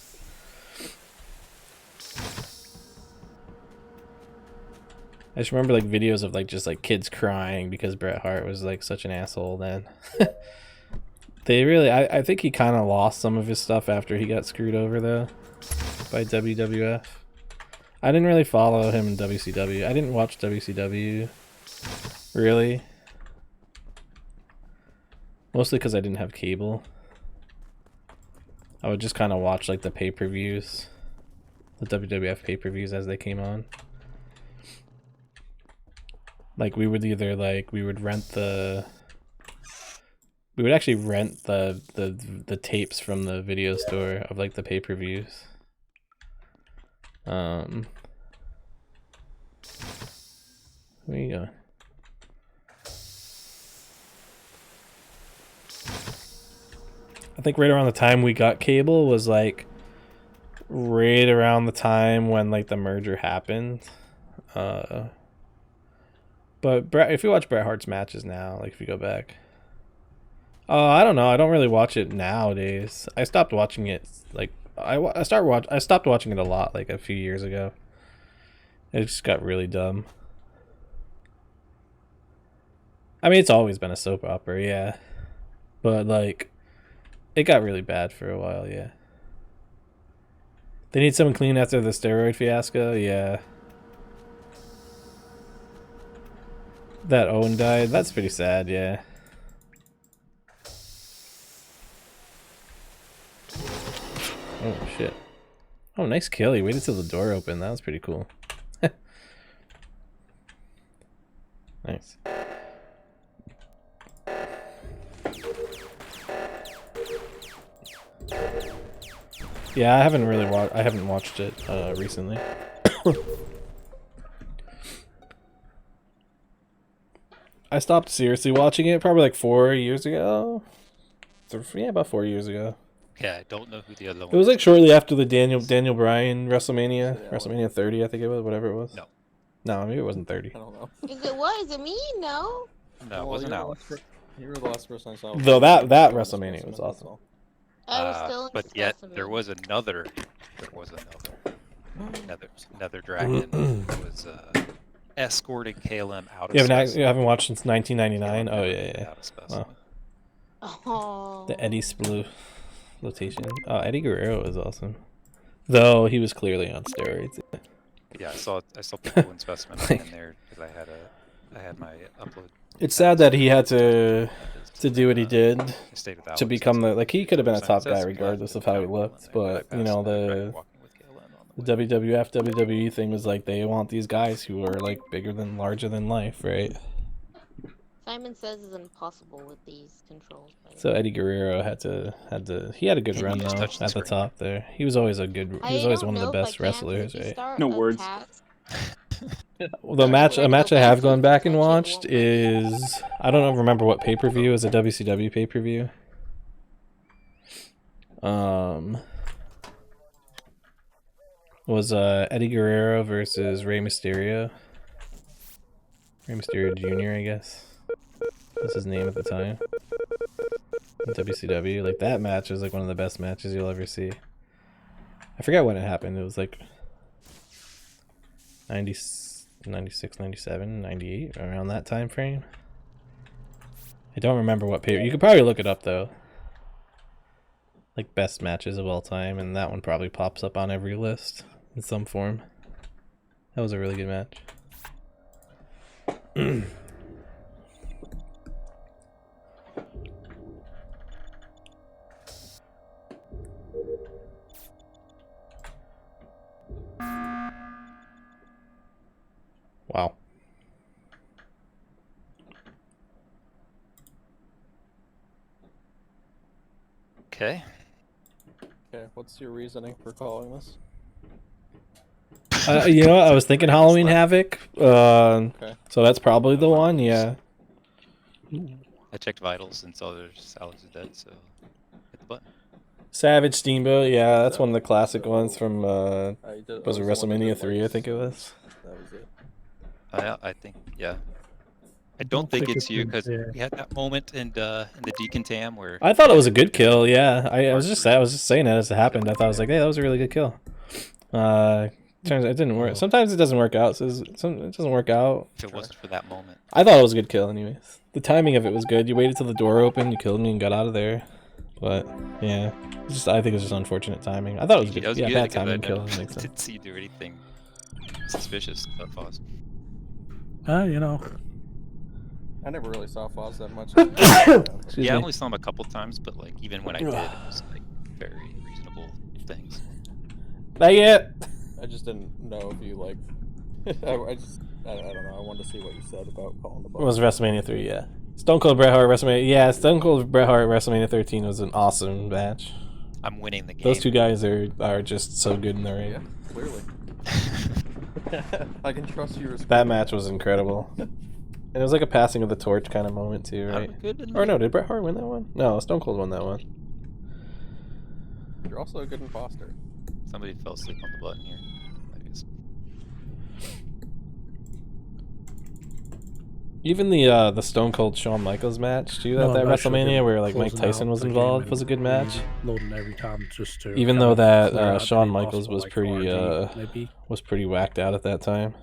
I just remember like videos of like just like kids crying because Bret Hart was like such an asshole then. They really, I think he kind of lost some of his stuff after he got screwed over though by WWF. I didn't really follow him in WCW. I didn't watch WCW really, mostly because I didn't have cable. I would just kind of watch like the pay-per-views, the WWF pay-per-views as they came on. Like we would either like we would actually rent the tapes from the video store of like the pay-per-views. Where you going? I think right around the time we got cable was like right around the time when like the merger happened. But if you watch Bret Hart's matches now, like if you go back, I don't know. I don't really watch it nowadays. I stopped watching it like I stopped watching it a lot like a few years ago. It just got really dumb. I mean, it's always been a soap opera, yeah, but like it got really bad for a while, yeah. They need someone clean after the steroid fiasco, yeah. That Owen died, that's pretty sad, yeah. Oh shit. Oh, nice kill. He waited till the door opened. That was pretty cool. Nice. Yeah, I haven't watched it recently. I stopped seriously watching it probably like 4 years ago. Yeah, about 4 years ago. Yeah, I don't know who the other one It was like shortly after the Daniel Bryan WrestleMania, WrestleMania 30, I think it was, whatever it was. No, maybe it wasn't 30. I don't know. Is it what? Is it me? No. No, it wasn't Alex. You were the last person I saw. Though that WrestleMania was awesome. I was still in But yet there was another dragon who was escorting KLM out of You haven't watched since 1999? Oh yeah. Wow. Oh. The Eddie Sploo flotation. Oh, Eddie Guerrero was awesome. Though he was clearly on steroids. Yeah, I saw people in specimen in there because I had my upload. It's sad that he had to do what he did to become he could have been a top guy regardless of how he looked, but you know the WWF WWE thing was like they want these guys who are like larger than life, right? Simon says it's impossible with these controls. So Eddie Guerrero he had a good run though at the top there. He was always one of the best wrestlers, right? No words. The match I have gone back and watched is I don't remember what pay-per-view is, a WCW pay-per-view. Was Eddie Guerrero versus Rey Mysterio. Rey Mysterio Jr., I guess. That's his name at the time. In WCW. Like that match was like one of the best matches you'll ever see. I forget when it happened. It was like 96, 97, 98, around that time frame. I don't remember what pay. You could probably look it up though. Like best matches of all time, and that one probably pops up on every list in some form. That was a really good match. Wow. Okay. Okay, what's your reasoning for calling this? You know, I was thinking Halloween Havoc. So that's probably the one, yeah. I checked vitals and saw Alex is dead, so hit the button. Savage Steamboat, yeah, that's one of the classic ones from was it WrestleMania 3, I think it was. That was it. I think, yeah. I don't think it's you because we had that moment in the Deacon Tam where I thought it was a good kill, yeah. I was just saying that as it happened. I thought I was like, hey, that was a really good kill. Turns out it didn't work. Sometimes it doesn't work out. So it doesn't work out. If it wasn't for that moment. I thought it was a good kill, anyways. The timing of it was good. You waited till the door opened, you killed me, and got out of there. But yeah, I think it was just unfortunate timing. I thought it was good. That was Yeah, good bad because I timing kill. never That makes sense. didn't see you do anything suspicious. That Foz. You know. I never really saw Foz that much. Yeah, I only saw him a couple times, but like even when I did, it was like very reasonable things. Not yet. I just didn't know if you like. I don't know. I wanted to see what you said about calling the It ball. was WrestleMania 3, yeah. Stone Cold Bret Hart WrestleMania. Yeah, Stone Cold Bret Hart WrestleMania 13 was an awesome match. I'm winning the game. Those two guys are just so good in the ring. Yeah, clearly. I can trust you. That match was incredible. And it was like a passing of the torch kind of moment too, right? Or no, did Bret Hart win that one? No, Stone Cold won that one. You're also a good imposter. Somebody fell asleep on the button here. I guess. Even the Stone Cold Shawn Michaels match too at that WrestleMania where like Mike Closing Tyson out was the game involved and was a good match. Loading every time just to. Even kind though of that clear out Shawn any Michaels possible, was like, pretty RG maybe. was pretty whacked out at that time.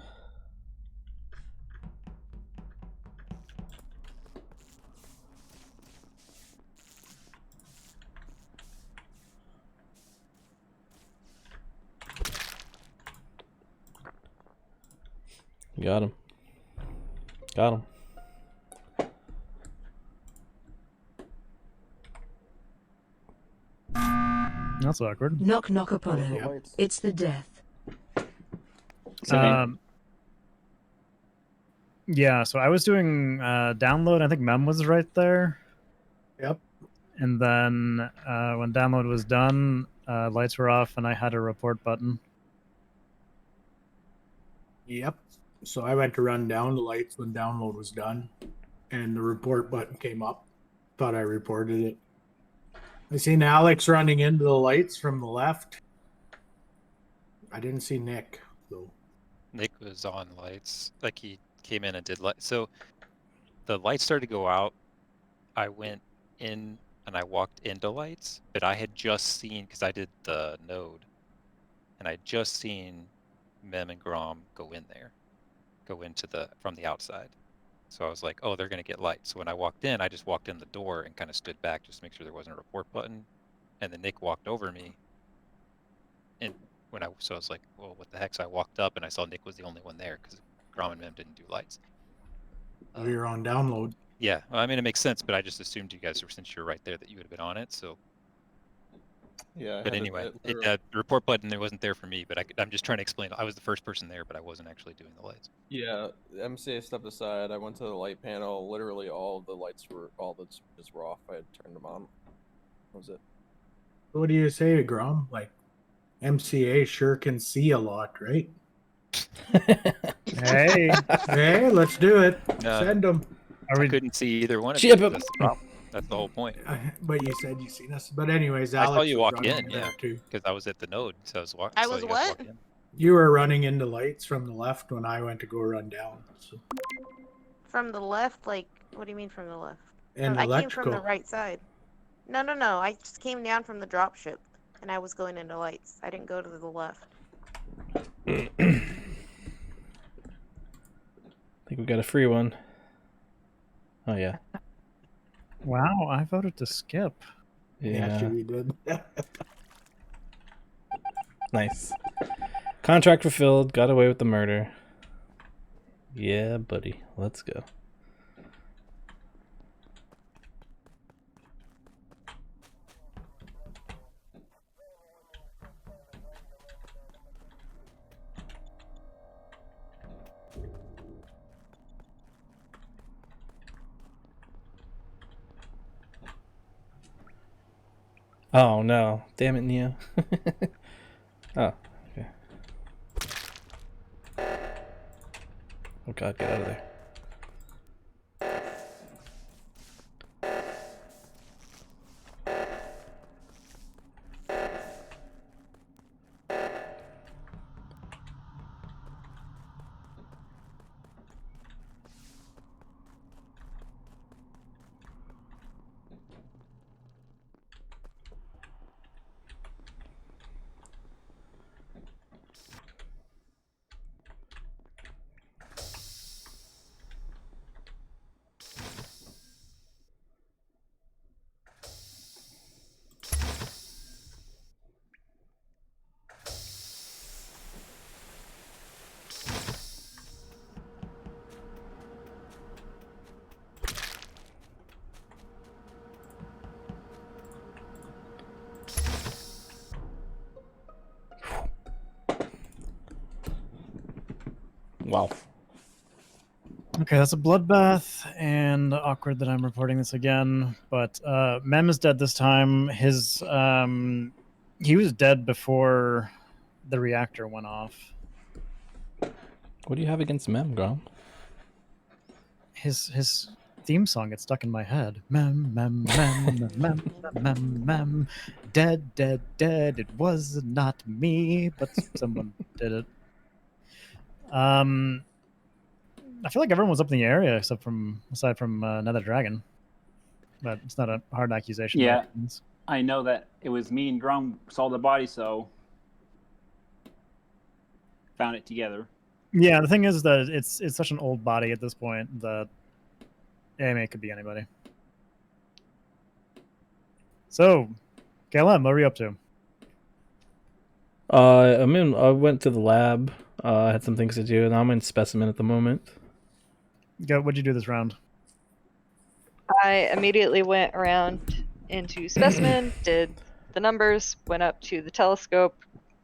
Got him. Got him. That's awkward. Knock knock Apollo. It's the death. Yeah, so I was doing download. I think Mem was right there. Yep. And then when download was done, lights were off, and I had a report button. Yep. So I went to run down the lights when download was done, and the report button came up. Thought I reported it. I seen Alex running into the lights from the left. I didn't see Nick, though. Nick was on lights. Like he came in and did light. So the lights started to go out. I went in and I walked into lights, but I had just seen, because I did the node, and I just seen Mem and Grom go in there, go into from the outside. So I was like, oh, they're going to get lights. So when I walked in, I just walked in the door and kind of stood back just to make sure there wasn't a report button. And then Nick walked over me. And so I was like, well, what the heck? So I walked up and I saw Nick was the only one there because Grom and Mem didn't do lights. Oh, you're on download. Yeah, well, I mean, it makes sense, but I just assumed you guys, since you're right there, that you would have been on it. So. Yeah. But anyway, the report button there wasn't there for me, but I'm just trying to explain. I was the first person there, but I wasn't actually doing the lights. Yeah, MCA stepped aside. I went to the light panel. Literally, all the switches were off. I had turned them on. That was it. What do you say, Grom? Like, MCA sure can see a lot, right? Hey. Hey, let's do it. No, Send them. I couldn't see either one of Chip you. 'em. That's the problem. That's the whole point. But you said you seen us. But anyways, I Alex saw you was walk running in, there yeah, too. because I was at the node, so I was walking. I was what? You were running into lights from the left when I went to go run down. So. From the left? Like, what do you mean from the left? And I came from the electrical. right side. No. I just came down from the dropship, and I was going into lights. I didn't go to the left. I think we got a free one. Oh yeah. Wow, I voted to skip. Yeah. Actually, we did. Nice. Contract fulfilled. Got away with the murder. Yeah, buddy. Let's go. Oh no. Damn it, Neo. Oh, okay. Oh god, get out of there. Wow. Okay, that's a bloodbath, and awkward that I'm reporting this again. But Mem is dead this time. His he was dead before the reactor went off. What do you have against Mem, Grom? His theme song gets stuck in my head. Mem, mem, mem, mem, mem, mem. Dead, dead, dead. It was not me, but someone did it. I feel like everyone was up in the area aside from Nether Dragon, but it's not a hard accusation. Yeah, I know that it was me and Grum saw the body, so found it together. Yeah, the thing is that it's such an old body at this point that it could be anybody. So, KLM, what are you up to? I went to the lab. I had some things to do, and I'm in specimen at the moment. What'd you do this round? I immediately went around into specimen, did the numbers, went up to the telescope,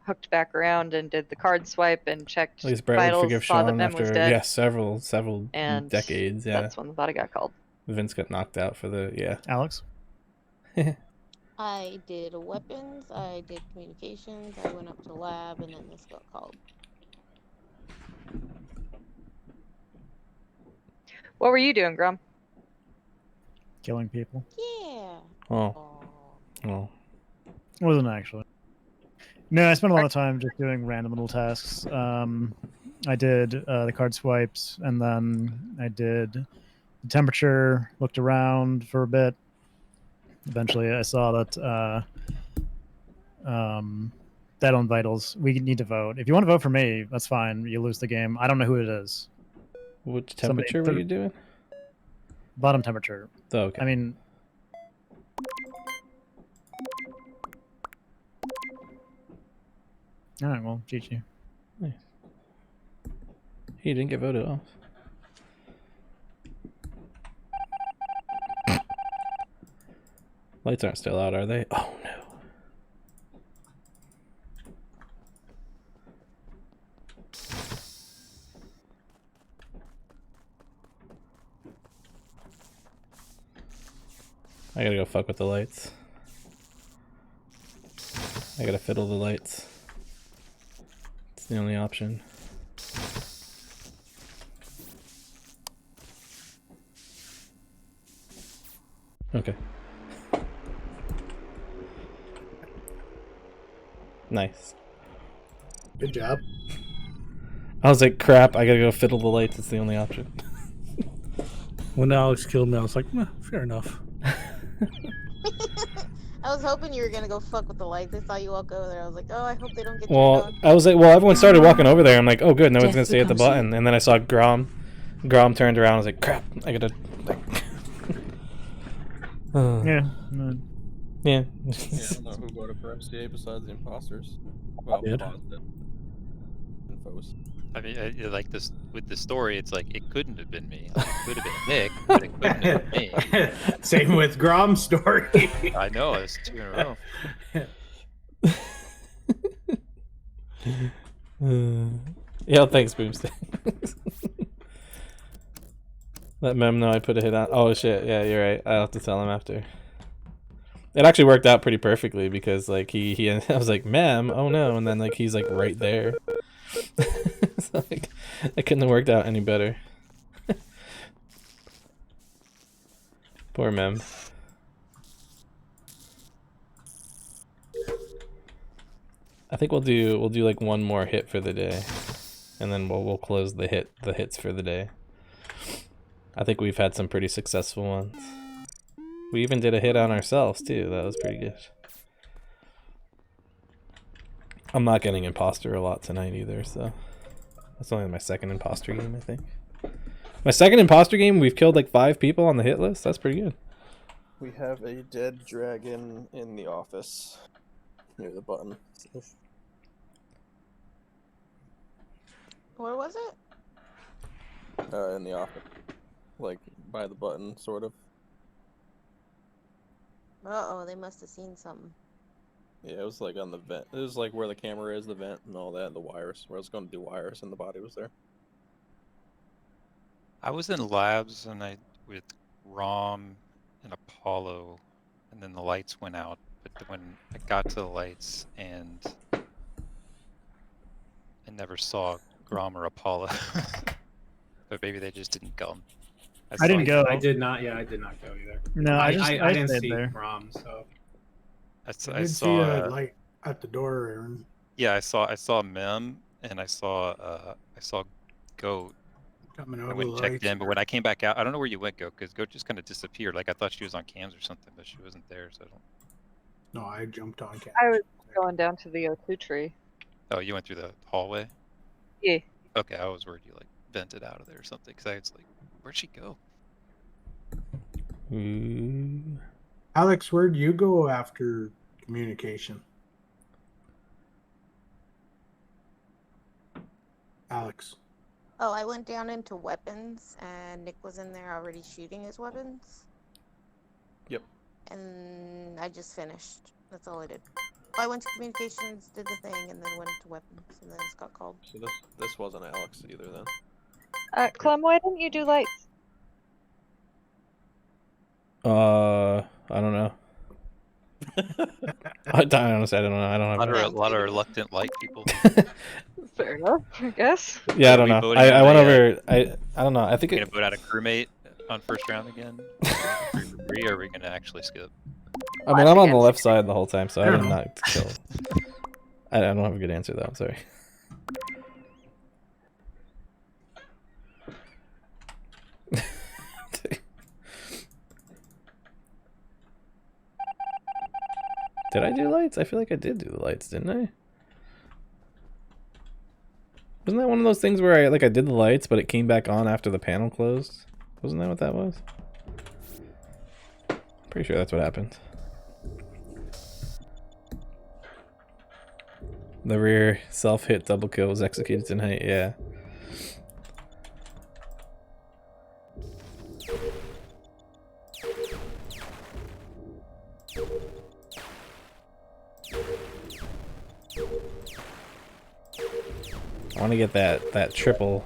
hooked back around and did the card swipe and checked At least Brett would vitals, forgive saw that Sean Mem was after dead. several And decades. Yeah, that's when the body got called. Vince got knocked out for the Alex. I did weapons, I did communications, I went up to lab, and then this got called. What were you doing, Grum? Killing people. Yeah. Oh. It wasn't actually. No, I spent a lot of time just doing random little tasks. I did the card swipes, and then I did the temperature, looked around for a bit. Eventually, I saw that dead on vitals. We need to vote. If you want to vote for me, that's fine. You lose the game. I don't know who it is. Which temperature were you doing? Bottom temperature. Oh, okay. I mean, all right. Well, GG. Nice. He didn't get voted off. Lights aren't still out, are they? Oh no. I gotta go fuck with the lights. I gotta fiddle the lights. It's the only option. Okay. Nice. Good job. I was like, crap, I gotta go fiddle the lights. It's the only option. When Alex killed me, I was like, fair enough. I was hoping you were gonna go fuck with the lights. I saw you walk over there. I was like, oh, I hope they don't get Well, turned on. I was like, well, everyone started walking over there. I'm like, oh, good, no one's gonna Death stay at the becomes button. And then I saw Grom. Grom turned around. I was like, crap, I gotta. Yeah. Yeah. Yeah, I don't know who voted for MCA besides the imposters. Well, did. positive. Infos. I mean, like this with the story, it's like it couldn't have been me. Like, it could have been Nick, but it couldn't have been me. Same with Grom's story. I know it's 2 in a row. Yeah, thanks, Boomstick. Let Mem know I put a hit on. Oh shit, yeah, you're right. I'll have to tell him after. It actually worked out pretty perfectly because like he I was like, Mem, oh no, and then like he's like right there. So, like, it couldn't have worked out any better. Poor Mem. I think we'll do like one more hit for the day, and then we'll close the hits for the day. I think we've had some pretty successful ones. We even did a hit on ourselves too. That was pretty good. I'm not getting imposter a lot tonight either, so that's only my second imposter game, I think. My second imposter game, we've killed like 5 people on the hit list. That's pretty good. We have a dead dragon in the office near the button. Where was it? In the office, like by the button, sort of. Uh-oh, they must have seen something. Yeah, it was like on the vent. It was like where the camera is, the vent, and all that, the wires. Where I was going to do wires, and the body was there. I was in labs and with Rom and Apollo, and then the lights went out. But when I got to the lights and I never saw Grom or Apollo, but maybe they just didn't come. I didn't go. I did not. Yeah, I did not go either. No, I didn't stayed see there. Grom, so I I did saw. see a light at the door, Aaron. Yeah, I saw Mem and I saw Goat. Coming I out of went the and checked lights. in, but when I came back out, I don't know where you went, Goat, because Goat just kind of disappeared. Like I thought she was on cams or something, but she wasn't there. So I don't. No, I jumped on camera. I was going down to the O2 tree. Oh, you went through the hallway? Yeah. Okay, I was worried you like vented out of there or something, because I was like, where'd she go? Alex, where'd you go after communication? Alex. Oh, I went down into weapons, and Nick was in there already shooting his weapons. Yep. And I just finished. That's all I did. I went to communications, did the thing, and then went to weapons, and then just got called. So this wasn't Alex either then. Clem, why didn't you do lights? I don't know. Honestly, I don't know. I don't have. A lot of reluctant light people. Fair enough, I guess. Yeah, I Are don't we know. voting I on went a, over. I don't know. I think Are we gonna vote out a crewmate on first round again? Or are we gonna actually skip? I mean, I'm on the left side the whole time, so I did know. not kill. I don't have a good answer though. I'm sorry. Did I do lights? I feel like I did do the lights, didn't I? Wasn't that one of those things where I did the lights, but it came back on after the panel closed? Wasn't that what that was? Pretty sure that's what happened. The rear self-hit double kill was executed tonight, yeah. I want to get that triple.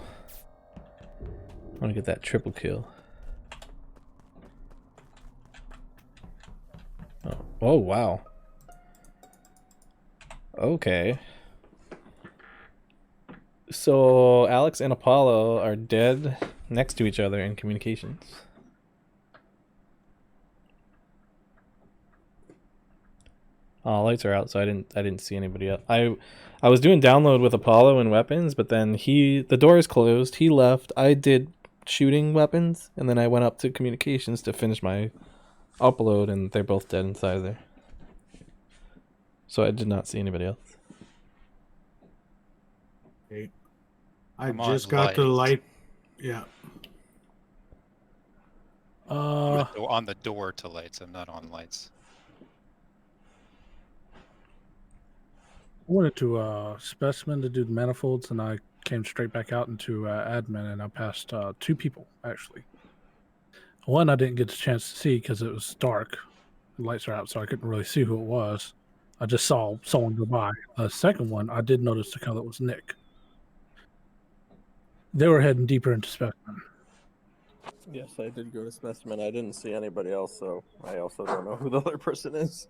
I want to get that triple kill. Oh wow. Okay. So Alex and Apollo are dead next to each other in communications. Lights are out, so I didn't see anybody else. I was doing download with Apollo and weapons, but then the doors closed. He left. I did shooting weapons, and then I went up to communications to finish my upload, and they're both dead inside there. So I did not see anybody else. Okay. I I'm on just got to the lights. light. Yeah. On the door to lights. I'm not on lights. I went to specimen to do the manifolds, and I came straight back out into admin, and I passed two people actually. One I didn't get the chance to see because it was dark, the lights are out, so I couldn't really see who it was. I just saw someone go by. The second one, I did notice the color was Nick. They were heading deeper into specimen. Yes, I did go to specimen. I didn't see anybody else, so I also don't know who the other person is.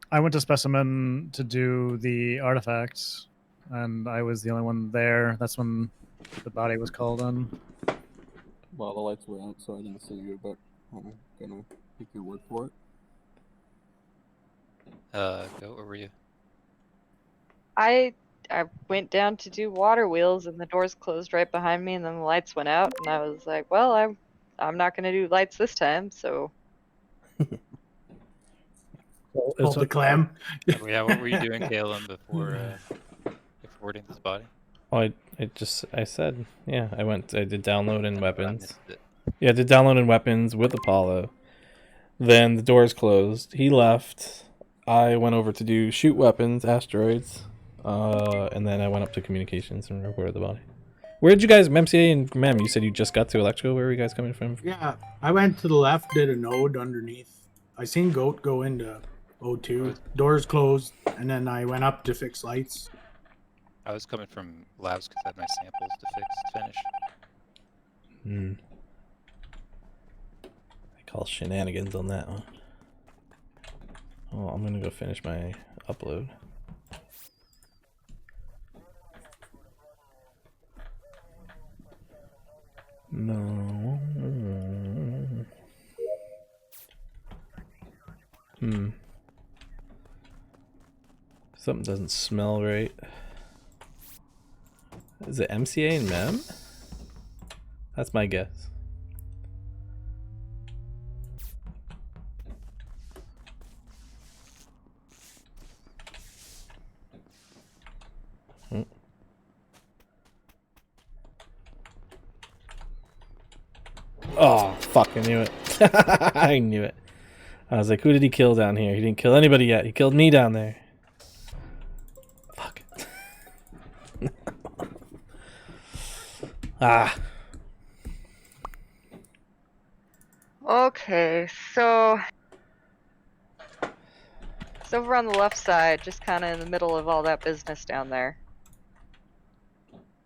I went to specimen to do the artifacts, and I was the only one there. That's when the body was called on. Well, the lights were out, so I didn't see you, but I'm gonna take your word for it. Go, where were you? I went down to do water wheels, and the doors closed right behind me, and then the lights went out, and I was like, well, I'm not gonna do lights this time, so. Hold the clam. Yeah, what were you doing, Caleb, before forwarding this body? Oh, I said, yeah, I did download and weapons. Yeah, I did download and weapons with Apollo. Then the doors closed. He left. I went over to do shoot weapons, asteroids, and then I went up to communications and reported the body. Where did you guys, MCA and Mem, you said you just got to electrical. Where were you guys coming from? Yeah, I went to the left, did a node underneath. I seen Goat go into O2. Doors closed, and then I went up to fix lights. I was coming from labs because I had my samples to finish. I call shenanigans on that one. Oh, I'm gonna go finish my upload. No. Something doesn't smell right. Is it MCA and MEM? That's my guess. Oh, fuck, I knew it. I knew it. I was like, who did he kill down here? He didn't kill anybody yet. He killed me down there. Fuck. Ah. Okay, so it's over on the left side, just kind of in the middle of all that business down there.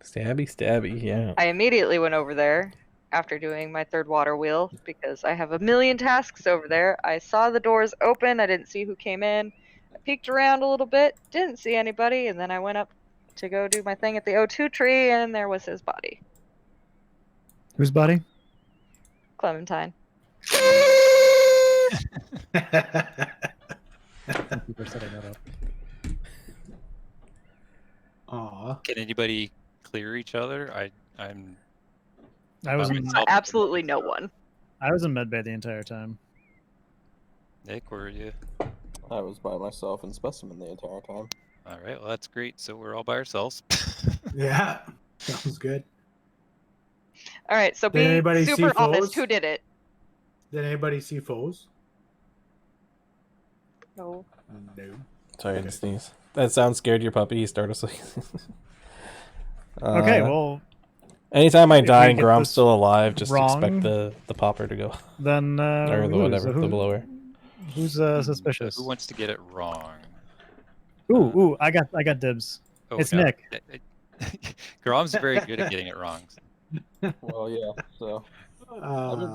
Stabby, stabby, yeah. I immediately went over there after doing my third water wheel because I have a million tasks over there. I saw the doors open. I didn't see who came in. I peeked around a little bit, didn't see anybody, and then I went up to go do my thing at the O2 tree, and there was his body. Whose body? Clementine. Thank you for setting that up. Aw. Can anybody clear each other? I'm. I was in, Absolutely no one. I was in medbay the entire time. Nick, where are you? I was by myself in Specimen the entire time. All right, well that's great. So we're all by ourselves. Yeah, sounds good. All right, so Did be anybody see super honest. foes? Who did it? Did anybody see foes? No. No. Sorry, I had to sneeze. That sound scared your puppy. He started sleeping. Okay, well, anytime I if die we and get Grom's this still alive, just wrong, expect the popper to go. then or the we lose. whatever, So the blower. Who's suspicious? Who wants to get it wrong? Ooh, I got dibs. Oh, It's no. Nick. Grom's very good at getting it wrong. Well, yeah. So I've been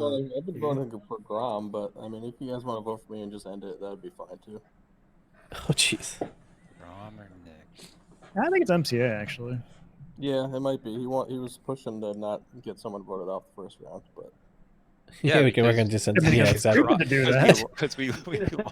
voting for Grom, but I mean, if you guys want to vote for me and just end it, that'd be fine too. Oh, jeez. Grom or Nick? I think it's MCA actually. Yeah, it might be. He was pushing to not get someone voted off the first round, but Yeah, we can work on just exactly. Because we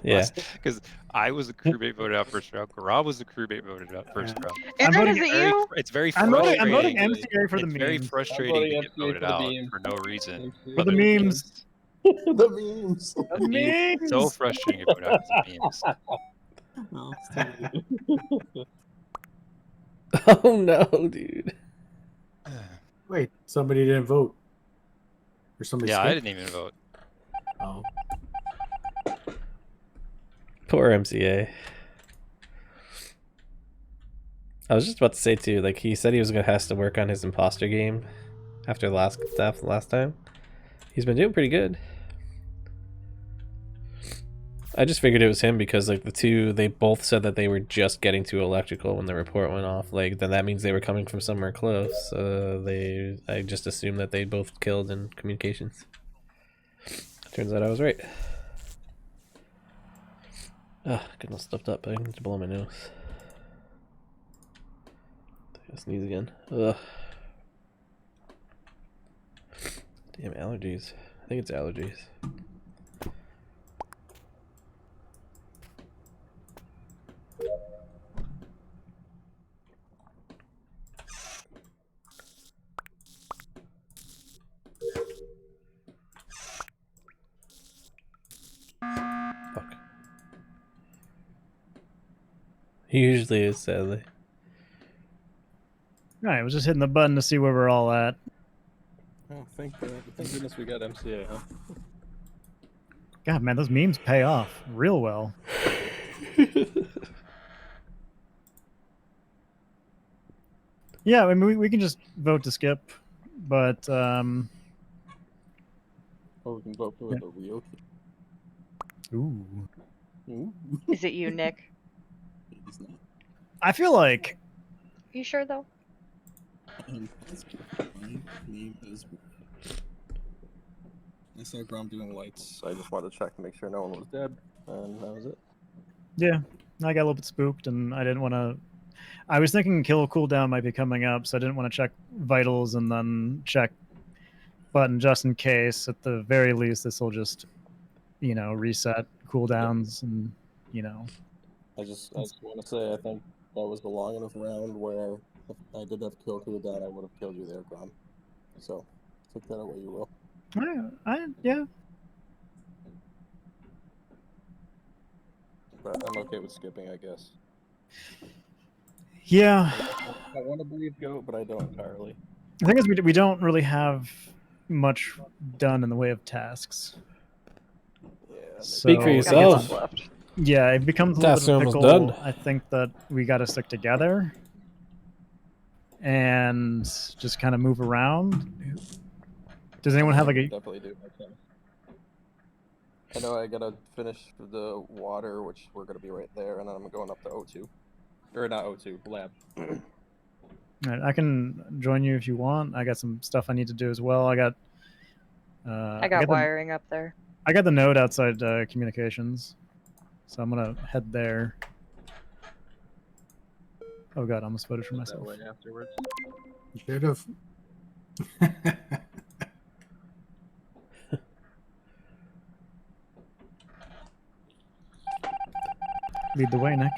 Yeah. lost. Because I was the crewmate voted out first round. Grom was the crewmate voted out first round. Aaron, is it you? It's very I'm frustrating. voting MCA for the It's very memes. frustrating to I'm get voting voted MCA for the out memes. for no reason. For the memes. the memes. The memes. So frustrating to vote out the memes. Oh no, dude. Wait, somebody didn't vote. Or somebody Yeah, I skipped? didn't even vote. Oh. Poor MCA. I was just about to say too, like he said he was gonna have to work on his imposter game after the last time. He's been doing pretty good. I just figured it was him because like the two, they both said that they were just getting to electrical when the report went off. Like then that means they were coming from somewhere close. I just assumed that they both killed in communications. Turns out I was right. Ah, getting all stuffed up. I need to blow my nose. I sneeze again. Ugh. Damn allergies. I think it's allergies. Fuck. He usually is, sadly. Alright, I was just hitting the button to see where we're all at. Oh, thank goodness we got MCA, huh? God, man, those memes pay off real well. Yeah, I mean, we can just vote to skip, but Or we can vote for the real. Ooh. Is it you, Nick? I feel like You sure though? I saw Grom doing lights. I just wanted to check to make sure no one was dead, and that was it. Yeah, I got a little bit spooked, and I didn't want to. I was thinking kill cooldown might be coming up, so I didn't want to check vitals and then check button just in case. At the very least, this will just, reset cooldowns, and I just want to say I think that was the long enough round where if I did have kill cooldown, I would have killed you there, Grom. So take that away you will. Yeah. But I'm okay with skipping, I guess. Yeah. I want to believe Goat, but I don't entirely. The thing is, we don't really have much done in the way of tasks. Speak for yourself. Yeah, it becomes a little Tasks bit are of a almost pickle. done. I think that we got to stick together and just kind of move around. Does anyone have like a? Definitely do. I know I gotta finish the water, which we're gonna be right there, and then I'm going up to O2. Or not O2, lab. Alright, I can join you if you want. I got some stuff I need to do as well. I got wiring up there. I got the node outside communications, so I'm gonna head there. Oh god, I almost voted for myself. That way afterwards. Should have. Lead the way, Nick.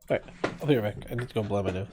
Alright, I'll be right back. I need to go blow my nose.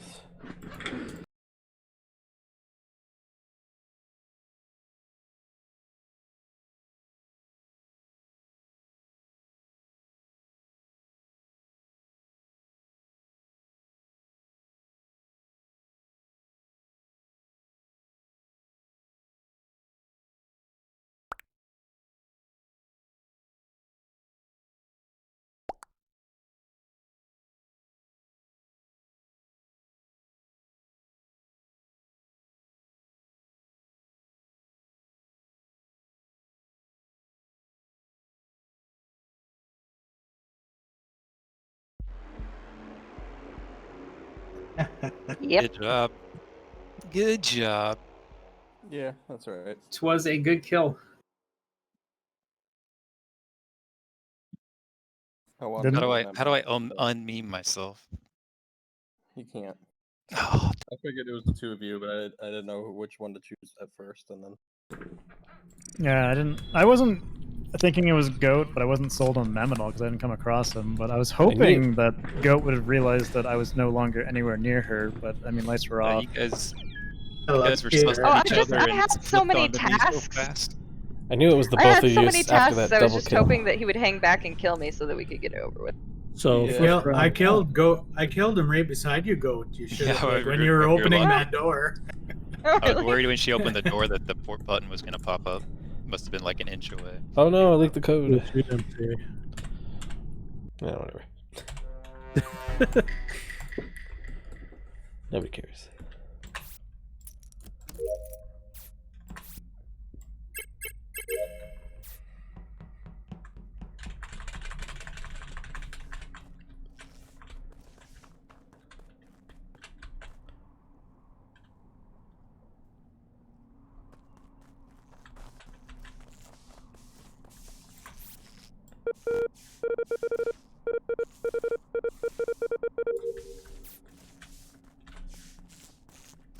Good job. Good job. Yeah, that's alright. Twas a good kill. How do I unmeme myself? You can't. I figured it was the two of you, but I didn't know which one to choose at first, and then. Yeah, I wasn't thinking it was Goat, but I wasn't sold on Mem at all because I didn't come across him. But I was hoping that Goat would have realized that I was no longer anywhere near her. But I mean, lights were off. You guys were supposed Oh, to each other I and had so slipped many onto me so tasks. fast. I knew it was the I both had of so you many after tasks. that I was double just kill. hoping that he would hang back and kill me so that we could get it over with. So I killed I killed him right beside you, Goat. You should have Yeah, when you were opening lucky. that door. I was worried when she opened the door that the port button was gonna pop up. Must have been like an inch away. Oh no, I leaked the code. Yeah, whatever. Nobody cares.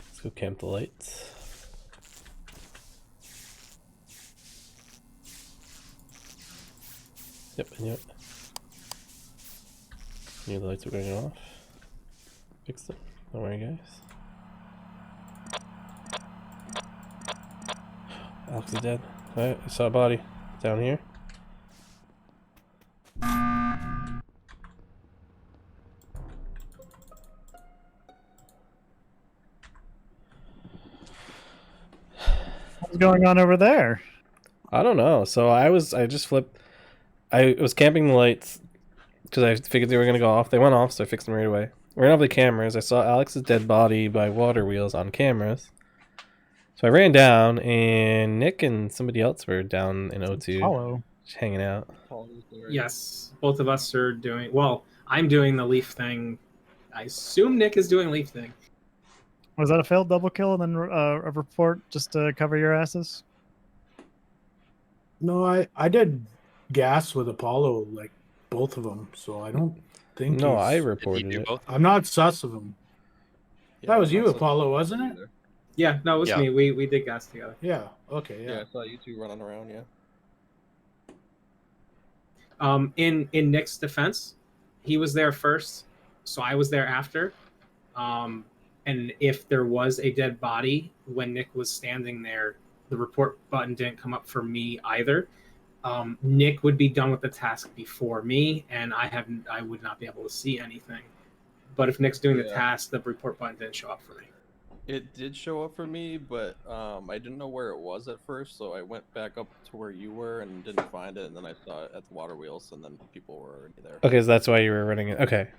Let's go camp the lights. Yep, and yep. Knew the lights were going off. Fix them. Don't worry, guys. Alex is dead. Alright, I saw a body down here. What's going on over there? I don't know. So I just flipped. I was camping the lights. because I figured they were gonna go off. They went off, so I fixed them right away. Ran off the cameras. I saw Alex's dead body by water wheels on cameras. So I ran down, and Nick and somebody else were down in O2, Apollo. just hanging out. Yes, both of us are doing. Well, I'm doing the leaf thing. I assume Nick is doing leaf thing. Was that a failed double kill and then a report just to cover your asses? No, I did gas with Apollo, like both of them. So I don't think. No, he's- I reported it. I'm not sus of him. That was you, Apollo, wasn't it? Yeah, no, it was Yeah. me. We did gas together. Yeah. Okay. Yeah, Yeah. I saw you two running around. Yeah. In Nick's defense, he was there first, so I was there after. And if there was a dead body when Nick was standing there, the report button didn't come up for me either. Nick would be done with the task before me, and I would not be able to see anything. But if Nick's doing the Yeah. task, the report button didn't show up for me. It did show up for me, but I didn't know where it was at first, so I went back up to where you were and didn't find it, and then I saw it at the water wheels, and then people were already there. Okay, so that's why you were running it. Okay.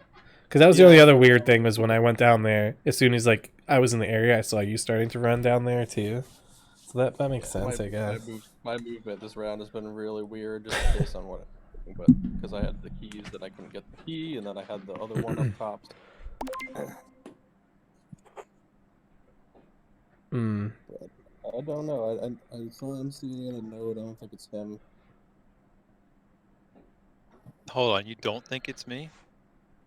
Because that was the only other weird thing was when I went down there, as soon as like I was in the area, I saw you starting to run down there too. So that makes sense, I guess. My movement this round has been really weird, just based on what. But because I had the keys, that I couldn't get the key, and then I had the other one up top. Hmm. I don't know. I saw MC in a note. I don't think it's him. Hold on, you don't think it's me?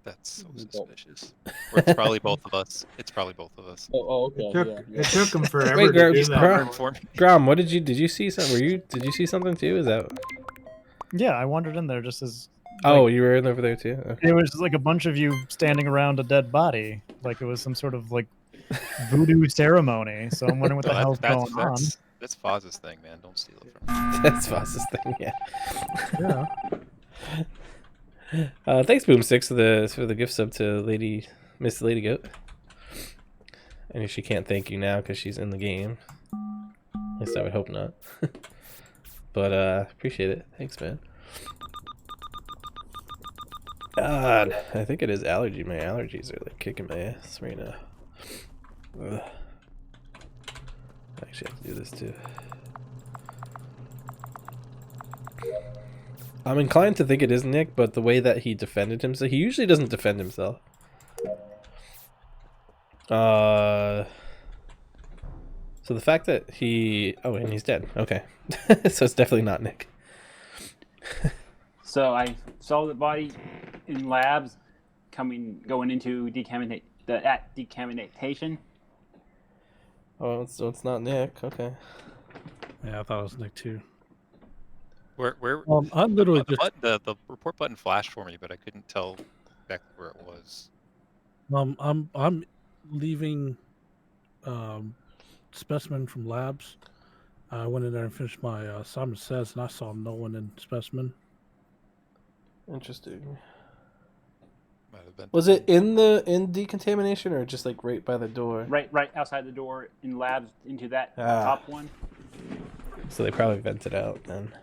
That's so suspicious. Or it's probably both of us. It's probably both of us. Oh, okay. It took him forever Wait, to do that. Grom, what did you see something? Did you see something too? Is that? Yeah, I wandered in there just as. Oh, you were in over there too. Okay. It was like a bunch of you standing around a dead body, like it was some sort of like voodoo ceremony. So I'm wondering what the hell's going on. That's Foz's thing, man. Don't steal it from him. That's Foss's thing, yeah. Yeah. Thanks, Boom6, for the gift sub to Miss Lady Goat. And she can't thank you now because she's in the game. At least I would hope not. But appreciate it. Thanks, man. God, I think it is allergy. My allergies are like kicking my ass right now. Ugh. I actually have to do this too. I'm inclined to think it is Nick, but the way that he defended himself, he usually doesn't defend himself. So the fact that oh, and he's dead. Okay. So it's definitely not Nick. So I saw the body in labs going into decontamination. Oh, so it's not Nick. Okay. Yeah, I thought it was Nick too. Where? I'm literally the, just. the report button flashed for me, but I couldn't tell exactly where it was. I'm leaving specimen from labs. I went in there and finished my Simon Says, and I saw no one in specimen. Interesting. Might have been. Was it in decontamination or just like right by the door? Right outside the door in labs into that Ah. top one. So they probably vented out then.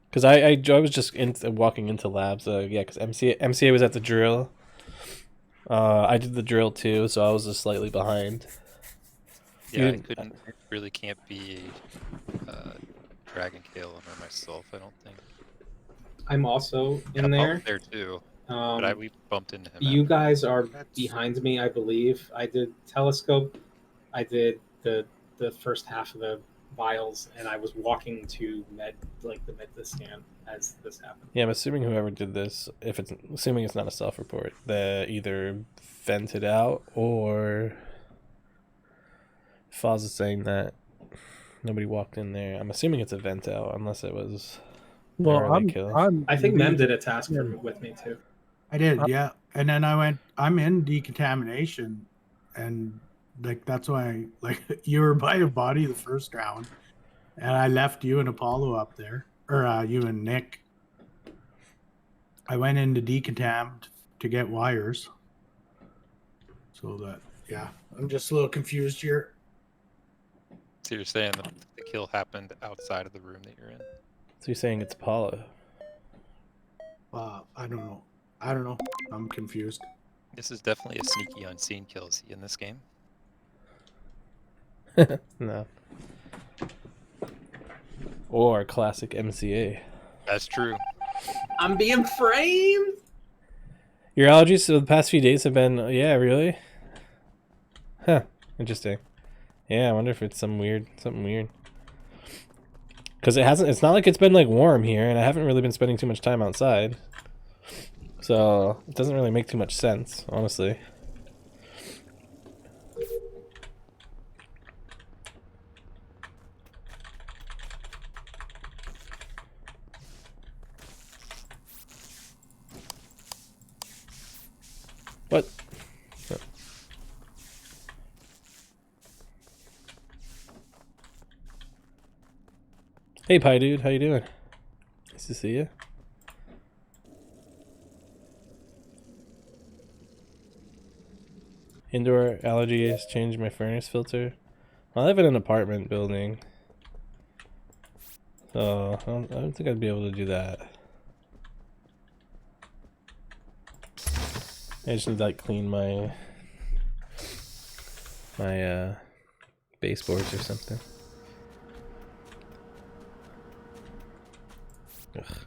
Because I was just walking into labs. Yeah, because MCA was at the drill. I did the drill too, so I was just slightly behind. Yeah, You I didn't- really can't be Dragon Kale or myself. I don't think. I'm also And in Apollo's there. there too. But we bumped into him. You after. guys are behind me, I believe. I did telescope. I did the first half of the vials, and I was walking to the med scan as this happened. Yeah, I'm assuming whoever did this, assuming it's not a self-report, they either vented out or Foz is saying that nobody walked in there. I'm assuming it's a vent out, unless it was. Well, early kill. I think Mem did a task with me too. I did, yeah. And then I'm in decontamination, and like that's why you were by a body the first round, and I left you and Apollo up there, or you and Nick. I went into decontam to get wires. So that, yeah, I'm just a little confused here. So you're saying the kill happened outside of the room that you're in? So you're saying it's Apollo? I don't know. I don't know. I'm confused. This is definitely a sneaky unseen kill. Is he in this game? No. Or classic MCA. That's true. I'm being framed. Your allergies for the past few days have been, yeah, really? Huh. Interesting. Yeah, I wonder if it's something weird. Because it's not like it's been like warm here, and I haven't really been spending too much time outside. So it doesn't really make too much sense, honestly. What? Oh. Hey, Pie Dude, how you doing? Nice to see you. Indoor allergies changed my furnace filter. I live in an apartment building, so I don't think I'd be able to do that. I just need to like clean my baseboards or something. Ugh.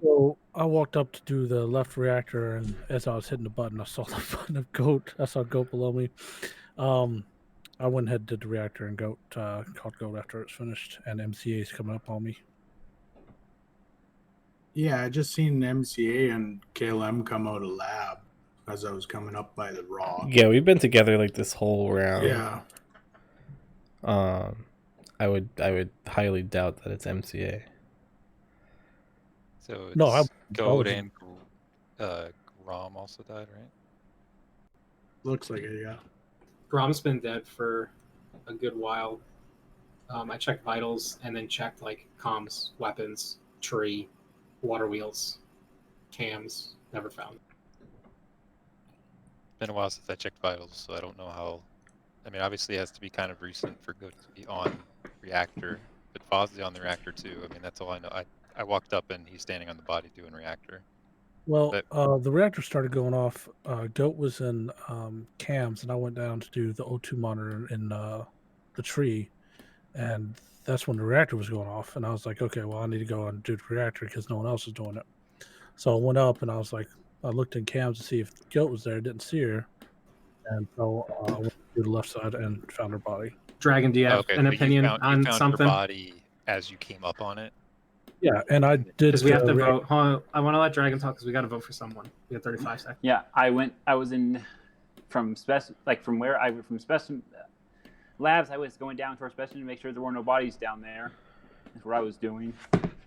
So I walked up to do the left reactor, and as I was hitting the button, I saw the button of Goat. I saw Goat below me. I went ahead and did the reactor, and Goat caught Goat after it's finished, and MCA's coming up on me. Yeah, I just seen MCA and KLM come out of lab as I was coming up by the rock. Yeah, we've been together like this whole round. Yeah. I would highly doubt that it's MCA. So it's No, I Goat wasn't. and Grom also died, right? Looks like it, yeah. Grom's been dead for a good while. I checked vitals and then checked like comms, weapons, tree, water wheels, cams. Never found. Been a while since I checked vitals, so I don't know how. I mean, obviously it has to be kind of recent for Goat to be on reactor, but Fozzy on the reactor too. I mean, that's all I know. I walked up and he's standing on the body doing reactor. Well, But the reactor started going off. Goat was in cams, and I went down to do the O2 monitor in the tree, and that's when the reactor was going off. And I was like, okay, well, I need to go and do the reactor because no one else is doing it. So I went up, and I was like, I looked in cams to see if Goat was there. Didn't see her, and so I went to the left side and found her body. Dragon, do you have okay, an so you opinion found on her something? body as you came up on it. Yeah, and I did. Because we have to rea- vote. Hold on, I want to let Dragon talk because we got to vote for someone. We got 35 seconds. Yeah, I was in from specimen labs. I was going down to our specimen to make sure there were no bodies down there. That's what I was doing,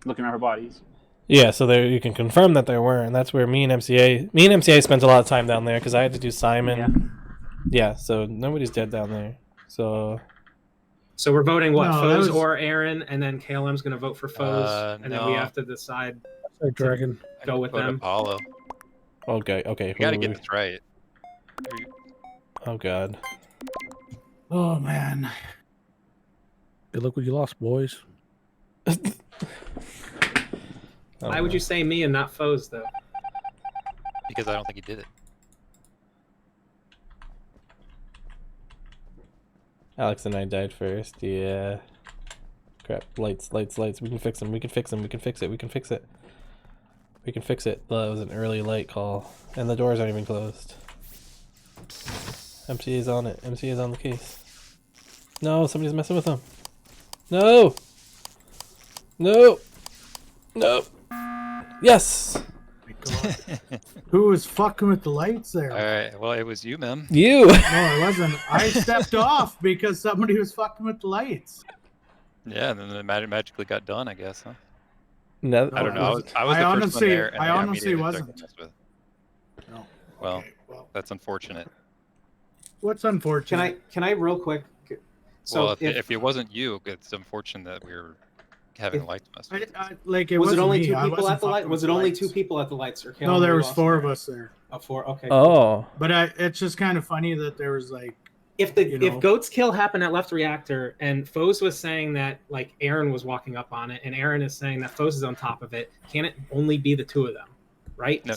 looking at her bodies. Yeah, so there you can confirm that there were, and that's where me and MCA spent a lot of time down there because I had to do Simon. Yeah, so nobody's dead down there. So we're voting what? No, Foes that was- or Aaron, and then KLM's going to vote for Foes, and then we no. have to decide. Say Dragon. Go with Vote them. Apollo. okay. You gotta get this right. Oh god. Oh man. Good luck with your loss, boys. Why would you say me and not Foes though? Because I don't think he did it. Alex and I died first. Yeah. Crap. Lights. We can fix them. We can fix it. We can fix it. We can fix it. That was an early light call. And the doors aren't even closed. MCA's on it. MCA's on the case. No, somebody's messing with them. No! No! No! Yes! Who was fucking with the lights there? All right. Well, it was you, Mem. You! No, it wasn't. I stepped off because somebody was fucking with the lights. Yeah, and then it magically got done, I guess, huh? No, I don't know. I was I the honestly- first one there, and I got honestly immediately started wasn't. to mess with. No. Well, that's unfortunate. What's unfortunate? Can I real quick? So well, if it wasn't you, it's unfortunate that we were having lights messed with. Like it was it wasn't only me. two I people wasn't at the light? fucking Was with it the only lights. 2 people at the lights? Or No, there was lost 4 one? of us there. Oh, 4. Okay. Oh. But it's just kind of funny that there was like. If Goat's kill happened at left reactor and Foes was saying that like Aaron was walking up on it and Aaron is saying that Foes is on top of it, can it only be the 2 of them? Right? No,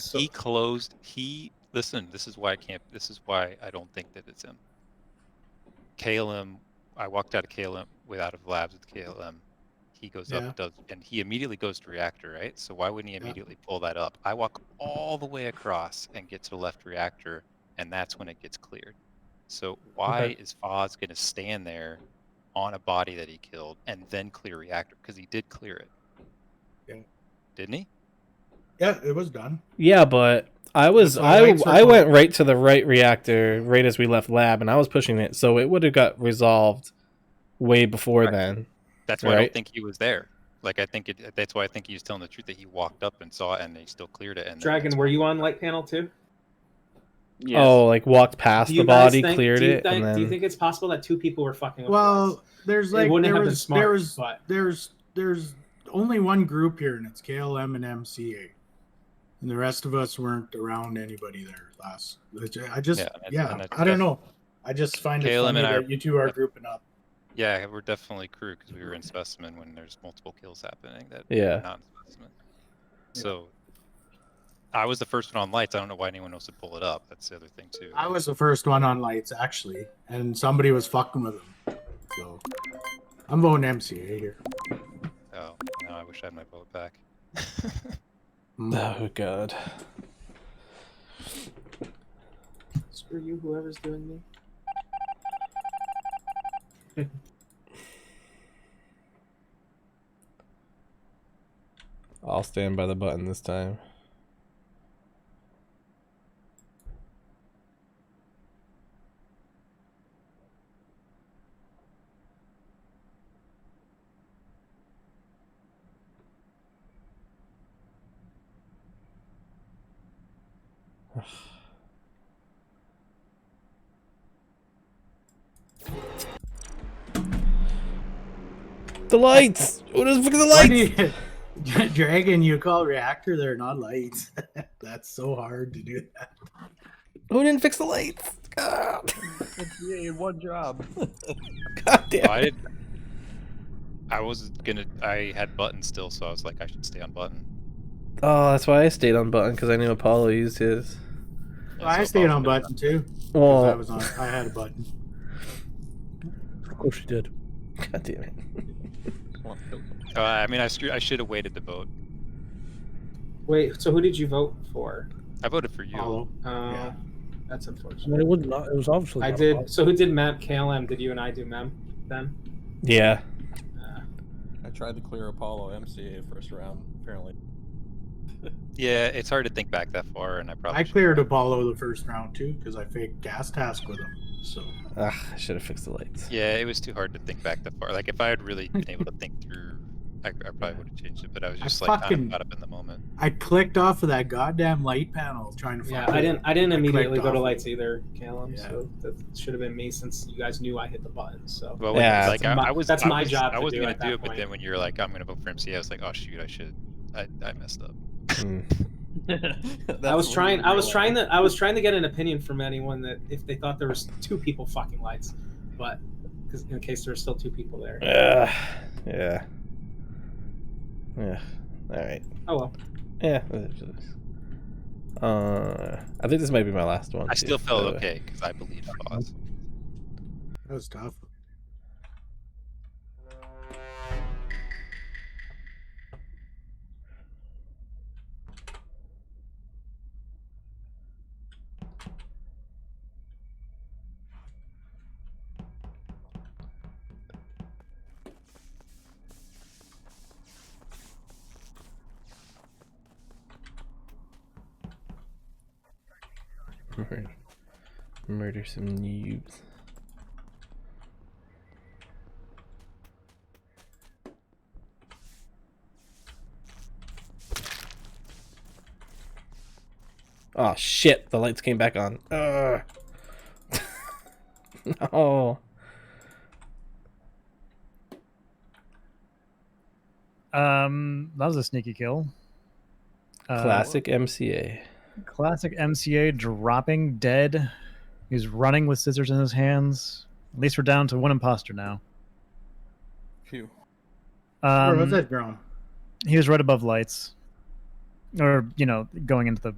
listen, this is why I don't think that it's him. KLM, I walked out of KLM out of labs with KLM. He goes up, and he immediately goes to reactor, right? So why wouldn't he immediately pull that up? I walk all the way across and get to the left reactor, and that's when it gets cleared. So why is Foz going to stand there on a body that he killed and then clear reactor? Because he did clear it. Yeah. Didn't he? Yeah, it was done. Yeah, but I went right to the right reactor right as we left lab, and I was pushing it, so it would have got resolved way before then. That's why I don't think he was there. Like that's why I think he was telling the truth that he walked up and saw it and he still cleared it. And Dragon, were you on light panel too? Yes. Oh, like walked past Do the you guys body, think- cleared do you it, think- and then. Do you think it's possible that 2 people were fucking with the lights? Well, there's It like wouldn't there have been was smart, there's only one group here, and it's KLM and MCA, and the rest of us weren't around anybody there last. I just I don't know. I just find it KLM funny and I- that you 2 are grouping up. Yeah, we're definitely crew because we were in specimen when there's multiple kills happening. Yeah. We're not in specimen. So I was the first one on lights. I don't know why anyone else would pull it up. That's the other thing too. I was the first one on lights actually, and somebody was fucking with them. So I'm voting MCA here. Oh no, I wish I had my vote back. Oh god. Screw you, whoever's doing me. I'll stand by the button this time. The lights! What is the Why do lights? you, Dragon, you call reactor, they're not lights. That's so hard to do that. Who didn't fix the lights? God. Yeah, one job. God damn. I had button still, so I was like, I should stay on button. Oh, that's why I stayed on button, because I knew Apollo used his. I stayed on button too. 'cause Well, I had a button. Of course you did. God damn it. I mean, I should have waited to vote. Wait, so who did you vote for? I voted for you. Apollo. That's I unfortunate. mean, it was not. It was obviously. I not did. Apollo. So who did Mem? KLM. Did you and I do Mem then? Yeah. I tried to clear Apollo MCA first round, apparently. Yeah, it's hard to think back that far, and I probably I cleared Apollo the first round too because I faked gas task with him. So I should have fixed the lights. Yeah, it was too hard to think back that far. Like, if I had really been able to think through, I probably would have changed it, but I was just like kind of caught up in the moment. I clicked off of that goddamn light panel trying to find Yeah, I didn't immediately clicked go to off. lights either, KLM. So that should have been me since you guys knew I hit the button. So Well, Yeah, like that's my job. I was to do gonna at do that it, but point. then when you're like, I'm gonna vote for MC, I was like, oh shoot, I messed up. I was trying to get an opinion from anyone that if they thought there was 2 people fucking lights, but because in case there were still 2 people there. Yeah. All right. Oh well. Yeah. I think this might be my last one. I too, still felt so- okay because I believed Foz. That was tough. Murder some noobs. Oh shit, the lights came back on. Ugh. No. That was a sneaky kill. Classic MCA. Classic MCA dropping dead. He's running with scissors in his hands. At least we're down to one imposter now. Phew. Where was it, Grom? He was right above lights. Or, you know, going into the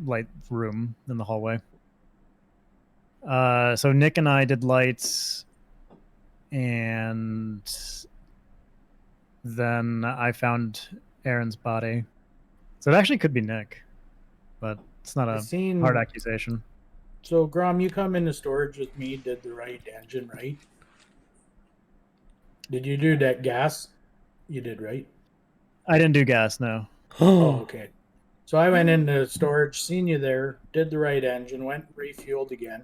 light room in the hallway. So Nick and I did lights, and then I found Aaron's body. So it actually could be Nick, but it's not a hard accusation. So, Grom, you come into storage with me, did the right engine, right? Did you do that gas? You did, right? I didn't do gas, no. Oh, okay. So I went into storage, seen you there, did the right engine, went refueled again.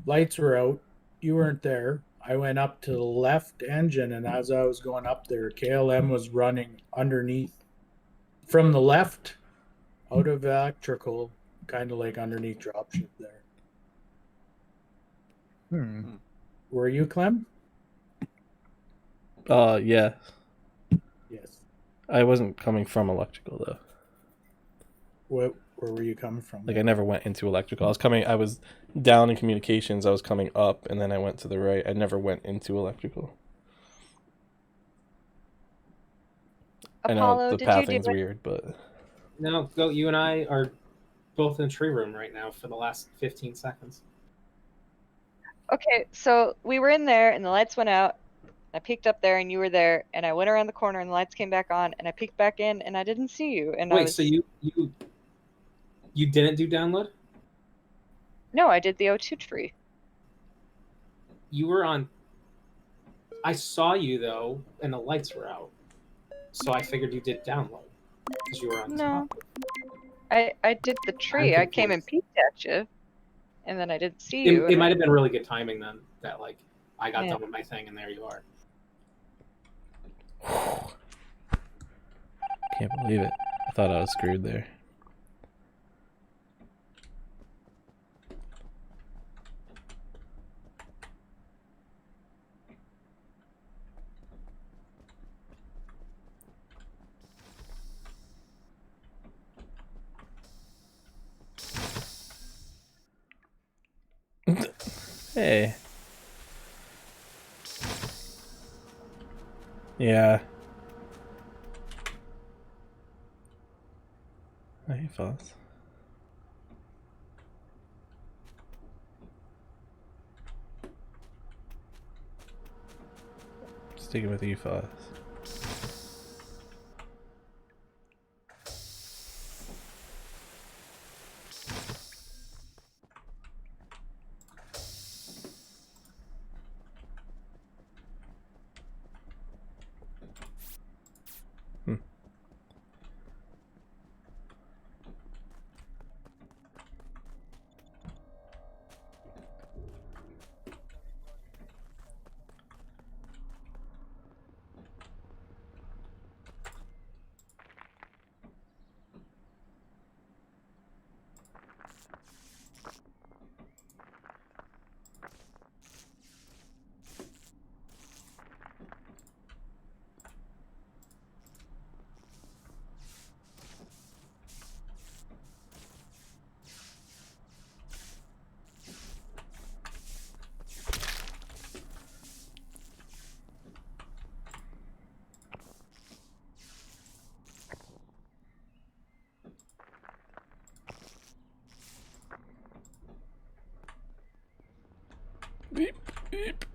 Lights were out. You weren't there. I went up to the left engine, and as I was going up there, KLM was running underneath. From the left, out of electrical, kind of like underneath dropship there. Were you, Clem? Yeah. Yes. I wasn't coming from electrical though. Where were you coming from? Like I never went into electrical. I was down in communications. I was coming up, and then I went to the right. I never went into electrical. I know Apollo, the did you do pathing's it? weird, but No, go. You and I are both in the tree room right now for the last 15 seconds. Okay, so we were in there and the lights went out. I peeked up there and you were there, and I went around the corner and the lights came back on, and I peeked back in and I didn't see you. And I Wait, was... so you didn't do download? No, I did the O2 tree. You were on. I saw you though, and the lights were out, so I figured you did download because you were on No, top. I did the tree. I came and peeked at you, and then I didn't see you. It might have been really good timing then. That like I got Yeah. done with my thing, and there you are. can't believe it. I thought I was screwed there. Hey. Yeah. Hey, Foss. Sticking with you, Foss. Beep, beep.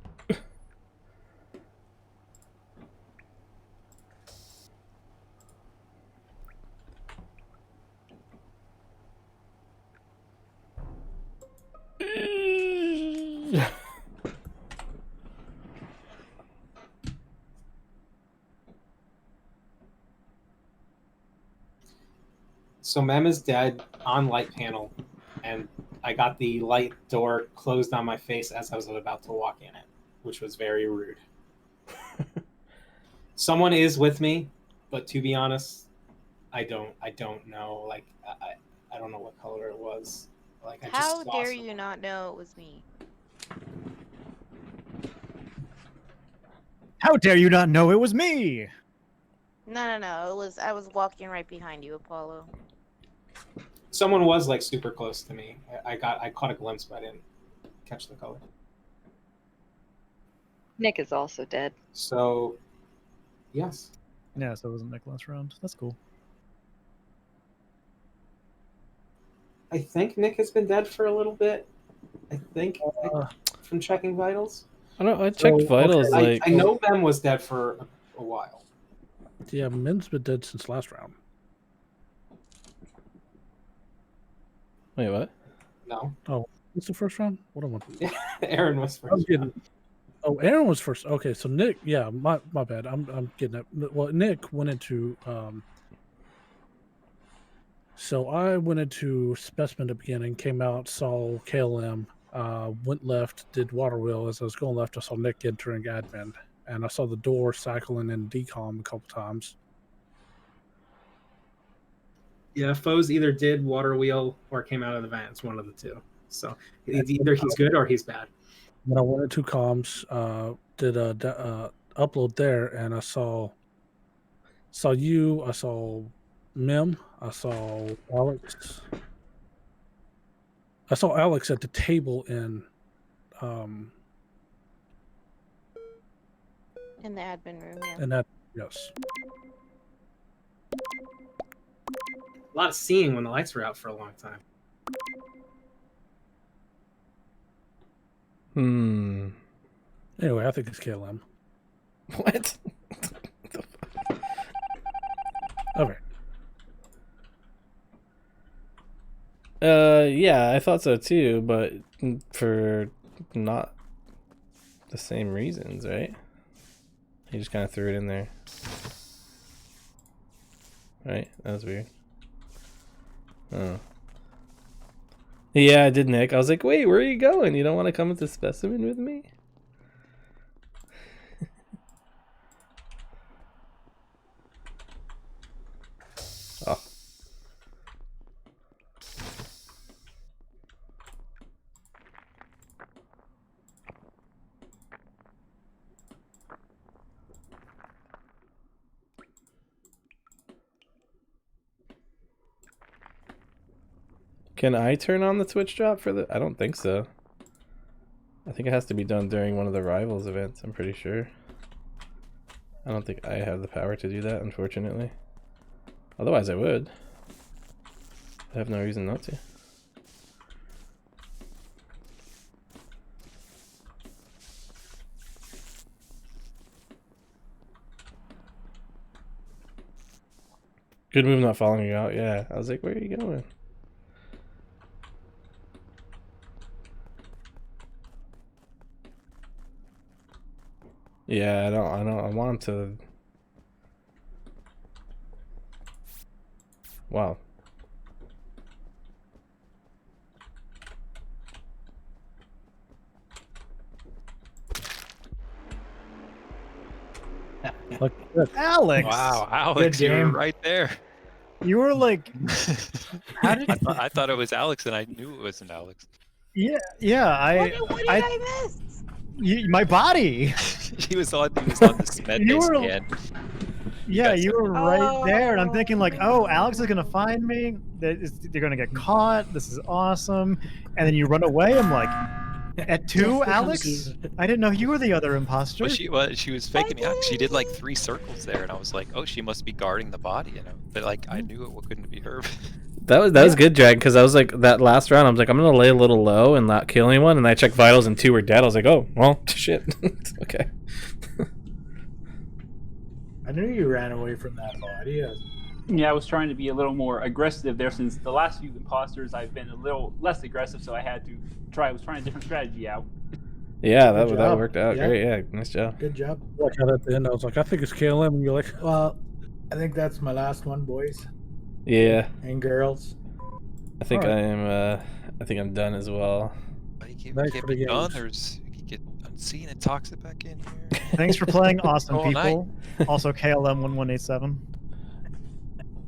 So Mem is dead on light panel, and I got the light door closed on my face as I was about to walk in it, which was very rude. Someone is with me, but to be honest, I don't know. Like I don't know what color it was. Like I How just saw dare someone. you not know it was me? How dare you not know it was me? No. It was I was walking right behind you, Apollo. Someone was like super close to me. I caught a glimpse, but I didn't catch the color. Nick is also dead. So, yes. Yeah, so it wasn't Nick last round. That's cool. I think Nick has been dead for a little bit. I think from checking vitals. I don't know. I checked vitals. Like I know Ben was dead for a while. Yeah, Min's been dead since last round. Wait, what? No. Oh, what's the first round? What am I? Aaron was I'm first. getting, oh, Aaron was first. Okay, so Nick, yeah, my bad. I'm getting it. Well, Nick went into so I went into specimen at the beginning, came out, saw KLM, went left, did water wheel. As I was going left, I saw Nick entering admin, and I saw the door cycling in decom a couple times. Yeah, Foes either did water wheel or came out of the vents, one of the two. So either he's good or he's bad. When I went into comms, did a upload there, and I saw you, I saw Mim, I saw Alex. I saw Alex at the table in In the admin room, yeah. and that, yes. A lot of seeing when the lights were out for a long time. Anyway, I think it's KLM. What? Okay. Yeah, I thought so too, but for not the same reasons, right? He just kind of threw it in there. Right? That was weird. Oh. Yeah, I did, Nick. I was like, wait, where are you going? You don't want to come with the specimen with me? Oh. Can I turn on the Twitch drop for the... I don't think so. I think it has to be done during one of the Rivals events, I'm pretty sure. I don't think I have the power to do that, unfortunately. Otherwise I would. I have no reason not to. Good move not following you out, yeah. I was like, where are you going? Yeah, I want him to... Wow. Look, Alex! Wow, Alex, you were right there. You were like, how did I thought it was Alex, and I knew it wasn't Alex. yeah, What did I miss? my body. He was on the cement You base were- again. Yeah, you were right there, and I'm thinking like, oh, Alex is gonna find me. They're gonna get caught. This is awesome. And then you run away. I'm like, at two, Alex? I didn't know you were the other imposter. Well, she was faking me out. She did like 3 circles there, and I was like, oh, she must be guarding the body, you know. But like, I knew it couldn't be her. That was good, Drag, because I was like, that last round, I was like, I'm going to lay a little low and not kill anyone, and I checked vitals and 2 were dead. I was like, oh, well, shit. Okay. I knew you ran away from that body. Yeah, I was trying to be a little more aggressive there since the last few imposters I've been a little less aggressive, so I had to try. I was trying a different strategy out. Yeah, Good that job. worked out Yeah. great. Yeah, nice job. Good job. Like how at the end, I was like, I think it's KLM, and you're like, Well, I think that's my last one, boys Yeah. and girls. I think Alright. I am I think I'm done as well. But you Thanks can't for the be done. games. There's you can get unseen and toxic back in here. Thanks for playing, awesome All night. people. Also, KLM 1187.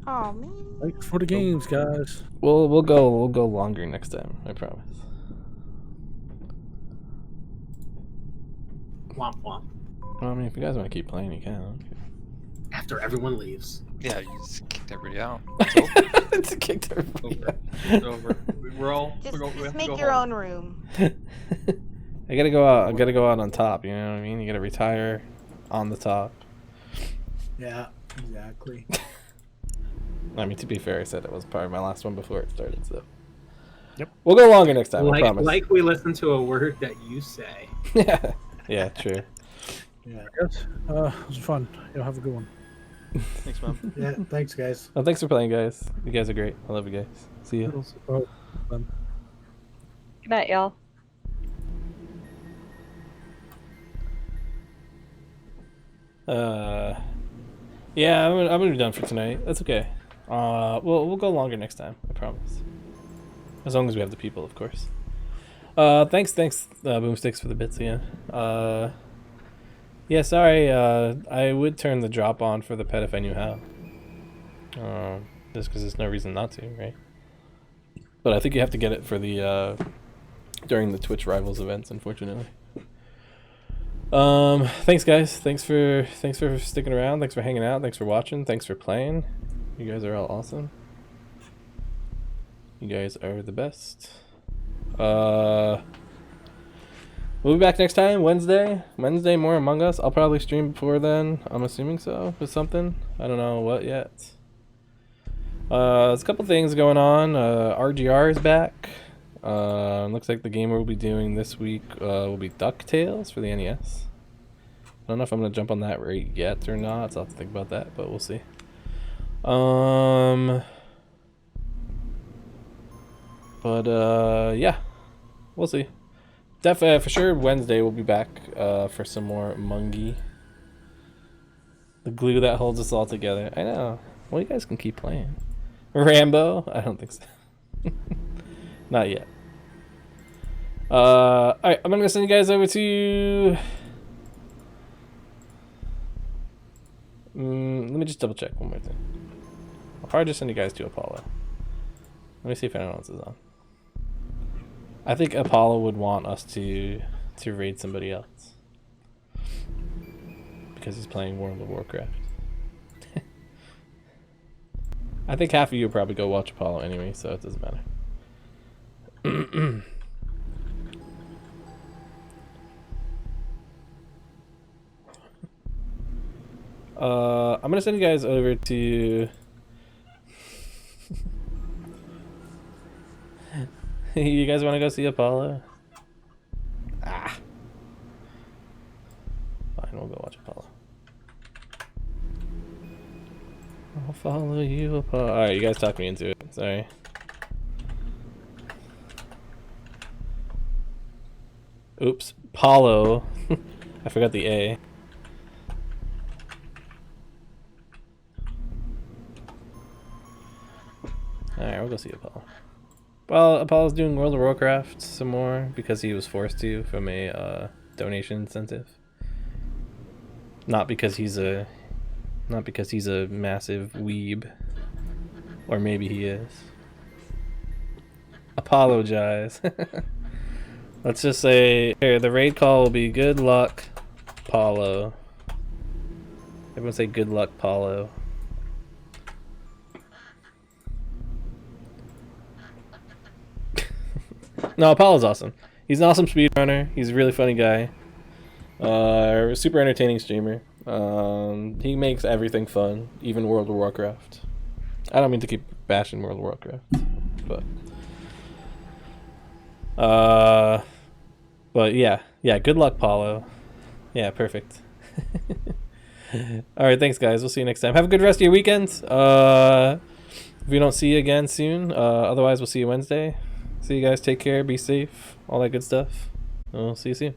Oh man. Thanks for the games, guys. We'll go longer next time. I promise. Womp womp. Well, I mean, if you guys want to keep playing, you can. After everyone leaves. Yeah, you just kicked everybody out. It's kicked everybody out. It's over. We're all. Just, we have just to make go your home. own room. I gotta go out. I gotta go out on top. You know what I mean? You gotta retire on the top. Yeah, exactly. I mean, to be fair, I said it was probably my last one before it started. So. Yep. We'll go longer next time. I promise. Like we listen to a word that you say. Yeah. Yeah. True. Yeah. Yes. It was fun. You'll have a good one. Thanks, man. Yeah, thanks, guys. Well, thanks for playing, guys. You guys are great. I love you guys. See you. Oh, Good night, y'all. Yeah, I'm gonna be done for tonight. That's okay. We'll go longer next time. I promise. As long as we have the people, of course. Thanks, Boomsticks for the bits again. Yeah, sorry. I would turn the drop on for the pet if I knew how. Just because there's no reason not to, right? But I think you have to get it for the during the Twitch Rivals events, unfortunately. Thanks, guys. Thanks for sticking around. Thanks for hanging out. Thanks for watching. Thanks for playing. You guys are all awesome. You guys are the best. We'll be back next time, Wednesday. Wednesday, more Among Us. I'll probably stream before then. I'm assuming so, with something. I don't know what yet. There's a couple things going on. RGR is back. Looks like the game we'll be doing this week will be DuckTales for the NES. I don't know if I'm gonna jump on that right yet or not, so I'll have to think about that, but we'll see. Yeah, we'll see. For sure Wednesday we'll be back for some more Mungie. The glue that holds us all together. I know. Well, you guys can keep playing. Rambo? I don't think so. Not yet. Alright, I'm gonna send you guys over to... let me just double check one more thing. I'll probably just send you guys to Apollo. Let me see if anyone else is on. I think Apollo would want us to raid somebody else. Because he's playing World of Warcraft. I think half of you will probably go watch Apollo anyway, so it doesn't matter. I'm gonna send you guys over to... You guys want to go see Apollo? Ah. Fine, we'll go watch Apollo. I'll follow you, Apollo. Alright, you guys talked me into it. Sorry. Oops. Apollo. I forgot the A. Alright, we'll go see Apollo. Well, Apollo's doing World of Warcraft some more because he was forced to from a donation incentive. Not because he's a massive weeb. Or maybe he is. Apologize. Let's just say here, the raid call will be good luck, Paulo. Everyone say good luck, Paulo. No, Apollo's awesome. He's an awesome speedrunner. He's a really funny guy. Super entertaining streamer. He makes everything fun, even World of Warcraft. I don't mean to keep bashing World of Warcraft, but yeah, good luck, Paulo. Yeah, perfect. All right, thanks, guys. We'll see you next time. Have a good rest of your weekend. If we don't see you again soon, otherwise we'll see you Wednesday. See you guys. Take care. Be safe. All that good stuff. We'll see you soon.